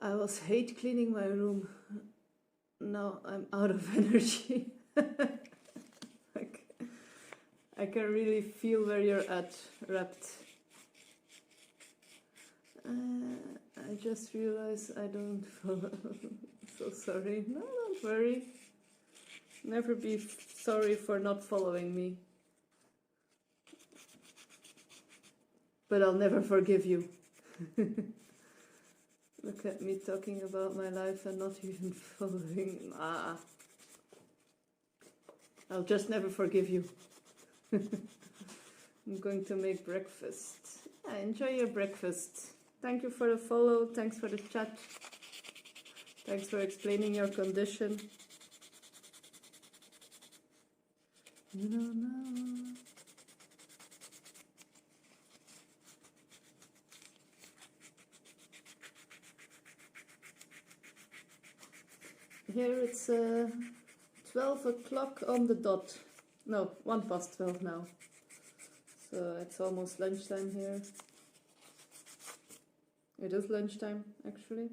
I was hate cleaning my room. Now I'm out of energy. Like, I can really feel where you're at, wrapped. I just realized I don't follow. So sorry. No, don't worry. Never be sorry for not following me. But I'll never forgive you. Look at me talking about my life and not even following. Ah. I'll just never forgive you. I'm going to make breakfast. Yeah, enjoy your breakfast. Thank you for the follow. Thanks for the chat. Thanks for explaining your condition. You don't know. here it's 12 o'clock on the dot. No, 12 now. So it's almost lunchtime here. It is lunchtime, actually.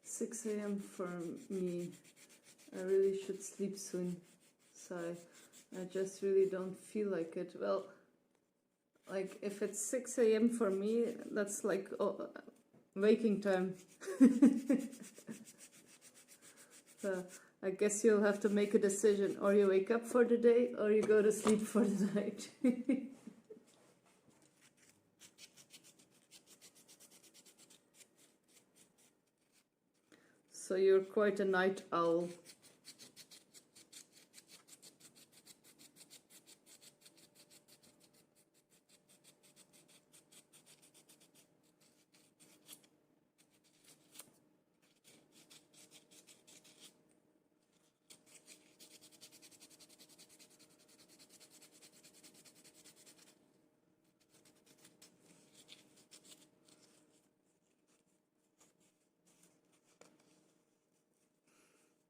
Six a.m. for me. I really should sleep soon. So I just really don't feel like it. Well, like if it's 6 a.m. for me, that's like waking time. So I guess you'll have to make a decision. Or you wake up for the day, or you go to sleep for the night. So you're quite a night owl.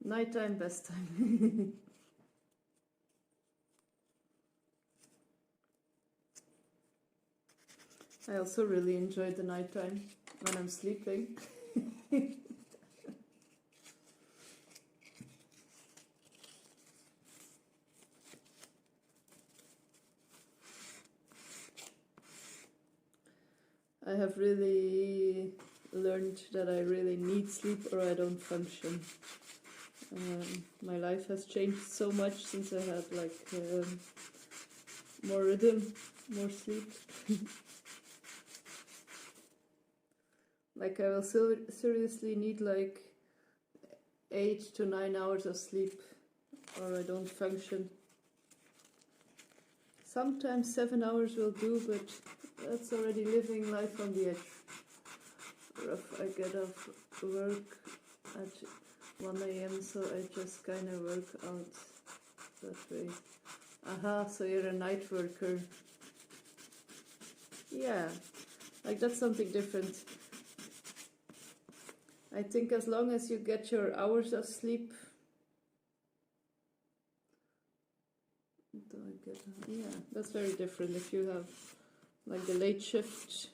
Nighttime, best time. I also really enjoy the nighttime when I'm sleeping. I have really learned that I really need sleep or I don't function. My life has changed so much since I had like more rhythm, more sleep. Like I will seriously need like 8 to 9 hours of sleep or I don't function. Sometimes 7 hours will do, but that's already living life on the edge. Rough. I get off work at 1 a.m. so I just kind of work out that way. Aha, so you're a night worker. Yeah, like that's something different. I think as long as you get your hours of sleep. Yeah, that's very different if you have like the late shift.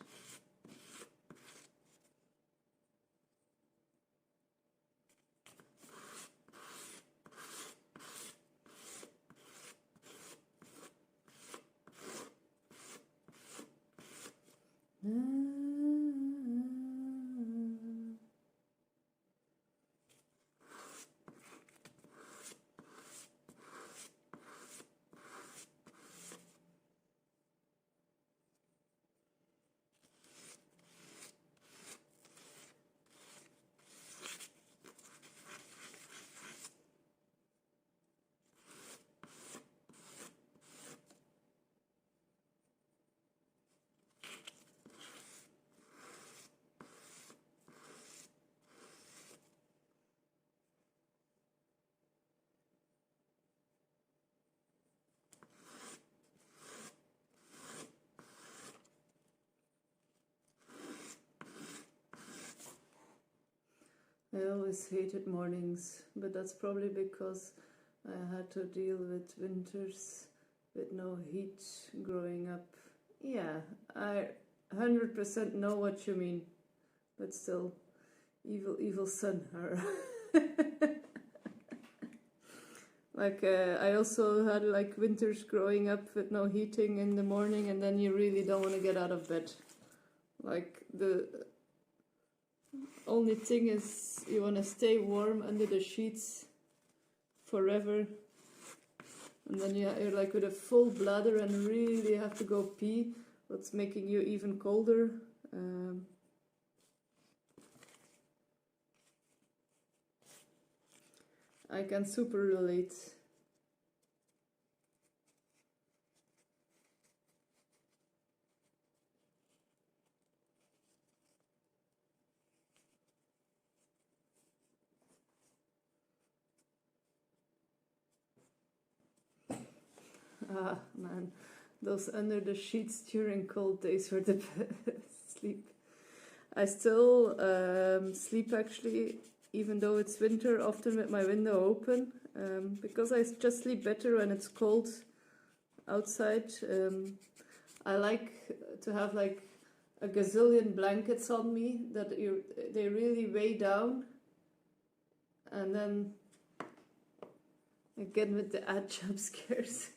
I always hated mornings, but that's probably because I had to deal with winters with no heat growing up. Yeah, I 100% know what you mean, but still, evil sun. Like I also had like winters growing up with no heating in the morning, and then you really don't want to get out of bed. Like the only thing is you want to stay warm under the sheets forever. And then you're like with a full bladder and really have to go pee, what's making you even colder. I can super relate. Ah, man, those under the sheets during cold days were the best sleep. I still sleep actually, even though it's winter, often with my window open, because I just sleep better when it's cold outside. I like to have like a gazillion blankets on me that they really weigh down, and then again with the ad jump scares.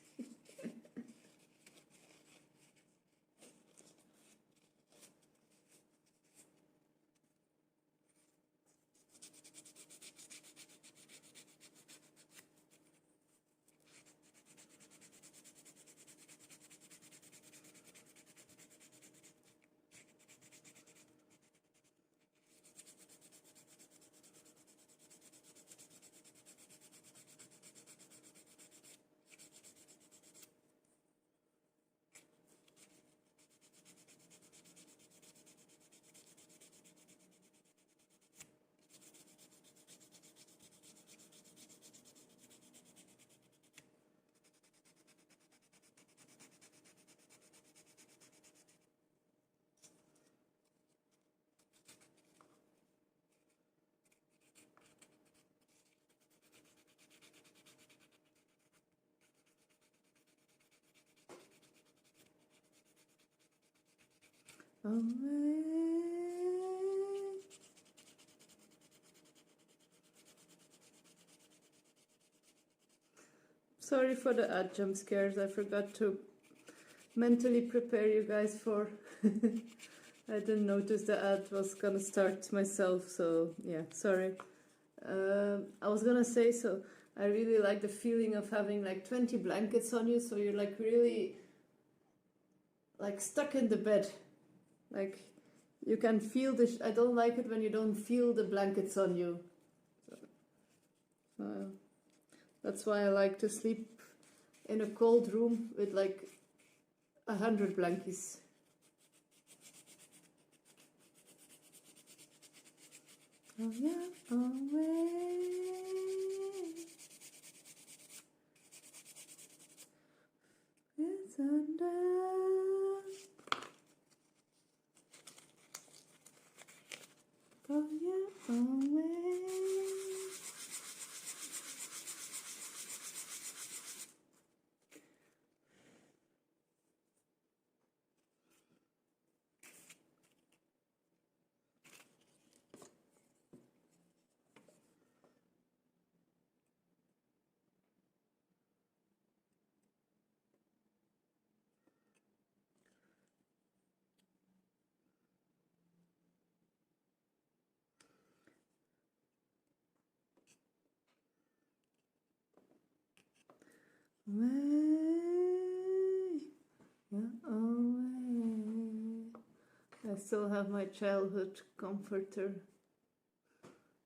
Sorry for the ad jump scares, I forgot to mentally prepare you guys for. I didn't notice the ad was gonna start myself, so yeah, sorry. I was gonna say, so I really like the feeling of having like 20 blankets on you, so you're like really like stuck in the bed. Like you can feel the. I don't like it when you don't feel the blankets on you. That's why I like to sleep in a cold room with like 100 blankies. Oh yeah, away. It's under. Oh yeah, away. Away, yeah, away. I still have my childhood comforter.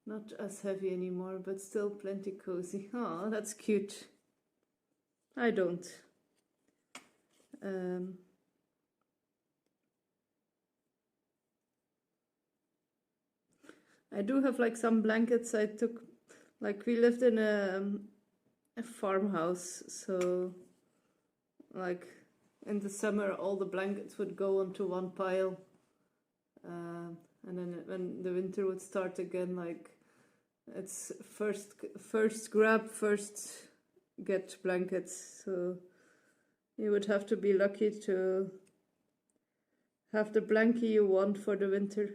Not as heavy anymore, but still plenty cozy. Oh, that's cute. I don't. I do have like some blankets I took. Like we lived in a farmhouse, so like in the summer all the blankets would go onto one pile, and then when the winter would start again, like it's first grab, first get blankets. So you would have to be lucky to have the blankie you want for the winter.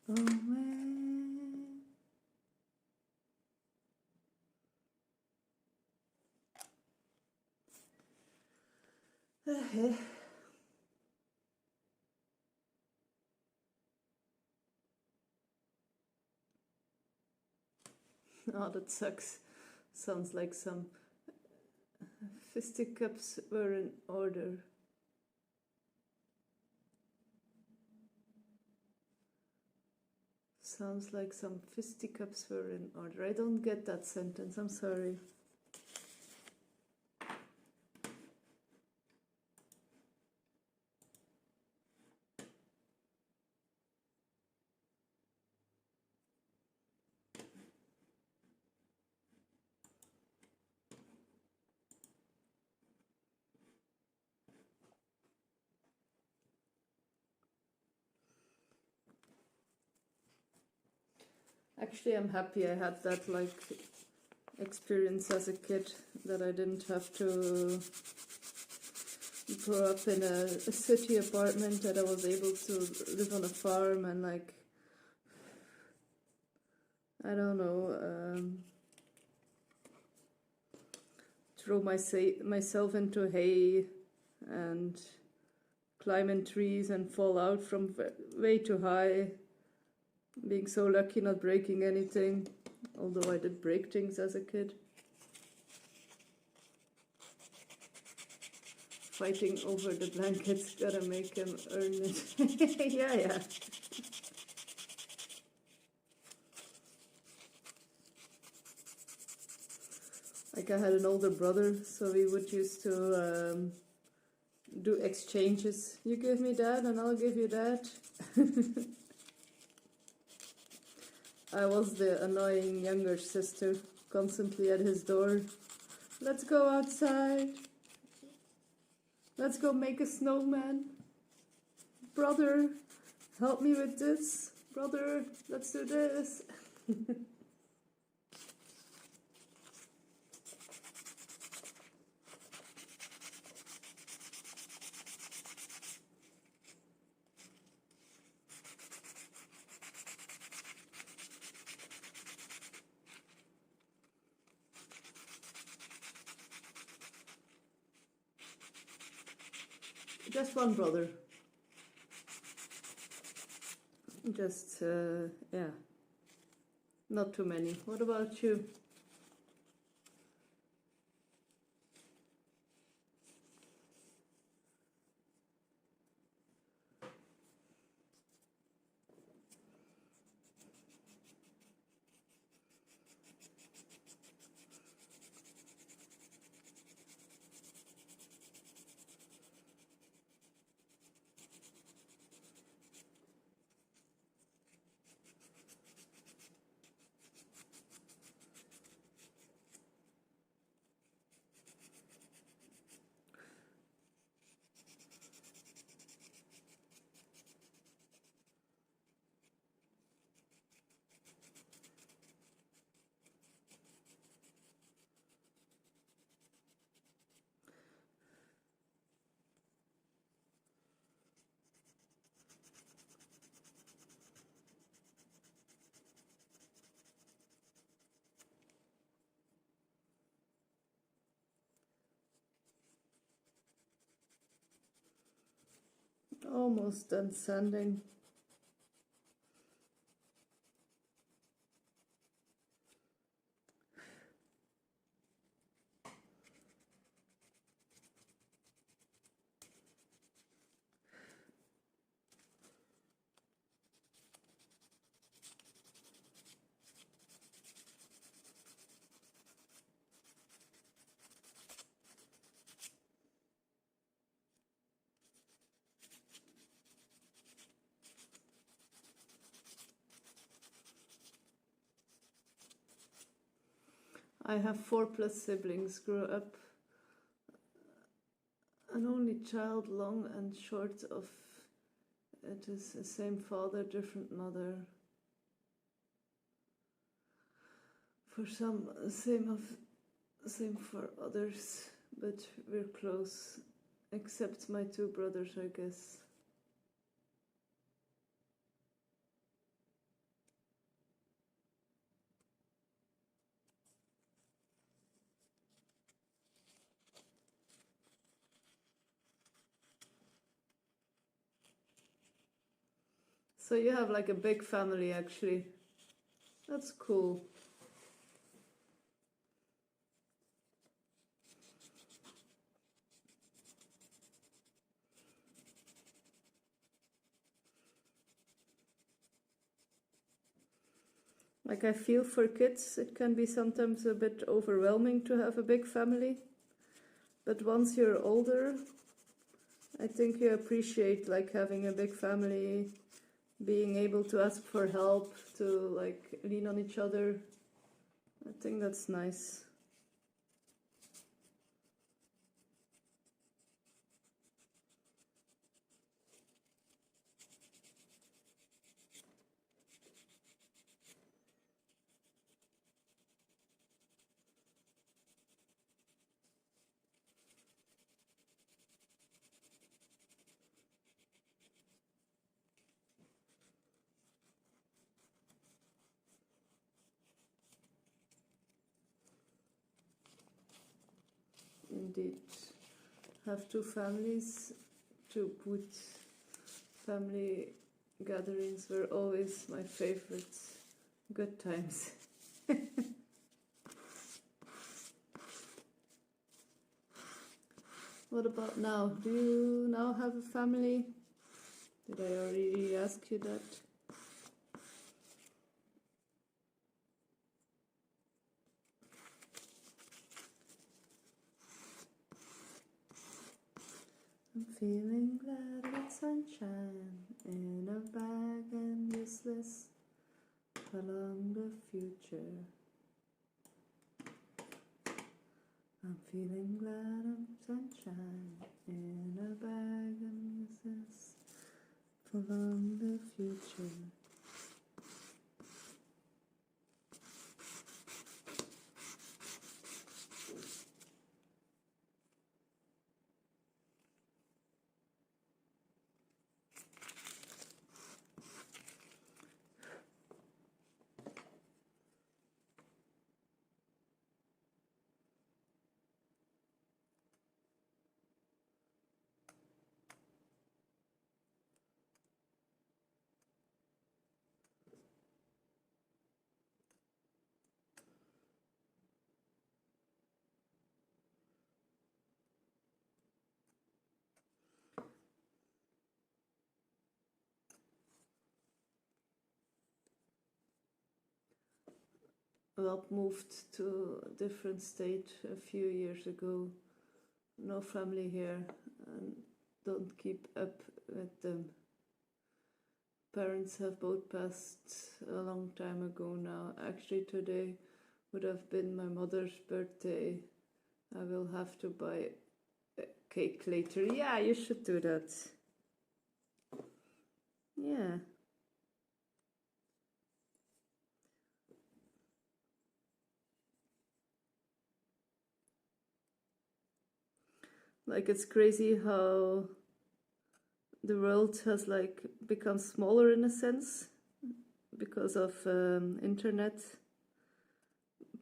Oh, that sucks. Sounds like some fisticuffs were in order. Sounds like some fisticuffs were in order. I don't get that sentence, I'm sorry. Actually, I'm happy I had that like experience as a kid, that I didn't have to grow up in a city apartment, that I was able to live on a farm and like, I don't know, throw myself into hay and climb in trees and fall out from way too high. Being so lucky not breaking anything, although I did break things as a kid. Fighting over the blankets, gotta make him earn it. Yeah. Like I had an older brother, so we would used to do exchanges. You give me that and I'll give you that. I was the annoying younger sister, constantly at his door. Let's go outside. Let's go make a snowman. Brother, help me with this. Brother, let's do this. Just one brother. Just, yeah. Not too many. What about you? Almost done sanding. I have 4+ siblings, grew up an only child, long and short of it is the same father, different mother. For some, same for others, but we're close, except my 2 brothers, I guess. So you have like a big family actually. That's cool. Like I feel for kids, it can be sometimes a bit overwhelming to have a big family. But once you're older, I think you appreciate like having a big family, being able to ask for help, to like lean on each other. I think that's nice. Indeed. Have two families to put. Family gatherings were always my favorite. Good times. What about now? Do you now have a family? Did I already ask you that? I'm feeling glad with sunshine in a bag and useless along the future. I'm feeling glad I'm sunshine in a bag and useless along the future. Well, moved to a different state a few years ago. No family here and don't keep up with them. Parents have both passed a long time ago now. Actually, today would have been my mother's birthday. I will have to buy a cake later. Yeah, you should do that. Yeah. Like, it's crazy how the world has like become smaller in a sense because of internet,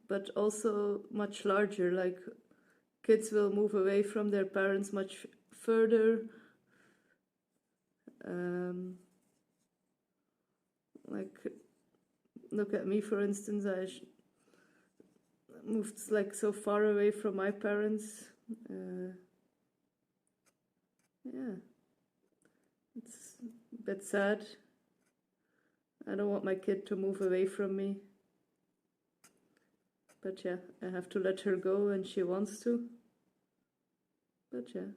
but also much larger. Like, kids will move away from their parents much further. Like, look at me, for instance. I moved like so far away from my parents. Yeah, it's a bit sad. I don't want my kid to move away from me. But yeah, I have to let her go when she wants to. But yeah.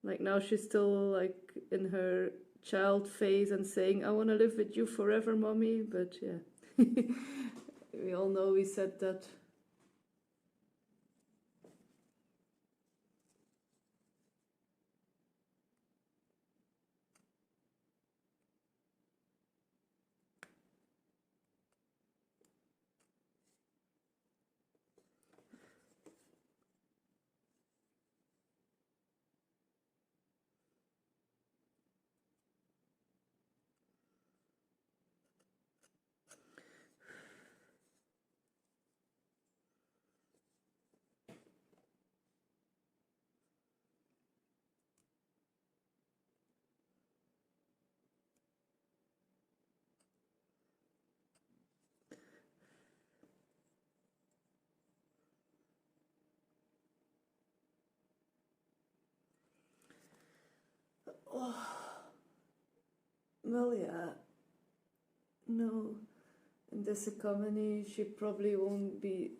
Like, now she's still like in her child phase and saying, I want to live with you forever, mommy. But yeah, we all know we said that. Oh, well, yeah. No, in this economy, she probably won't be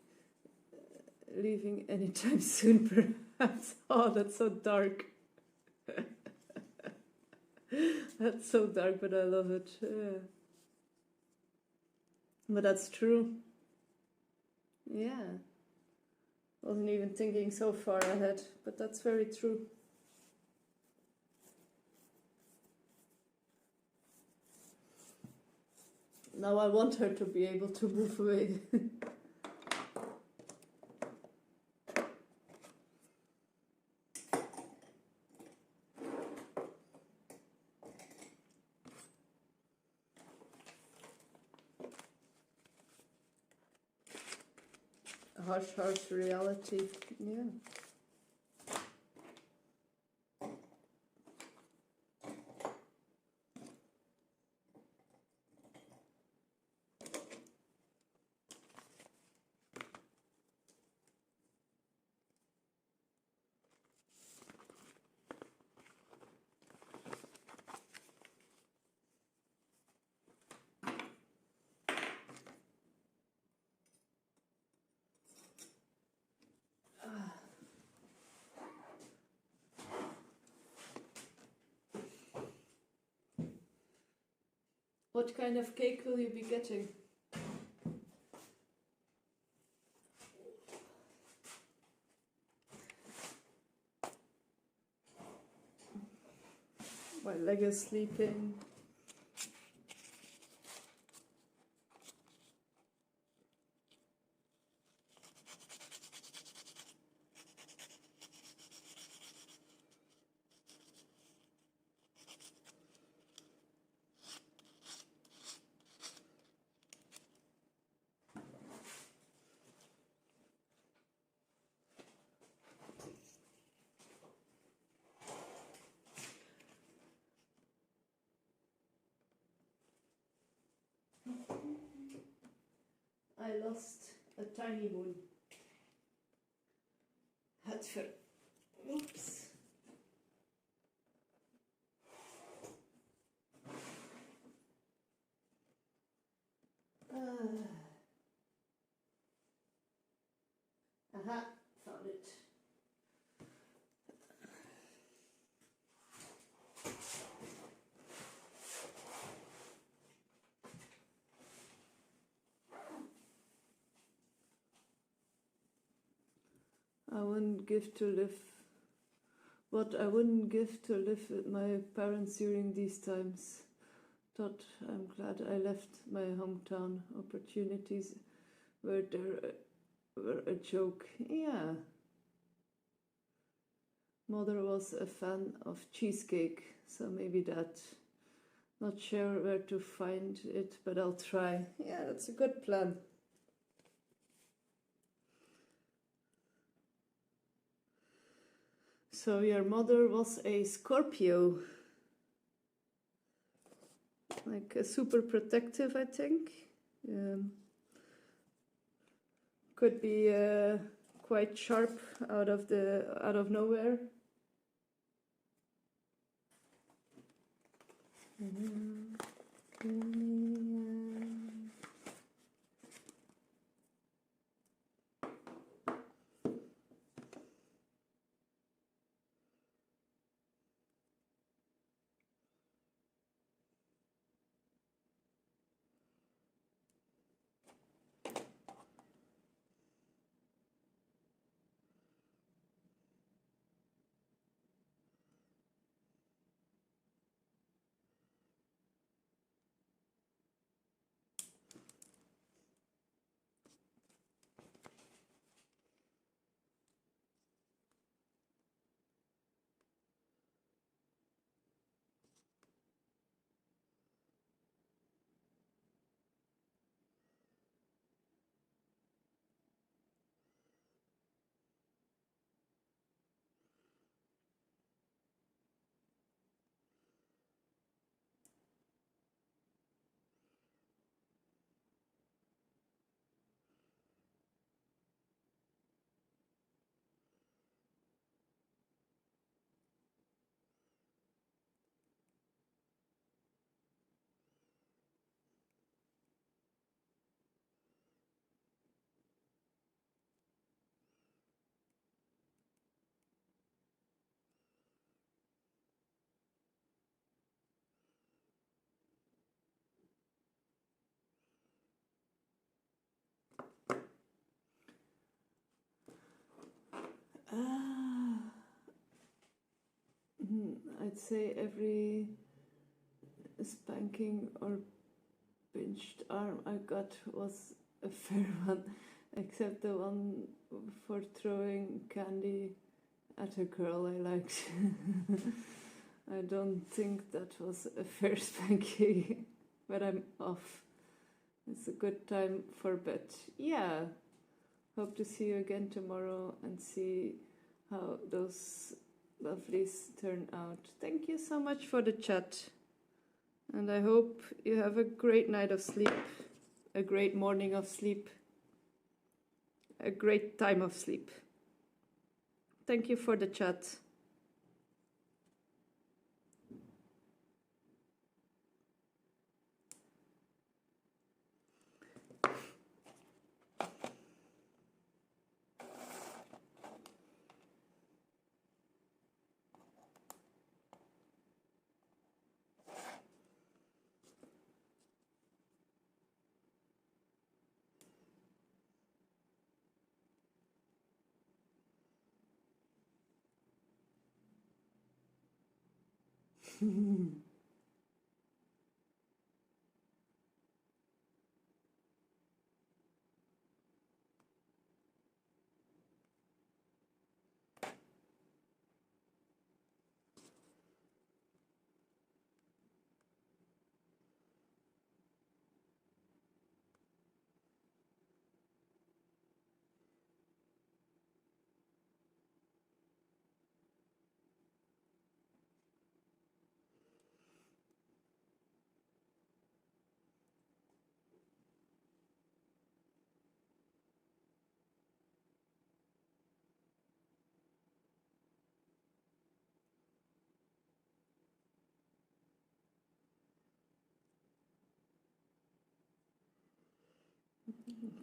leaving anytime soon, perhaps. Oh, that's so dark. That's so dark, but I love it. Yeah. But that's true. Yeah. Wasn't even thinking so far ahead, but that's very true. Now I want her to be able to move away. Harsh reality. Yeah. What kind of cake will you be getting? My leg is sleeping. I lost a tiny one. Het ver... Oops. Aha, found it. I wouldn't give to live what I wouldn't give to live with my parents during these times. But I'm glad I left my hometown. Opportunities were a joke. Yeah. Mother was a fan of cheesecake, so maybe that. Not sure where to find it, but I'll try. Yeah, that's a good plan. So your mother was a Scorpio. Like super protective, I think. Could be quite sharp out of nowhere. I'd say every spanking or pinched arm I got was a fair one, except the one for throwing candy at a girl I liked. I don't think that was a fair spanking, but I'm off. It's a good time for bed. Yeah, hope to see you again tomorrow and see how those lovelies turn out. Thank you so much for the chat, and I hope you have a great night of sleep, a great morning of sleep, a great time of sleep. Thank you for the chat.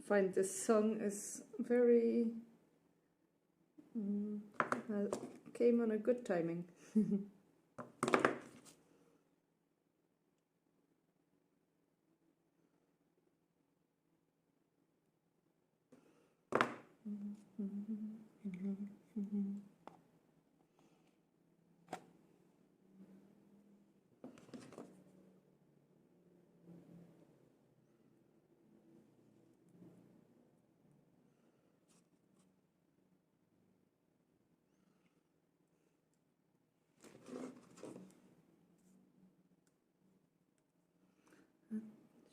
Find this song is very came on a good timing.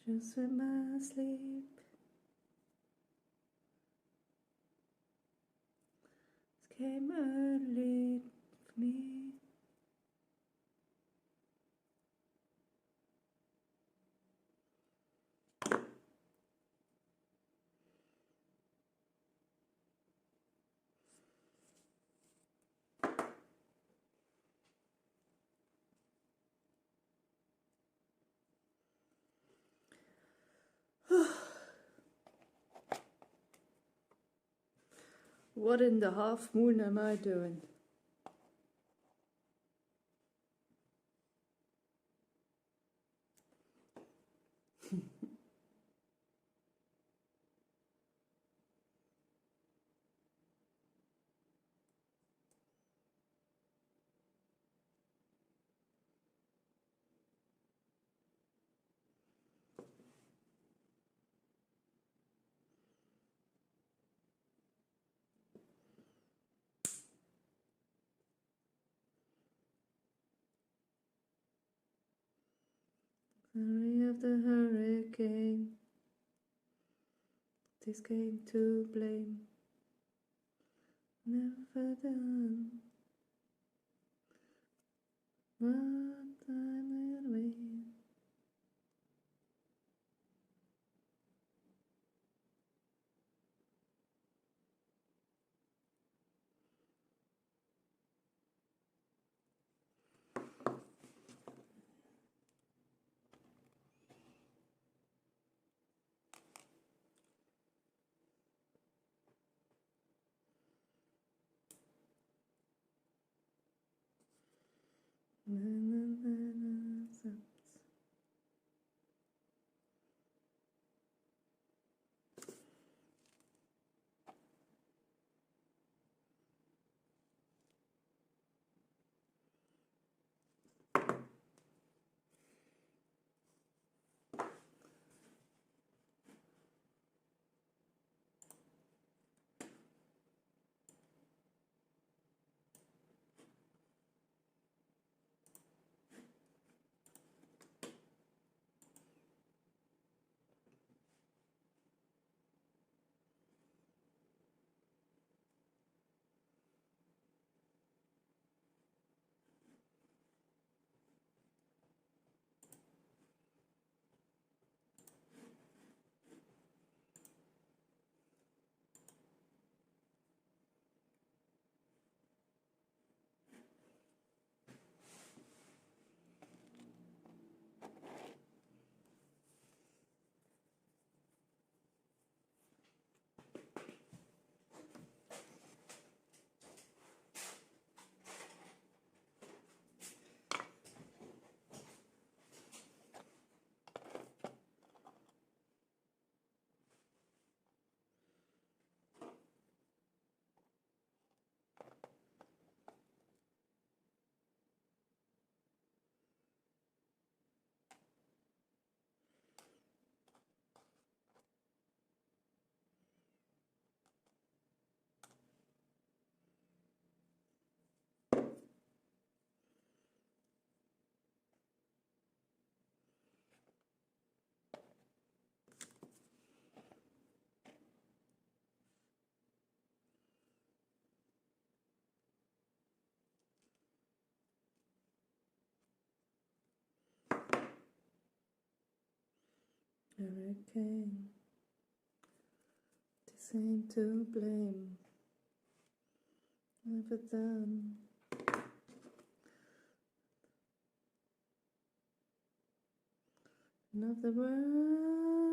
Just with my sleep, it came early for me. What in the half moon am I doing? Hurry of the hurricane, this came to blame, never done. What time will wait? hurricane. This ain't to blame. Never done. Of the world.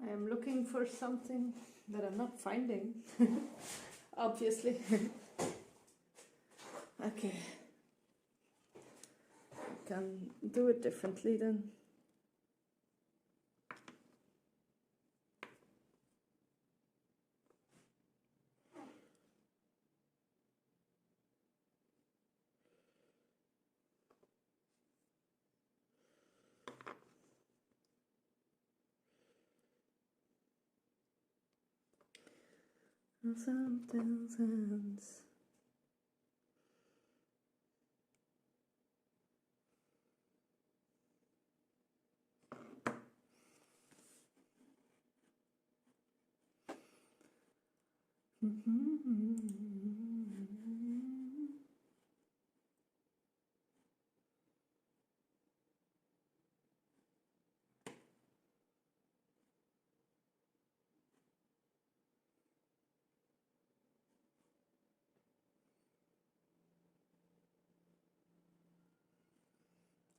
I am looking for something that I'm not finding, obviously. Okay, I can do it differently then. Something's hands.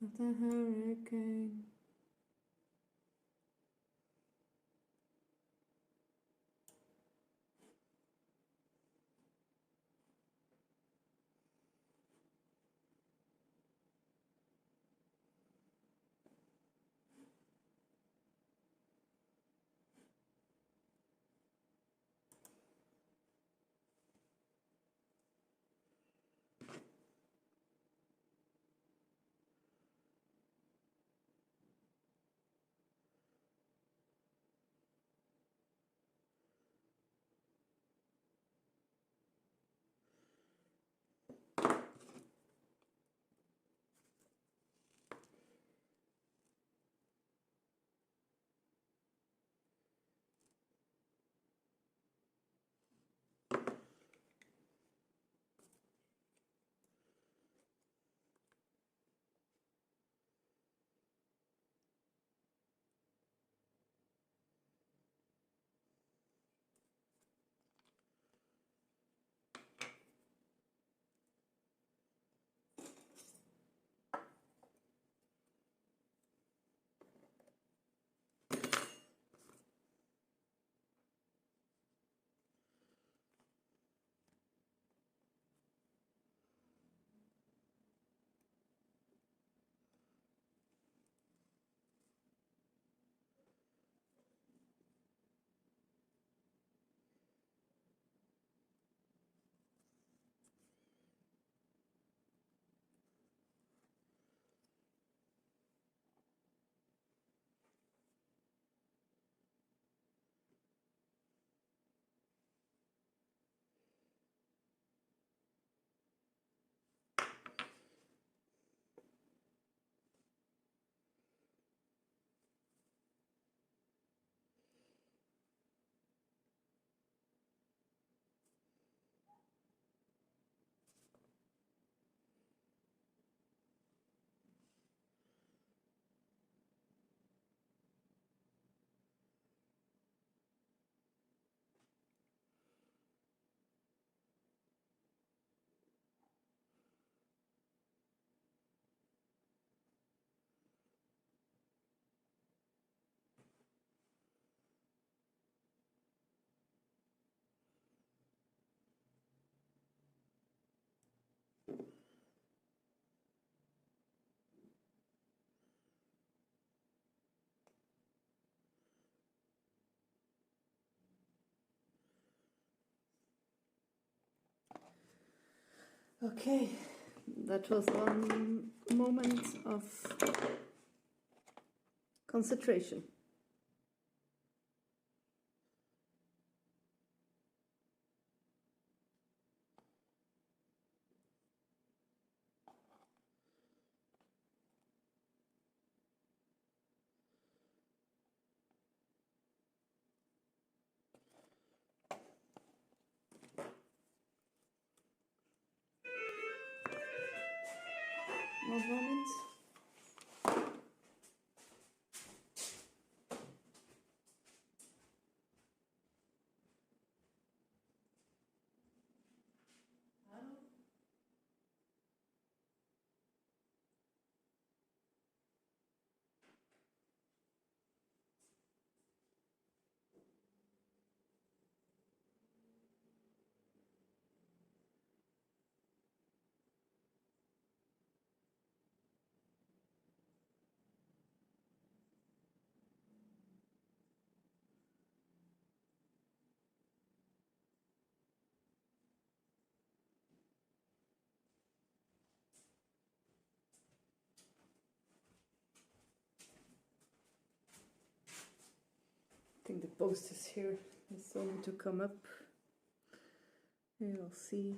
Not a hurricane. Okay, that was one moment of concentration. More moments. I think the post is here. I still need to come up. You'll see.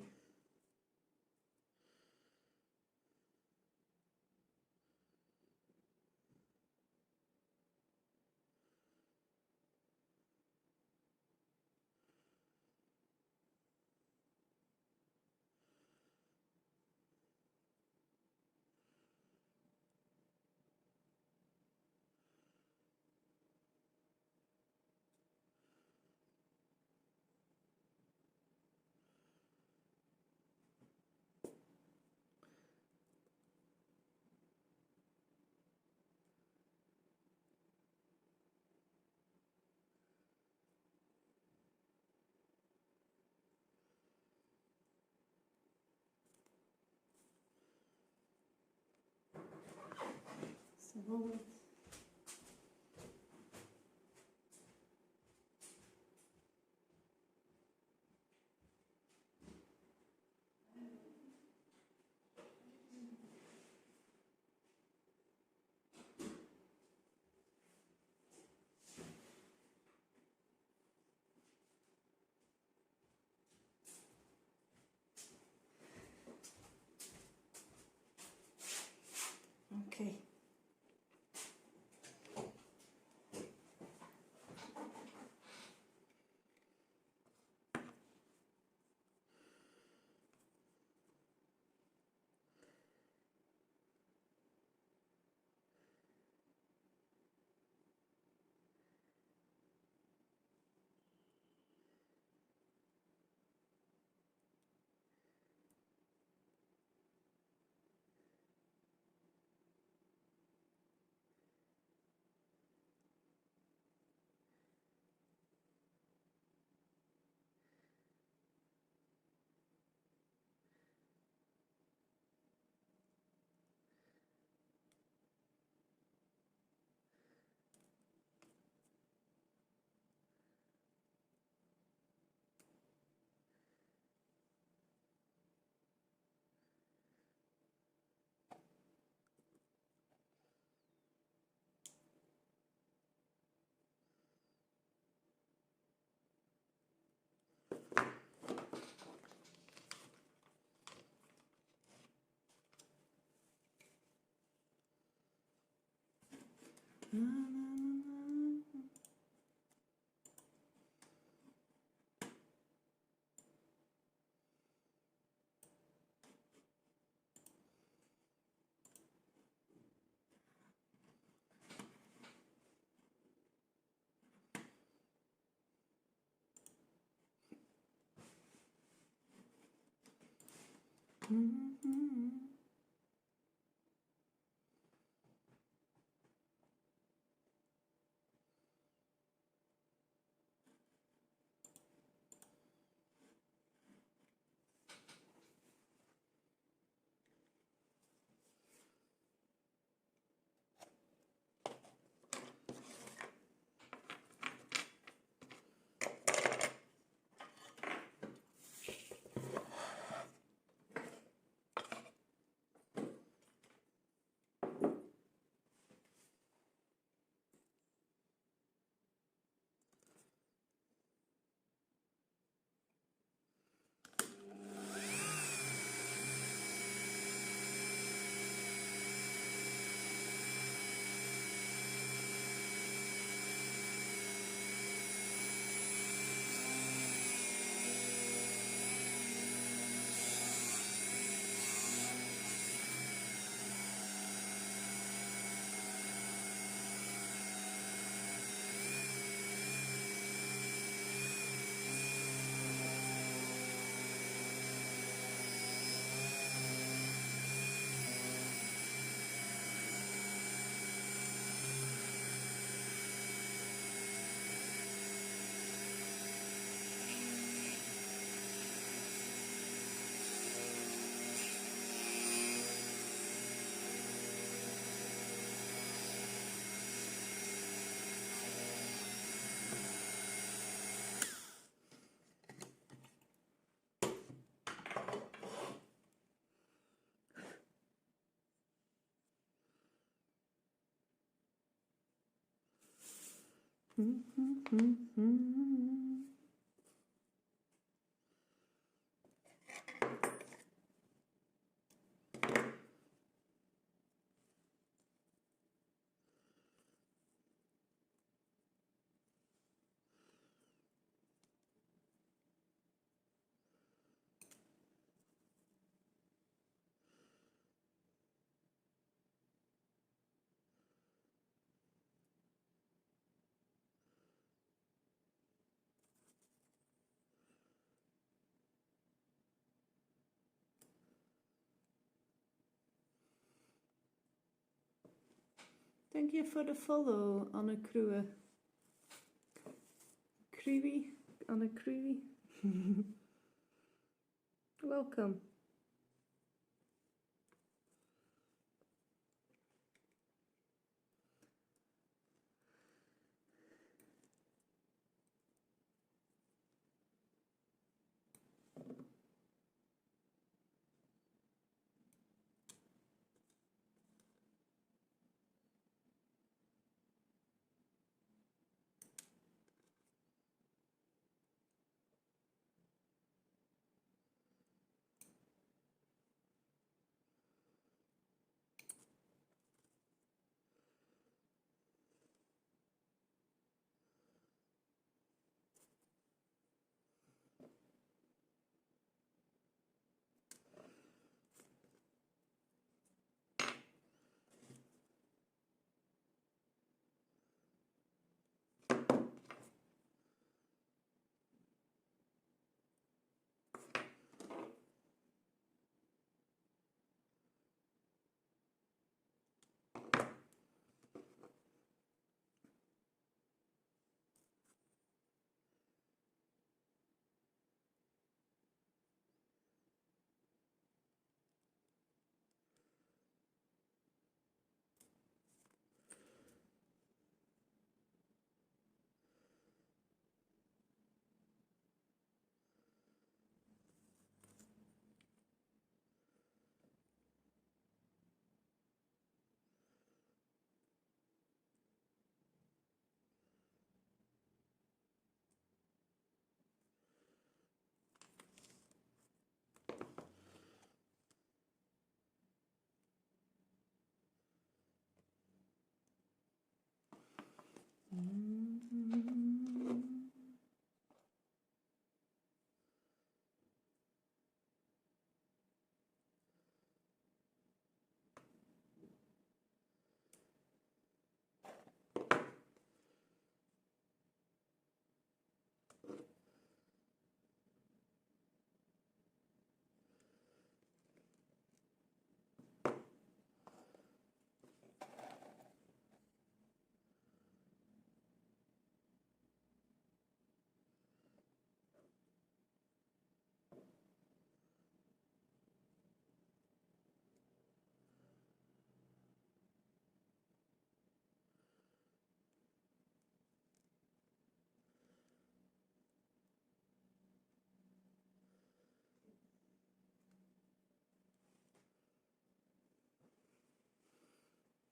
Just a moment. Okay. Thank you for the follow, Anne Krue. Krui, Anne Krui. Welcome.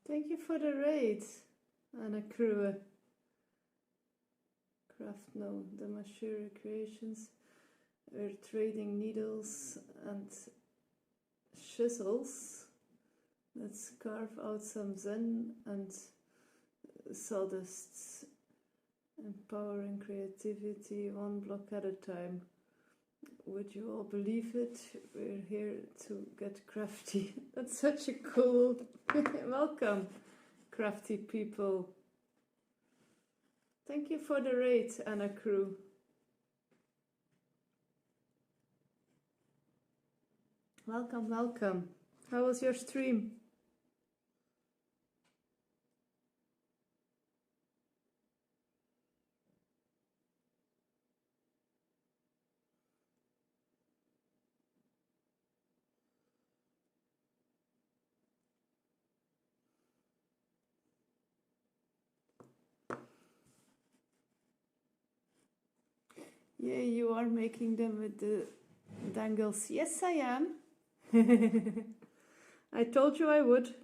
Thank you for the raid, Anna Krue. Craft no, the Mashura Creations. We're trading needles and chisels. Let's carve out some zen and sawdust. Empowering creativity one block at a time. Would you all believe it? We're here to get crafty. That's such a cool... Welcome, crafty people. Thank you for the raid, Anna Crew. Welcome, welcome. How was your stream? Yeah, you are making them with the dangles. Yes, I am. I told you I would.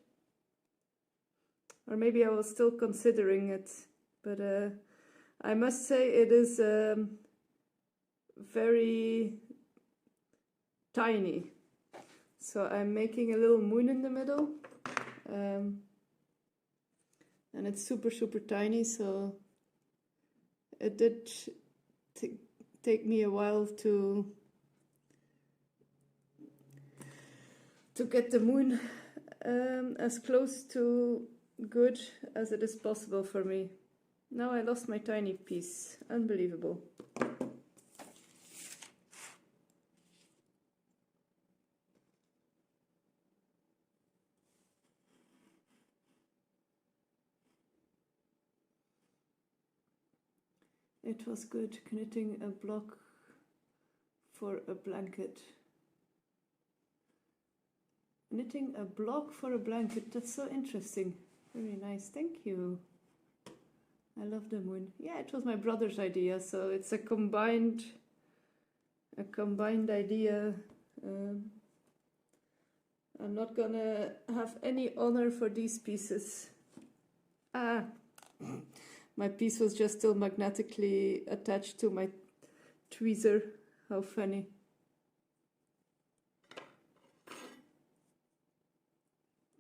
Or maybe I was still considering it. But I must say it is very tiny. So I'm making a little moon in the middle. And it's super, super tiny, so it did take me a while to get the moon as close to good as it is possible for me. Now I lost my tiny piece. Unbelievable. It was good knitting a block for a blanket. Knitting a block for a blanket, that's so interesting. Very nice, thank you. I love the moon. Yeah, it was my brother's idea, so it's a combined idea. I'm not gonna have any honor for these pieces. Ah, my piece was just still magnetically attached to my tweezer. How funny.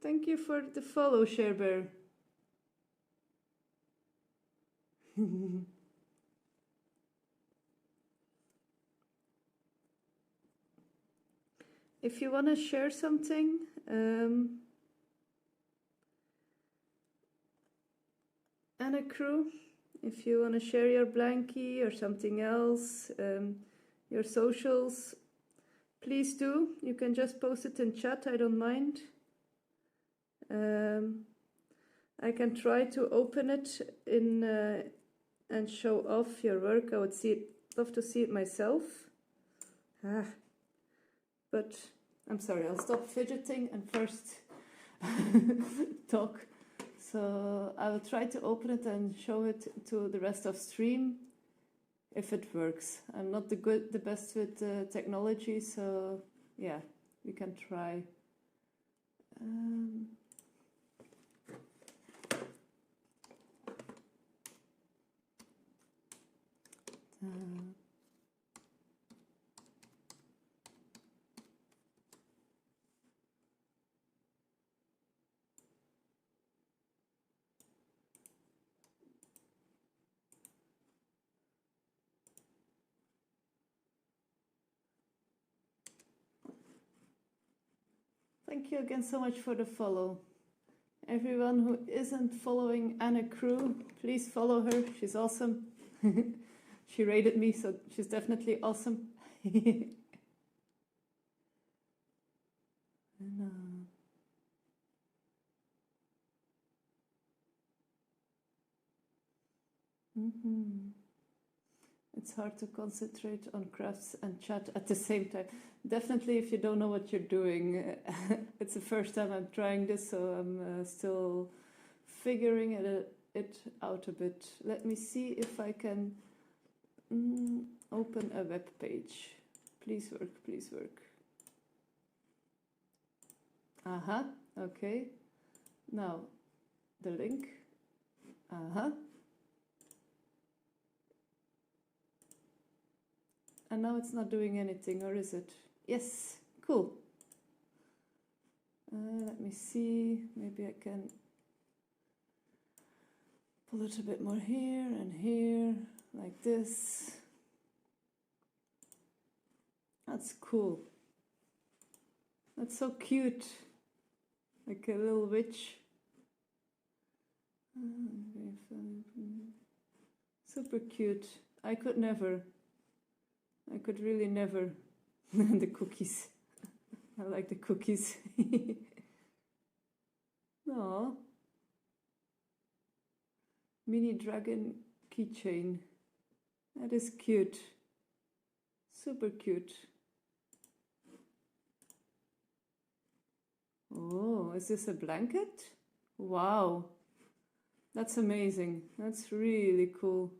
Thank you for the follow, Sherbear. If you want to share something, Anna Crew, if you want to share your blankie or something else, your socials, please do. You can just post it in chat, I don't mind. I can try to open it in and show off your work. I would love to see it myself. But I'm sorry, I'll stop fidgeting and first talk. So I will try to open it and show it to the rest of stream if it works. I'm not the best with technology, so yeah, we can try. Thank you again so much for the follow. Everyone who isn't following Anna Crew, please follow her. She's awesome. She rated me, so she's definitely awesome. It's hard to concentrate on crafts and chat at the same time. Definitely if you don't know what you're doing. It's the first time I'm trying this, so I'm still figuring it out a bit. Let me see if I can open a web page. Please work, please work. Aha, okay. Now, the link. Aha. And now it's not doing anything, or is it? Yes, cool. Let me see, maybe I can pull it a bit more here and here, like this. That's cool. That's so cute. Like a little witch. Super cute. I could never. I could really never. The cookies. I like the cookies. Aww. Mini dragon keychain. That is cute. Super cute. Oh, is this a blanket? Wow. That's amazing. That's really cool.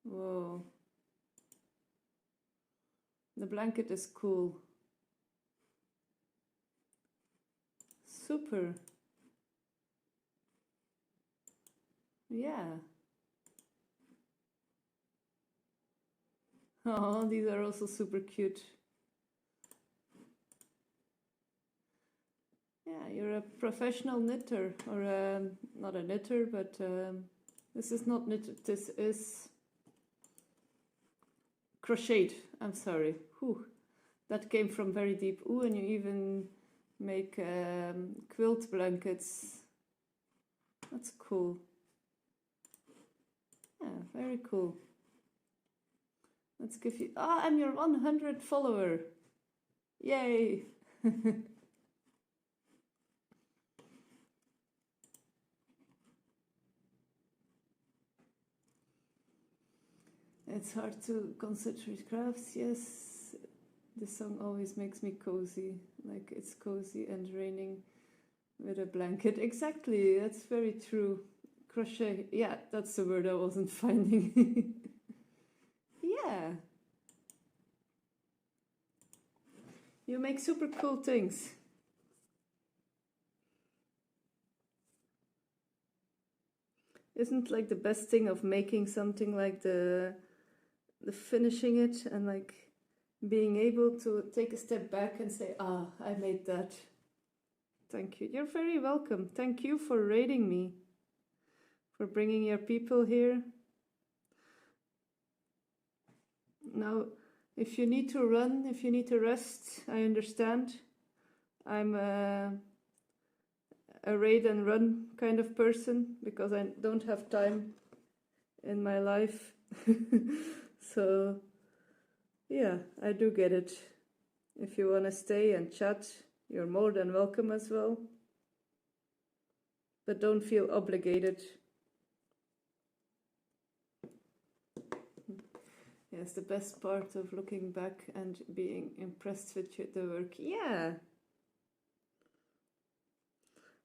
Whoa. The blanket is cool. super. Yeah. Oh, these are also super cute. Yeah, you're a professional knitter, or not a knitter, but this is not knitted, this is crocheted. I'm sorry. Whew. That came from very deep. Ooh, and you even make quilt blankets. That's cool. Yeah, very cool. Let's give you... Ah, I'm your 100th follower. Yay! It's hard to concentrate crafts, yes. This song always makes me cozy. Like it's cozy and raining with a blanket. Exactly, that's very true. Crochet, yeah, that's the word I wasn't finding. Yeah. You make super cool things. Isn't like the best thing of making something like the finishing it and like being able to take a step back and say, ah, I made that. Thank you. You're very welcome. Thank you for raiding me, for bringing your people here. Now, if you need to run, if you need to rest, I understand. I'm a raid and run kind of person because I don't have time in my life. So, yeah, I do get it. If you want to stay and chat, you're more than welcome as well. But don't feel obligated. Yes, the best part of looking back and being impressed with the work. Yeah.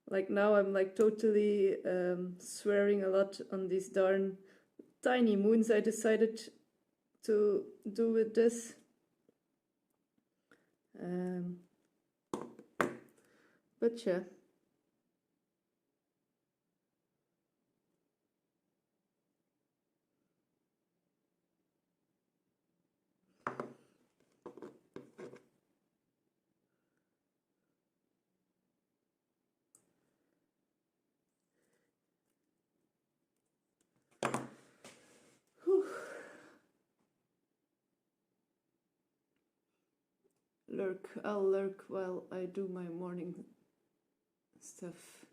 Like now I'm like totally swearing a lot on these darn tiny moons I decided to do with this. But yeah. Whew. I'll lurk while I do my morning stuff.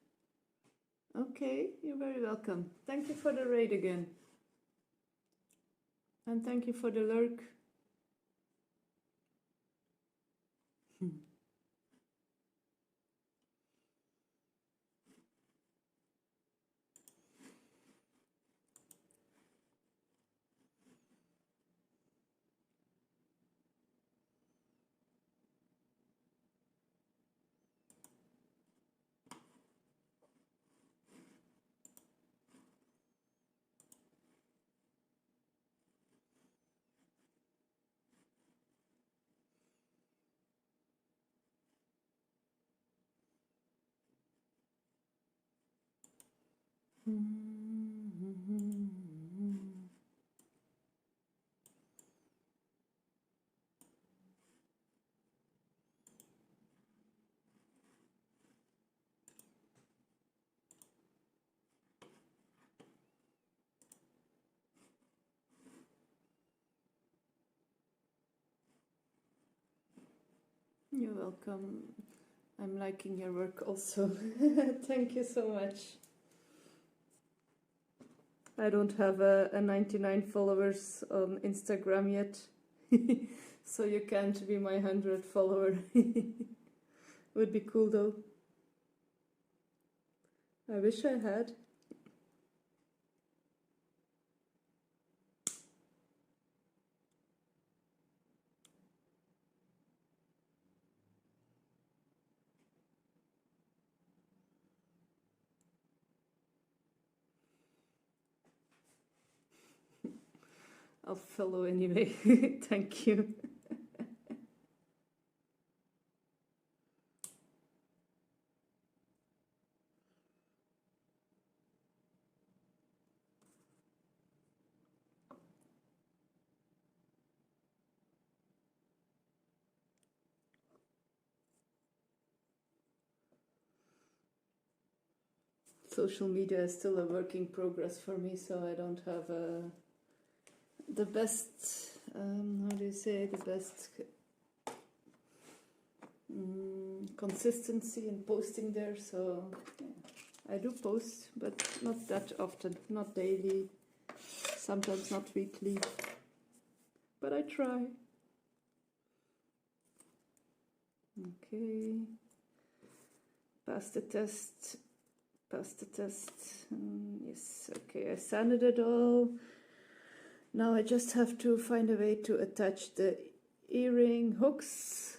Okay, you're very welcome. Thank you for the raid again. And thank you for the lurk. You're welcome. I'm liking your work also. Thank you so much. I don't have a 99 followers on Instagram yet. So you can't be my 100th follower. Would be cool though. I wish I had. I'll follow anyway. Thank you. social media is still a work in progress for me, so I don't have the best, how do you say, the best consistency in posting there. So yeah, I do post, but not that often, not daily, sometimes not weekly, but I try. Okay, pass the test. Pass the test. Yes, okay, I sanded it all. Now I just have to find a way to attach the earring hooks.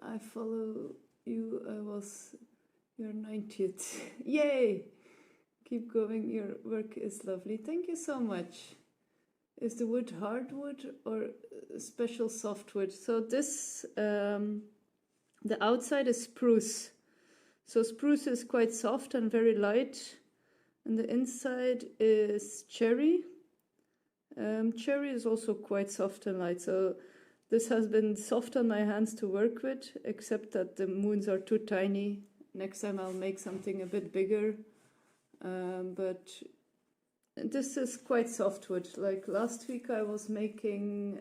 I follow you. I was your 90th. Yay! Keep going. Your work is lovely. Thank you so much. Is the wood hardwood or special softwood? So this, the outside is spruce. So spruce is quite soft and very light. And the inside is cherry. Cherry is also quite soft and light. So this has been soft on my hands to work with, except that the moons are too tiny. Next time I'll make something a bit bigger. But this is quite softwood. Like last week I was making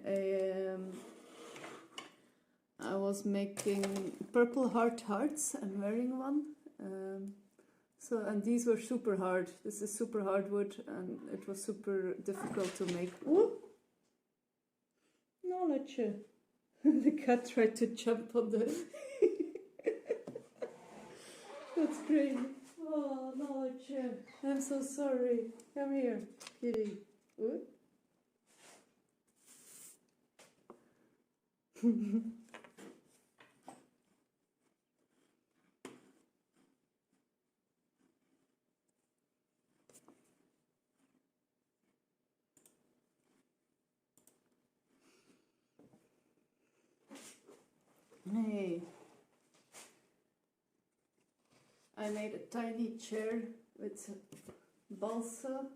purple hearts and wearing one. And these were super hard. This is super hardwood and it was super difficult to make. Ooh. No, not you. The cat tried to jump on the... That's great. Oh, no, Chip. I'm so sorry. Come here, kitty. Ooh. Hey. I made a tiny chair with balsa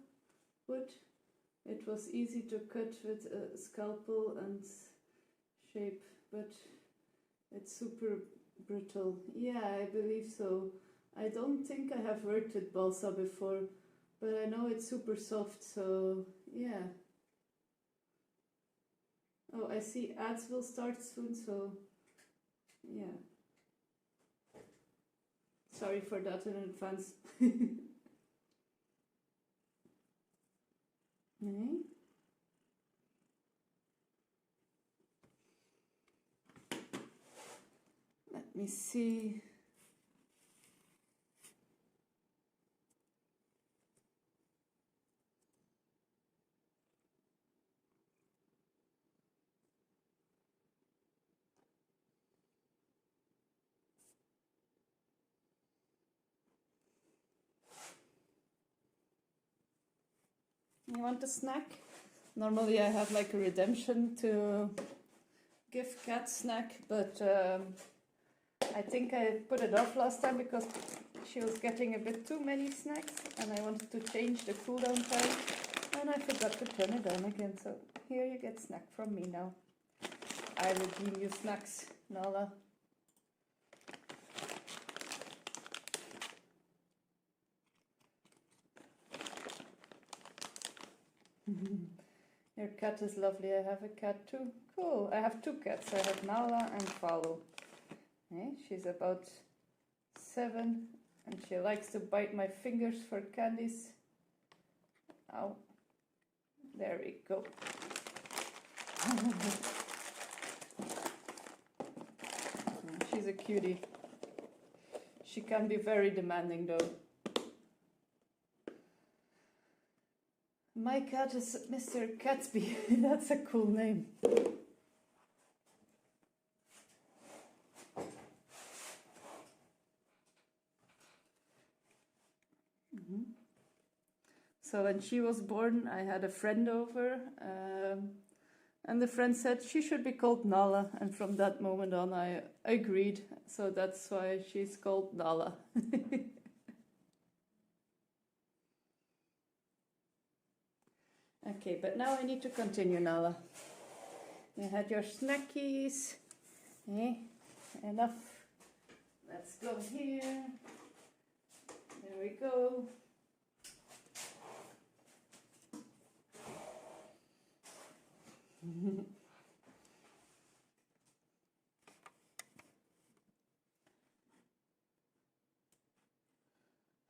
wood. It was easy to cut with a scalpel and shape, but it's super brittle. Yeah, I believe so. I don't think I have worked with balsa before, but I know it's super soft, so yeah. Oh, I see ads will start soon, so yeah. Sorry for that in advance. Okay. Let me see. You want a snack? Normally I have like a redemption to give cat snack, but I think I put it off last time because she was getting a bit too many snacks and I wanted to change the cooldown time and I forgot to turn it on again. So here you get snack from me now. I redeem you snacks, Nala. Your cat is lovely. I have a cat too. Cool. I have two cats. I have Nala and Follow. Okay, she's about 7 and she likes to bite my fingers for candies. Ow. There we go. She's a cutie. She can be very demanding though. My cat is Mr. Catsby. That's a cool name. So when she was born, I had a friend over, and the friend said she should be called Nala, and from that moment on I agreed. So that's why she's called Nala. Okay, but now I need to continue, Nala. You had your snackies. Eh? enough. Let's go here. There we go.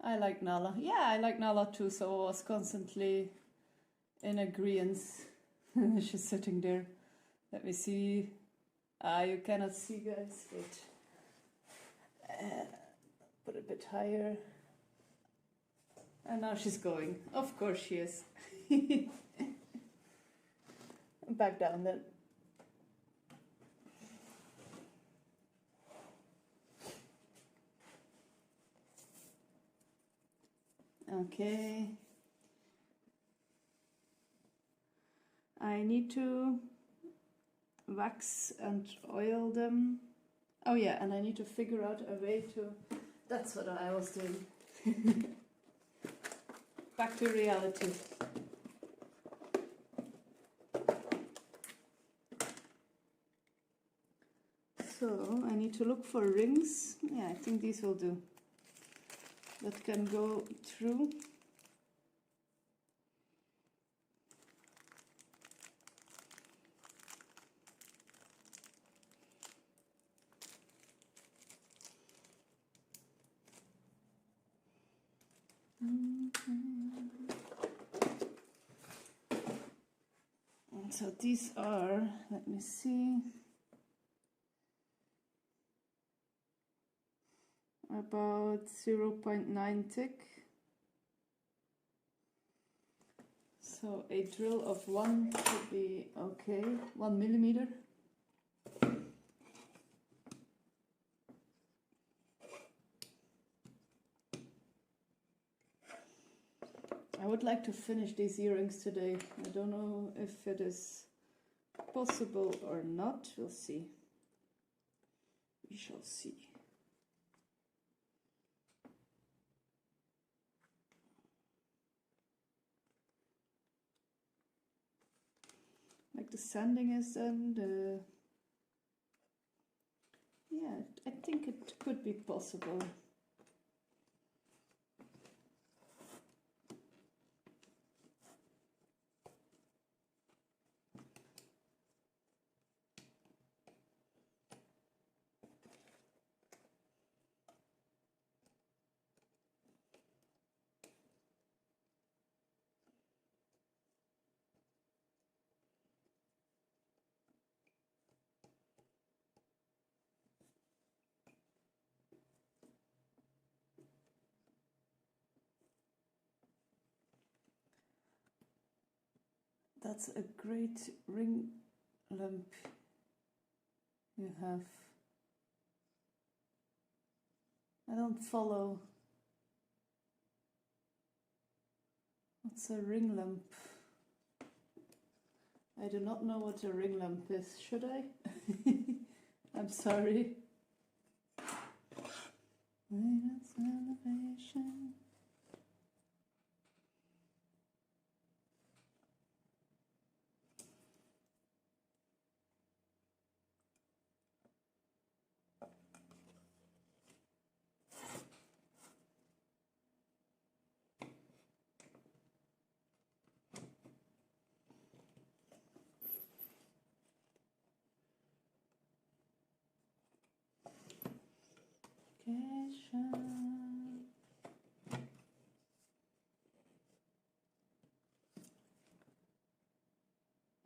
I like Nala. Yeah, I like Nala too, so I was constantly in agreement. She's sitting there. Let me see. You cannot see, guys. Wait. Put it a bit higher. And now she's going. Of course she is. Back down then. Okay. I need to wax and oil them. Oh yeah, and I need to figure out a way to... That's what I was doing. Back to reality. So I need to look for rings. Yeah, I think these will do. That can go through. And so these are, let me see, about 0.9 thick. So a drill of 1 should be okay, 1 millimeter. I would like to finish these earrings today. I don't know if it is possible or not. We'll see. We shall see. Like the sanding is done. Yeah, I think it could be possible. That's a great ring lamp you have. I don't follow. What's a ring lamp? I do not know what a ring lamp is. Should I? I'm sorry. Elevation.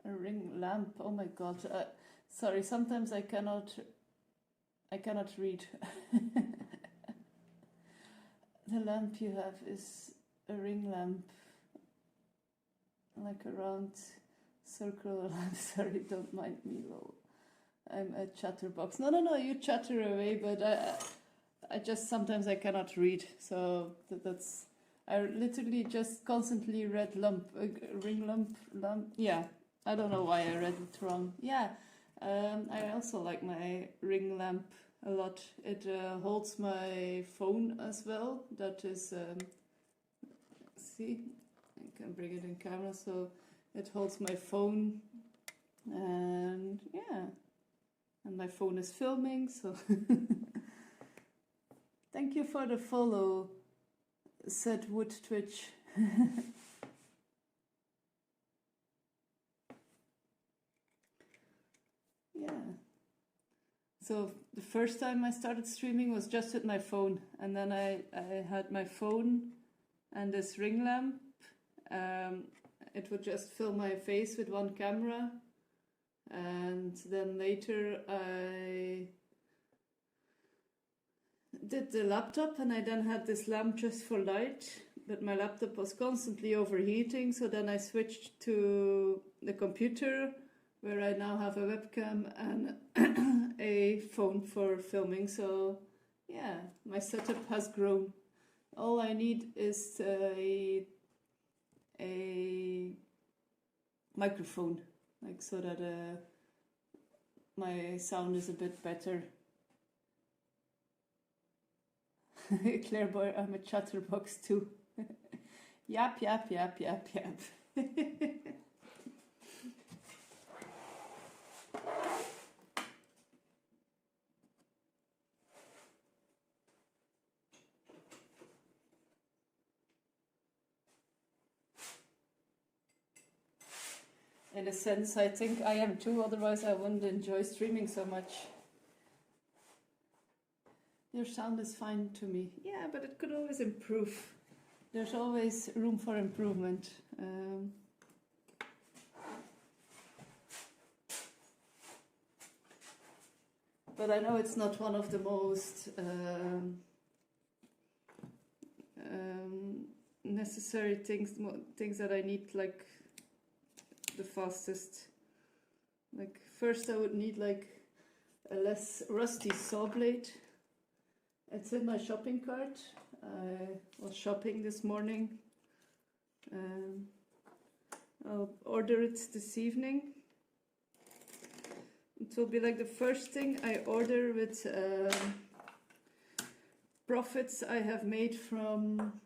A ring lamp. Oh my god. Sorry, sometimes I cannot read. The lamp you have is a ring lamp. Like a round circular lamp. Sorry, don't mind me, lol. I'm a chatterbox. No, you chatter away, but I just sometimes I cannot read. So that's... I literally just constantly read ring lamp. Yeah, I don't know why I read it wrong. Yeah, I also like my ring lamp a lot. It holds my phone as well. That is, see, I can bring it in camera. So it holds my phone, and yeah. And my phone is filming, so thank you for the follow, said Wood Twitch. Yeah. So the first time I started streaming was just with my phone, and then I had my phone and this ring lamp. It would just fill my face with one camera, and then later I did the laptop, and I then had this lamp just for light, but my laptop was constantly overheating, so then I switched to the computer, where I now have a webcam and a phone for filming. So yeah, my setup has grown. All I need is a microphone, like, so that my sound is a bit better. Clairboy, I'm a chatterbox too. Yap, yap, yap, yap, yap. In a sense, I think I am too, otherwise I wouldn't enjoy streaming so much. Your sound is fine to me. Yeah, but it could always improve. There's always room for improvement. But I know it's not one of the most necessary things that I need, like the fastest. Like, first I would need like a less rusty saw blade. It's in my shopping cart. I was shopping this morning. I'll order it this evening. It will be like the first thing I order with profits I have made from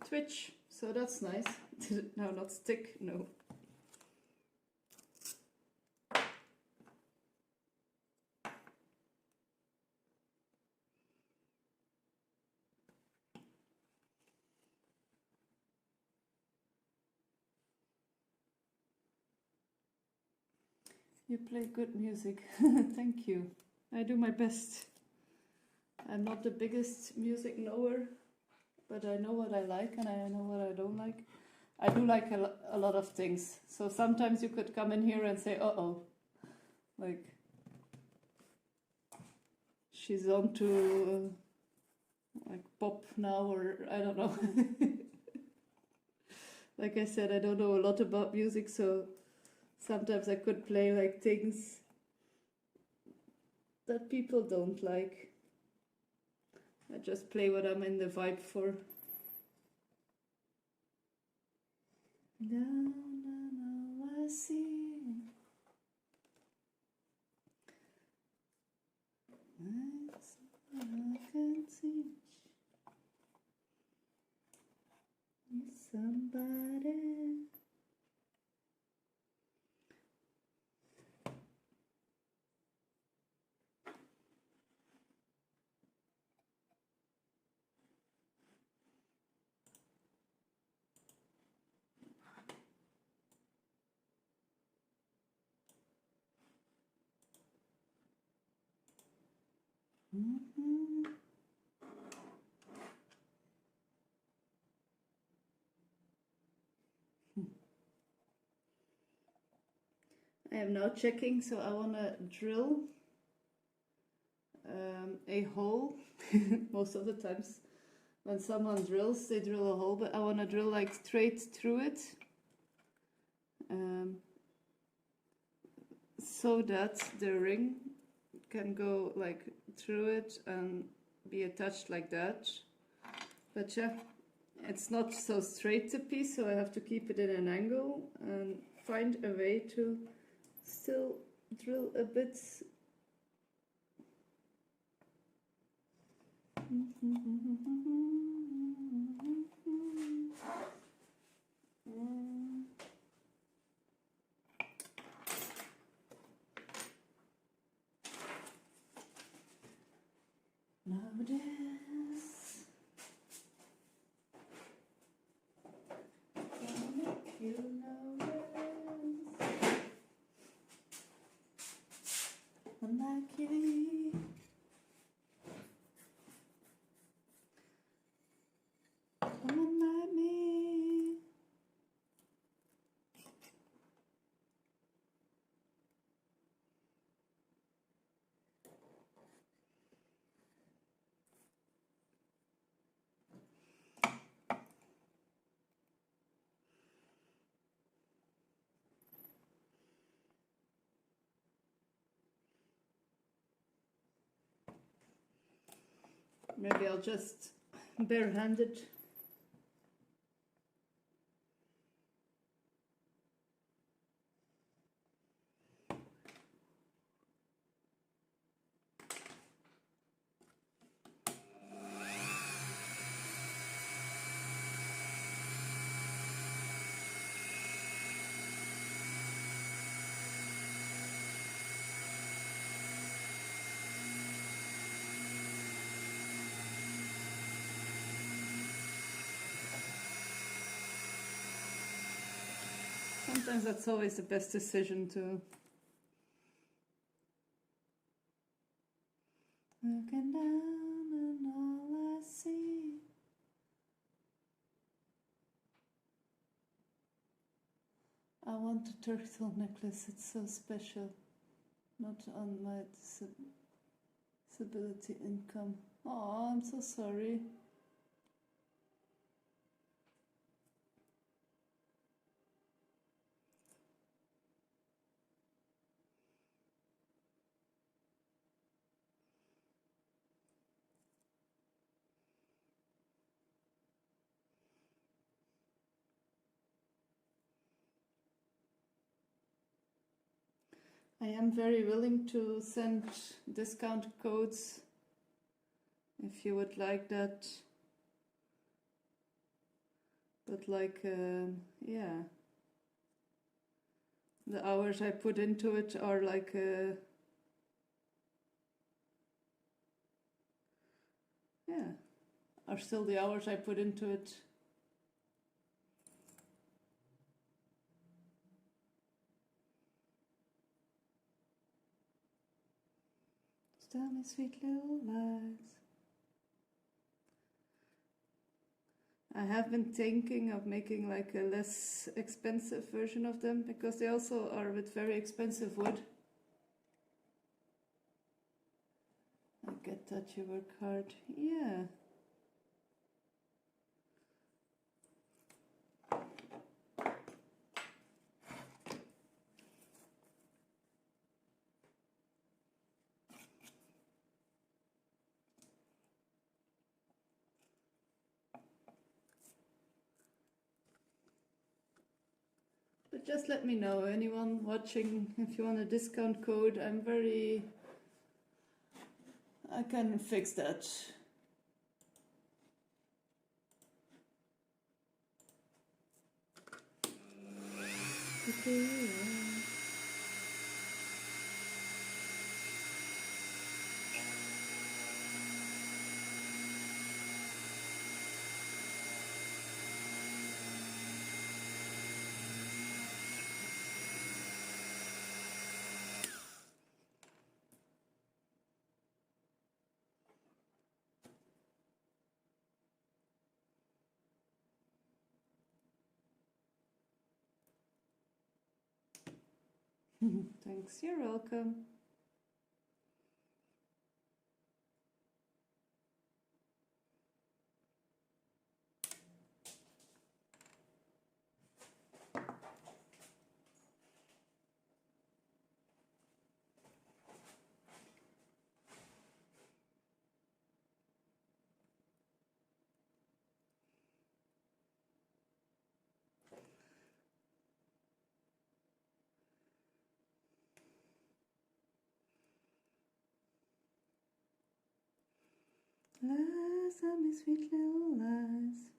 Twitch. So that's nice. Did it now not stick? No. You play good music. Thank you. I do my best. I'm not the biggest music knower, but I know what I like and I know what I don't like. I do like a lot of things. So sometimes you could come in here and say, uh-oh, like, she's on to like pop now, or I don't know. Like I said, I don't know a lot about music, so sometimes I could play like things that people don't like. I just play what I'm in the vibe for. Now I see. That's all I can teach somebody. Mm-hmm. I am now checking, so I want to drill a hole. Most of the times when someone drills, they drill a hole, but I want to drill like straight through it, so that the ring can go like through it and be attached like that. But yeah, it's not so straight the piece, so I have to keep it in an angle and find a way to still drill a bit. this. I'll make you notice. Unlike you. Unlike me. Maybe I'll just barehanded. Sometimes that's always the best decision to looking down and all I see. I want a turtle necklace, it's so special. Not on my disability income. Oh, I'm so sorry. I am very willing to send discount codes if you would like that. But like, yeah, the hours I put into it are like, yeah, are still the hours I put into it. Tell me sweet little lies. I have been thinking of making like a less expensive version of them because they also are with very expensive wood. I get that you work hard. Yeah. But just let me know, anyone watching, if you want a discount code, I can fix that. Okay. Thanks, you're welcome. Lies, tell me sweet little lies.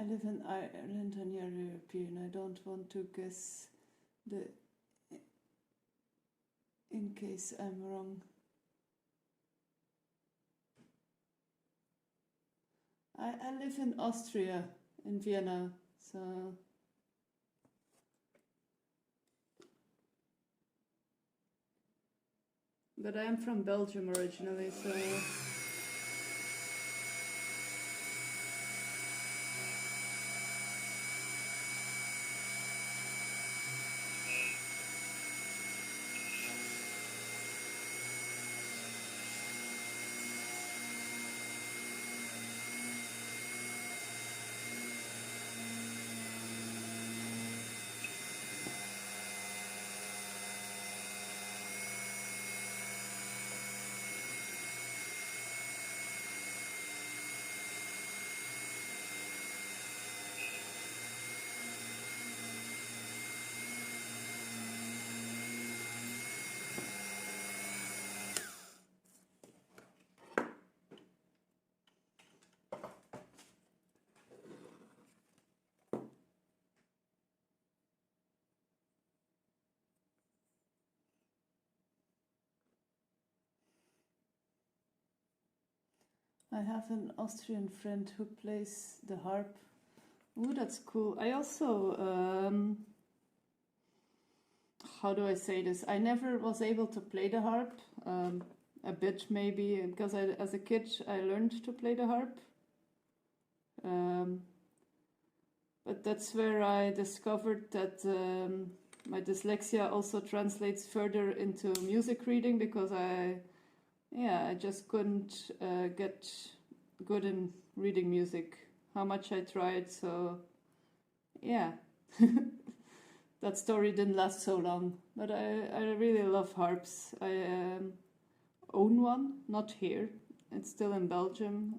I live in Ireland and you're European. I don't want to guess the... in case I'm wrong. I live in Austria, in Vienna, so... But I'm from Belgium originally, so... I have an Austrian friend who plays the harp. Ooh, that's cool. I also, how do I say this? I never was able to play the harp. A bit maybe, because as a kid I learned to play the harp. But that's where I discovered that my dyslexia also translates further into music reading, because I just couldn't get good in reading music, how much I tried, so yeah. That story didn't last so long, but I really love harps. I own one, not here, it's still in Belgium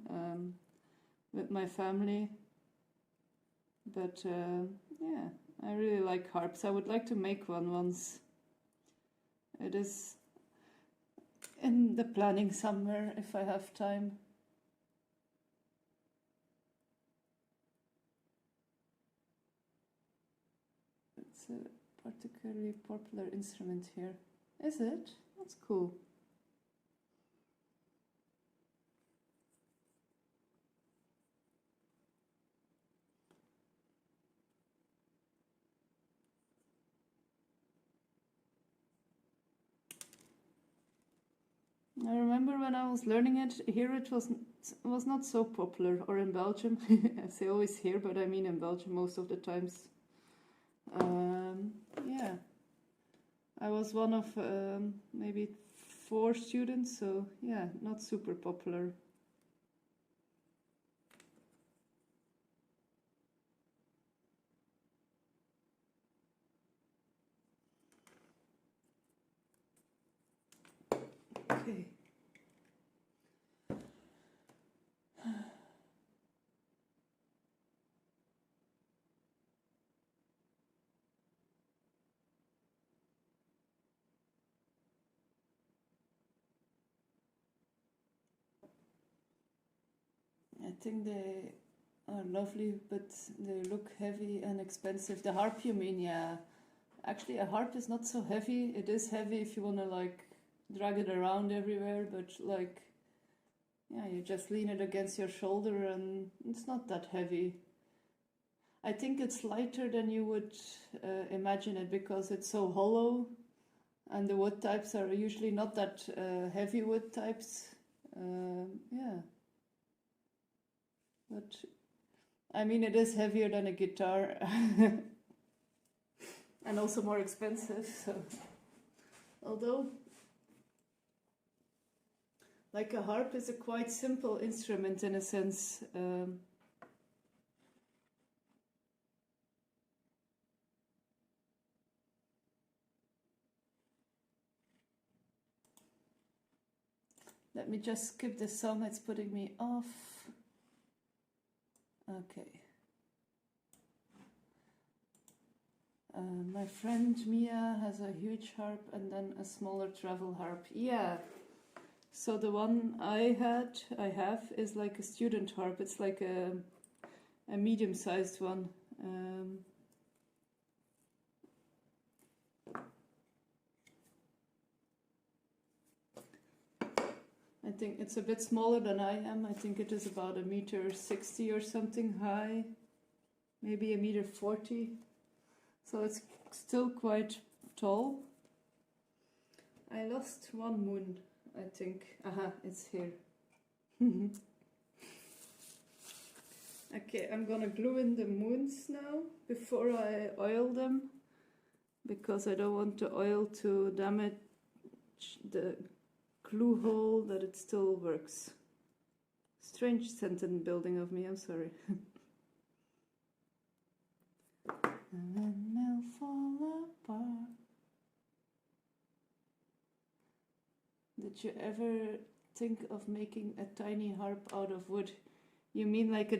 with my family, but yeah, I really like harps. I would like to make one once. It is in the planning somewhere if I have time. It's a particularly popular instrument here. Is it? That's cool. I remember when I was learning it, here it was not so popular, or in Belgium. I say always here, but I mean in Belgium most of the times. Yeah, I was one of maybe 4 students, so yeah, not super popular. Okay. I think they are lovely, but they look heavy and expensive. The harp, you mean? Yeah. Actually, a harp is not so heavy. It is heavy if you want to like drag it around everywhere, but like, yeah, you just lean it against your shoulder and it's not that heavy. I think it's lighter than you would imagine it, because it's so hollow, and the wood types are usually not that heavy wood types. Yeah. But I mean, it is heavier than a guitar. And also more expensive, so although like a harp is a quite simple instrument in a sense. Let me just skip this song, it's putting me off. Okay. My friend Mia has a huge harp and then a smaller travel harp. Yeah. So the one I have is like a student harp. It's like a a medium-sized one. I think it's a bit smaller than I am. I think it is about 1.60 m or something high, maybe 1.40 m. So it's still quite tall. I lost one moon, I think. Aha, it's here. Okay, I'm gonna glue in the moons now before I oil them, because I don't want the oil to damage the glue hole that it still works. Strange sentence building of me, I'm sorry. And then they'll fall apart. Did you ever think of making a tiny harp out of wood? You mean like a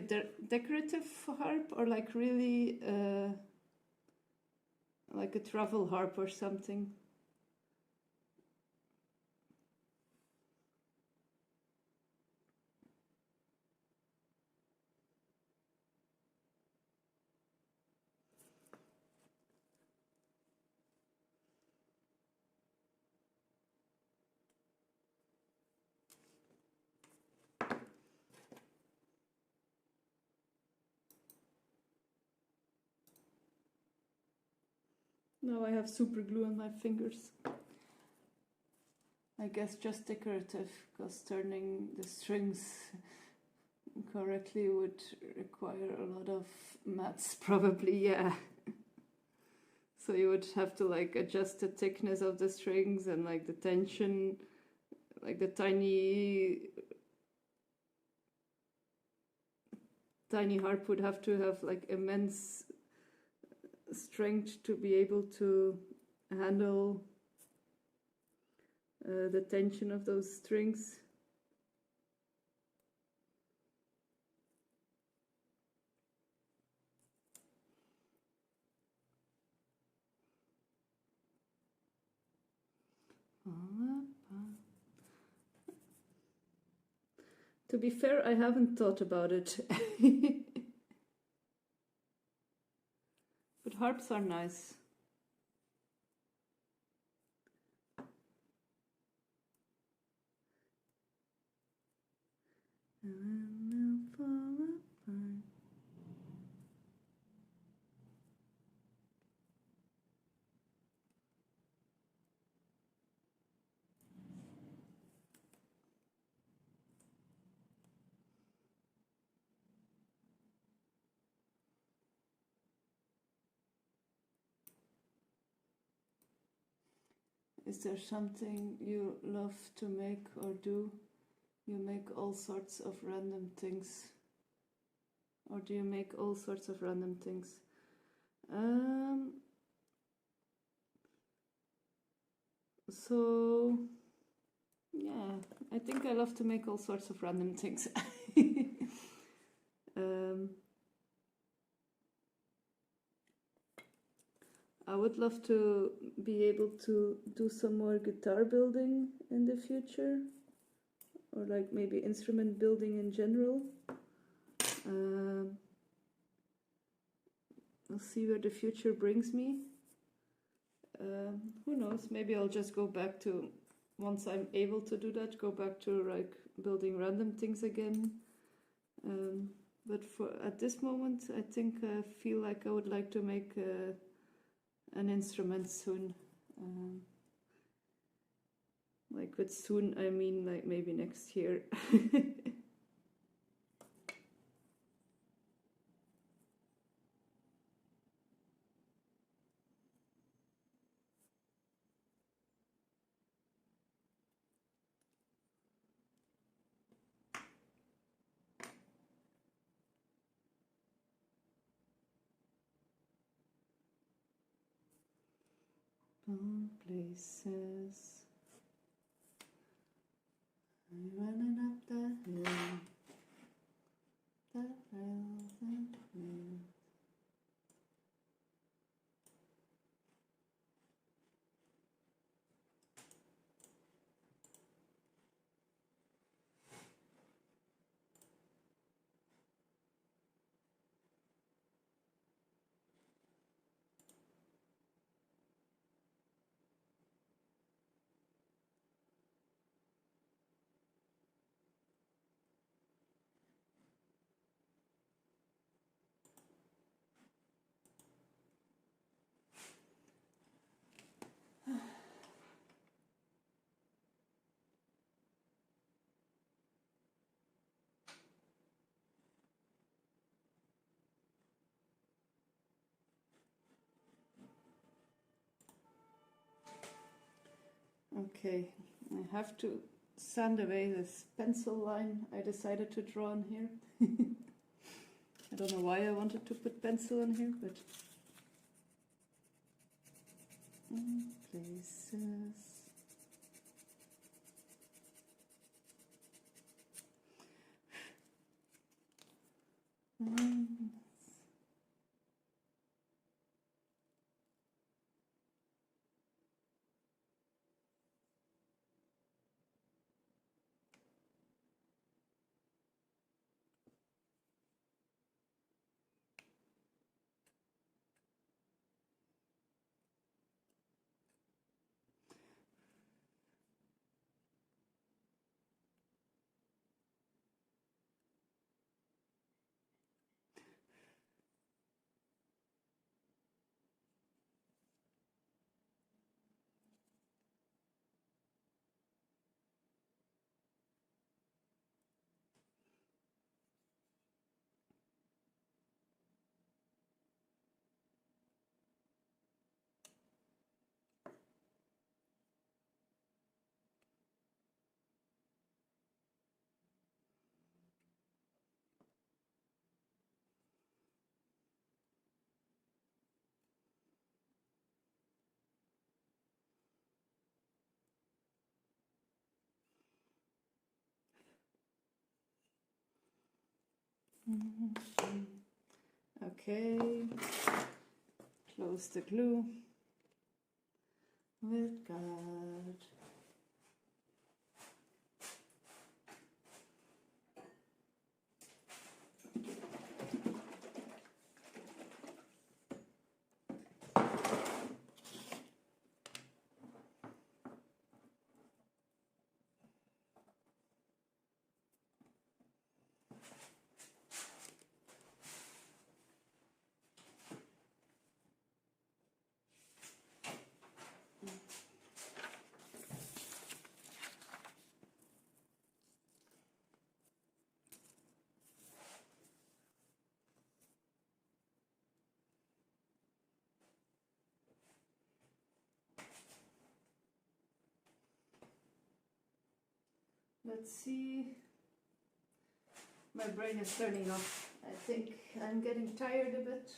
decorative harp, or like really like a travel harp or something? Now I have super glue on my fingers. I guess just decorative, because turning the strings correctly would require a lot of maths, probably, yeah. So you would have to like adjust the thickness of the strings and like the tension, like the tiny harp would have to have like immense strength to be able to handle the tension of those strings. To be fair, I haven't thought about it. But harps are nice. Is there something you love to make or do? You make all sorts of random things. Or do you make all sorts of random things? So, yeah, I think I love to make all sorts of random things. I would love to be able to do some more guitar building in the future, or like maybe instrument building in general. I'll see where the future brings me. Who knows, maybe I'll just go back to, once I'm able to do that, go back to like building random things again. But at this moment, I think I feel like I would like to make an instrument soon. Like with soon, I mean like maybe next year. Places, I'm running up the hill, the hill. Okay, I have to sand away this pencil line I decided to draw on here. I don't know why I wanted to put pencil on here, but places. Okay, close the glue with God. Let's see. My brain is turning off. I think I'm getting tired a bit.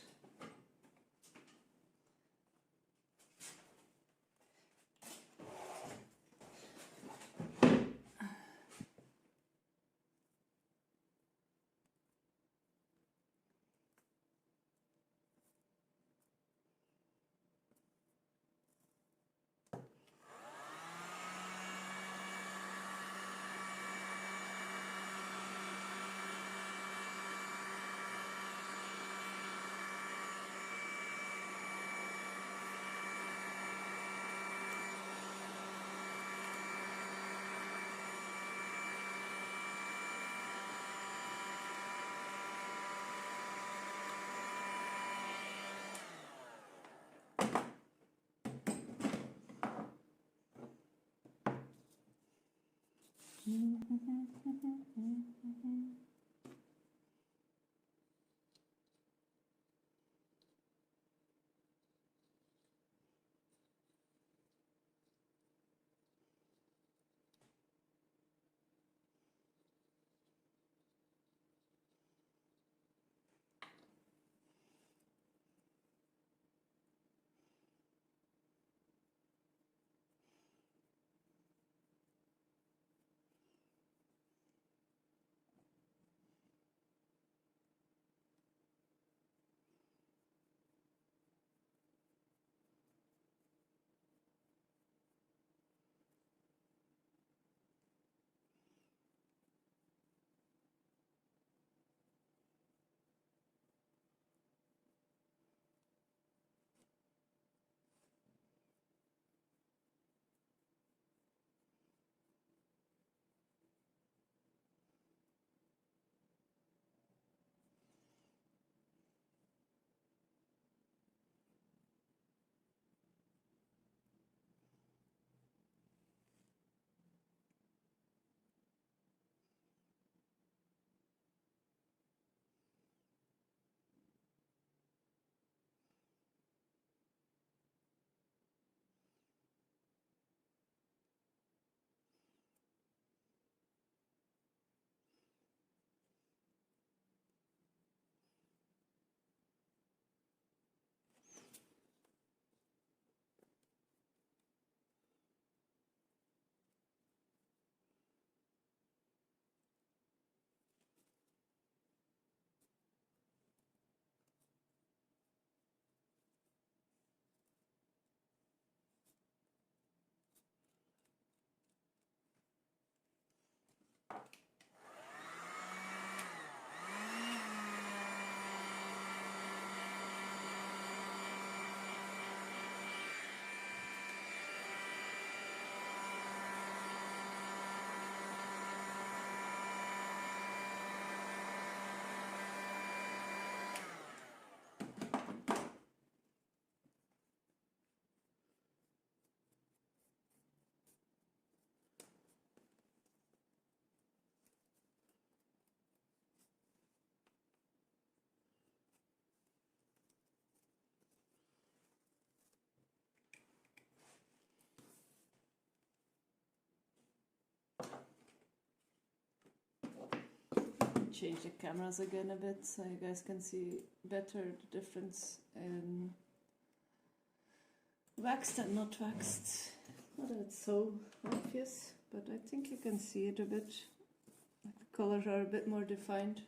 change the cameras again a bit so you guys can see better the difference in waxed and not waxed. Not that it's so obvious, but I think you can see it a bit. The colors are a bit more defined.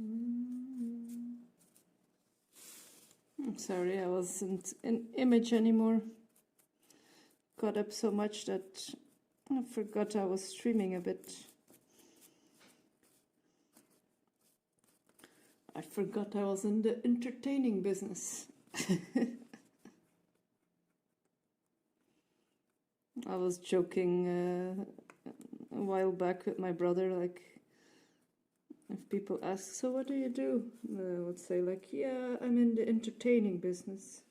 I'm sorry, I wasn't in image anymore. Got up so much that I forgot I was streaming a bit. I forgot I was in the entertaining business. I was joking a while back with my brother, like, if people ask, so what do you do? I would say, like, yeah, I'm in the entertaining business.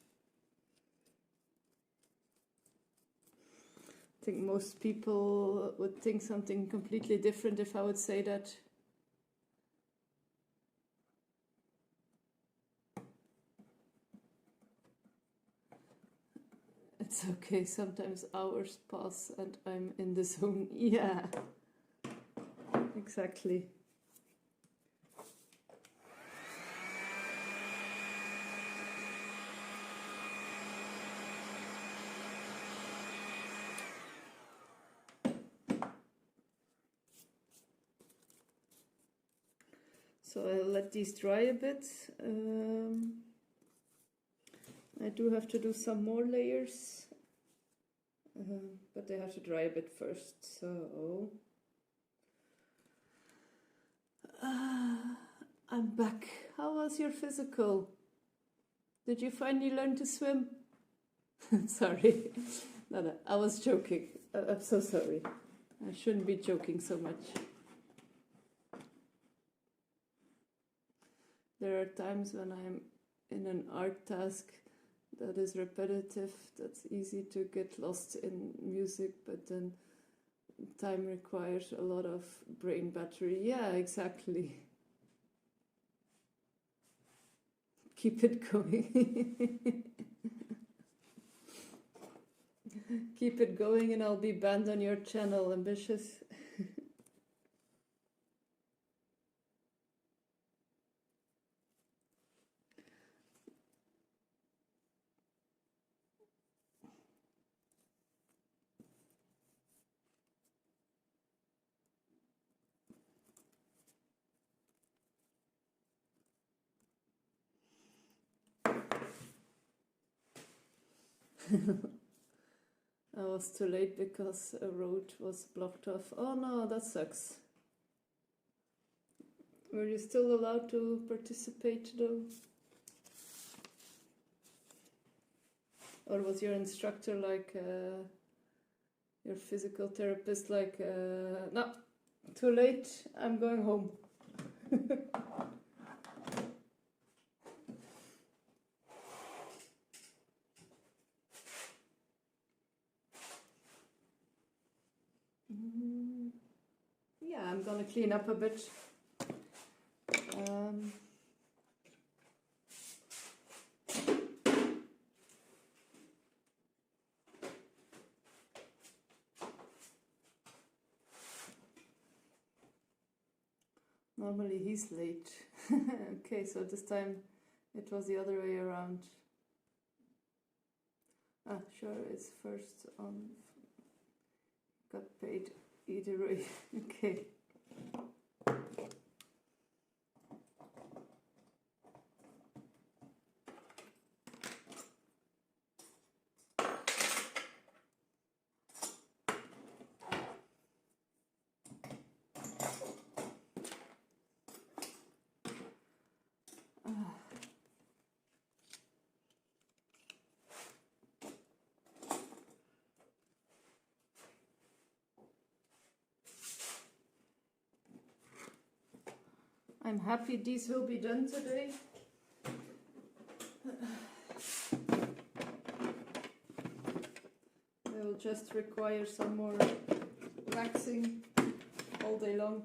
I think most people would think something completely different if I would say that. It's okay, sometimes hours pass and I'm in the zone. Yeah, exactly. So I'll let these dry a bit. I do have to do some more layers, but they have to dry a bit first. So I'm back. How was your physical? Did you finally learn to swim? Sorry, no, I was joking. I'm so sorry. I shouldn't be joking so much. There are times when I'm in an art task that is repetitive, that's easy to get lost in music, but then time requires a lot of brain battery. Yeah, exactly. Keep it going. Keep it going and I'll be banned on your channel, ambitious. I was too late because a road was blocked off. Oh no, that sucks. Were you still allowed to participate though? Or was your instructor like your physical therapist like, no, too late, I'm going home? Yeah, I'm gonna clean up a bit. Normally he's late. Okay, so this time it was the other way around. Ah, sure, it's first on. Got paid either way. Okay. I'm happy these will be done today. They will just require some more waxing all day long.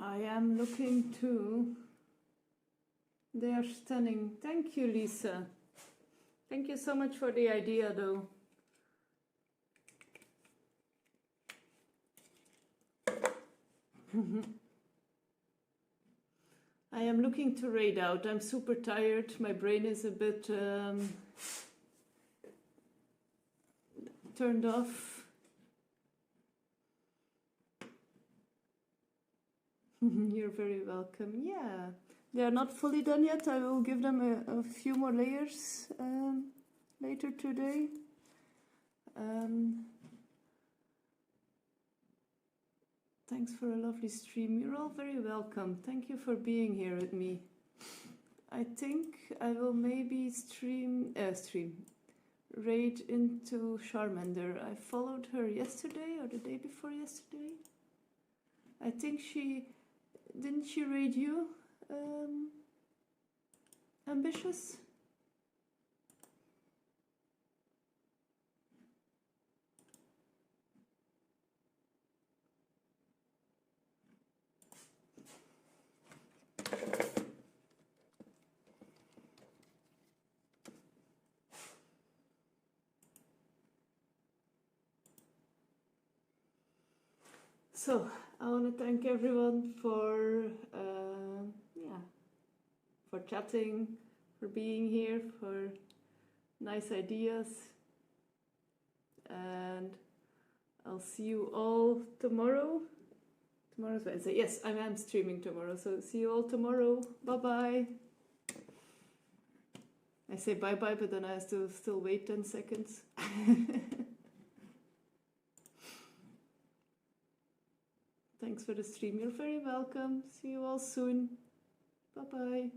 I am looking too. They are stunning. Thank you, Lisa. Thank you so much for the idea, though. I am looking to raid out. I'm super tired. My brain is a bit turned off. You're very welcome. Yeah, they are not fully done yet. I will give them a few more layers later today. Thanks for a lovely stream. You're all very welcome. Thank you for being here with me. I think I will maybe raid into Charmander. I followed her yesterday or the day before yesterday. I think didn't she raid you, Ambitious? So I want to thank everyone for chatting, for being here, for nice ideas, and I'll see you all tomorrow. Tomorrow's Wednesday. Yes, I am streaming tomorrow, so see you all tomorrow. Bye bye. I say bye bye, but then I have to still wait 10 seconds. Thanks for the stream. You're very welcome. See you all soon. Bye bye.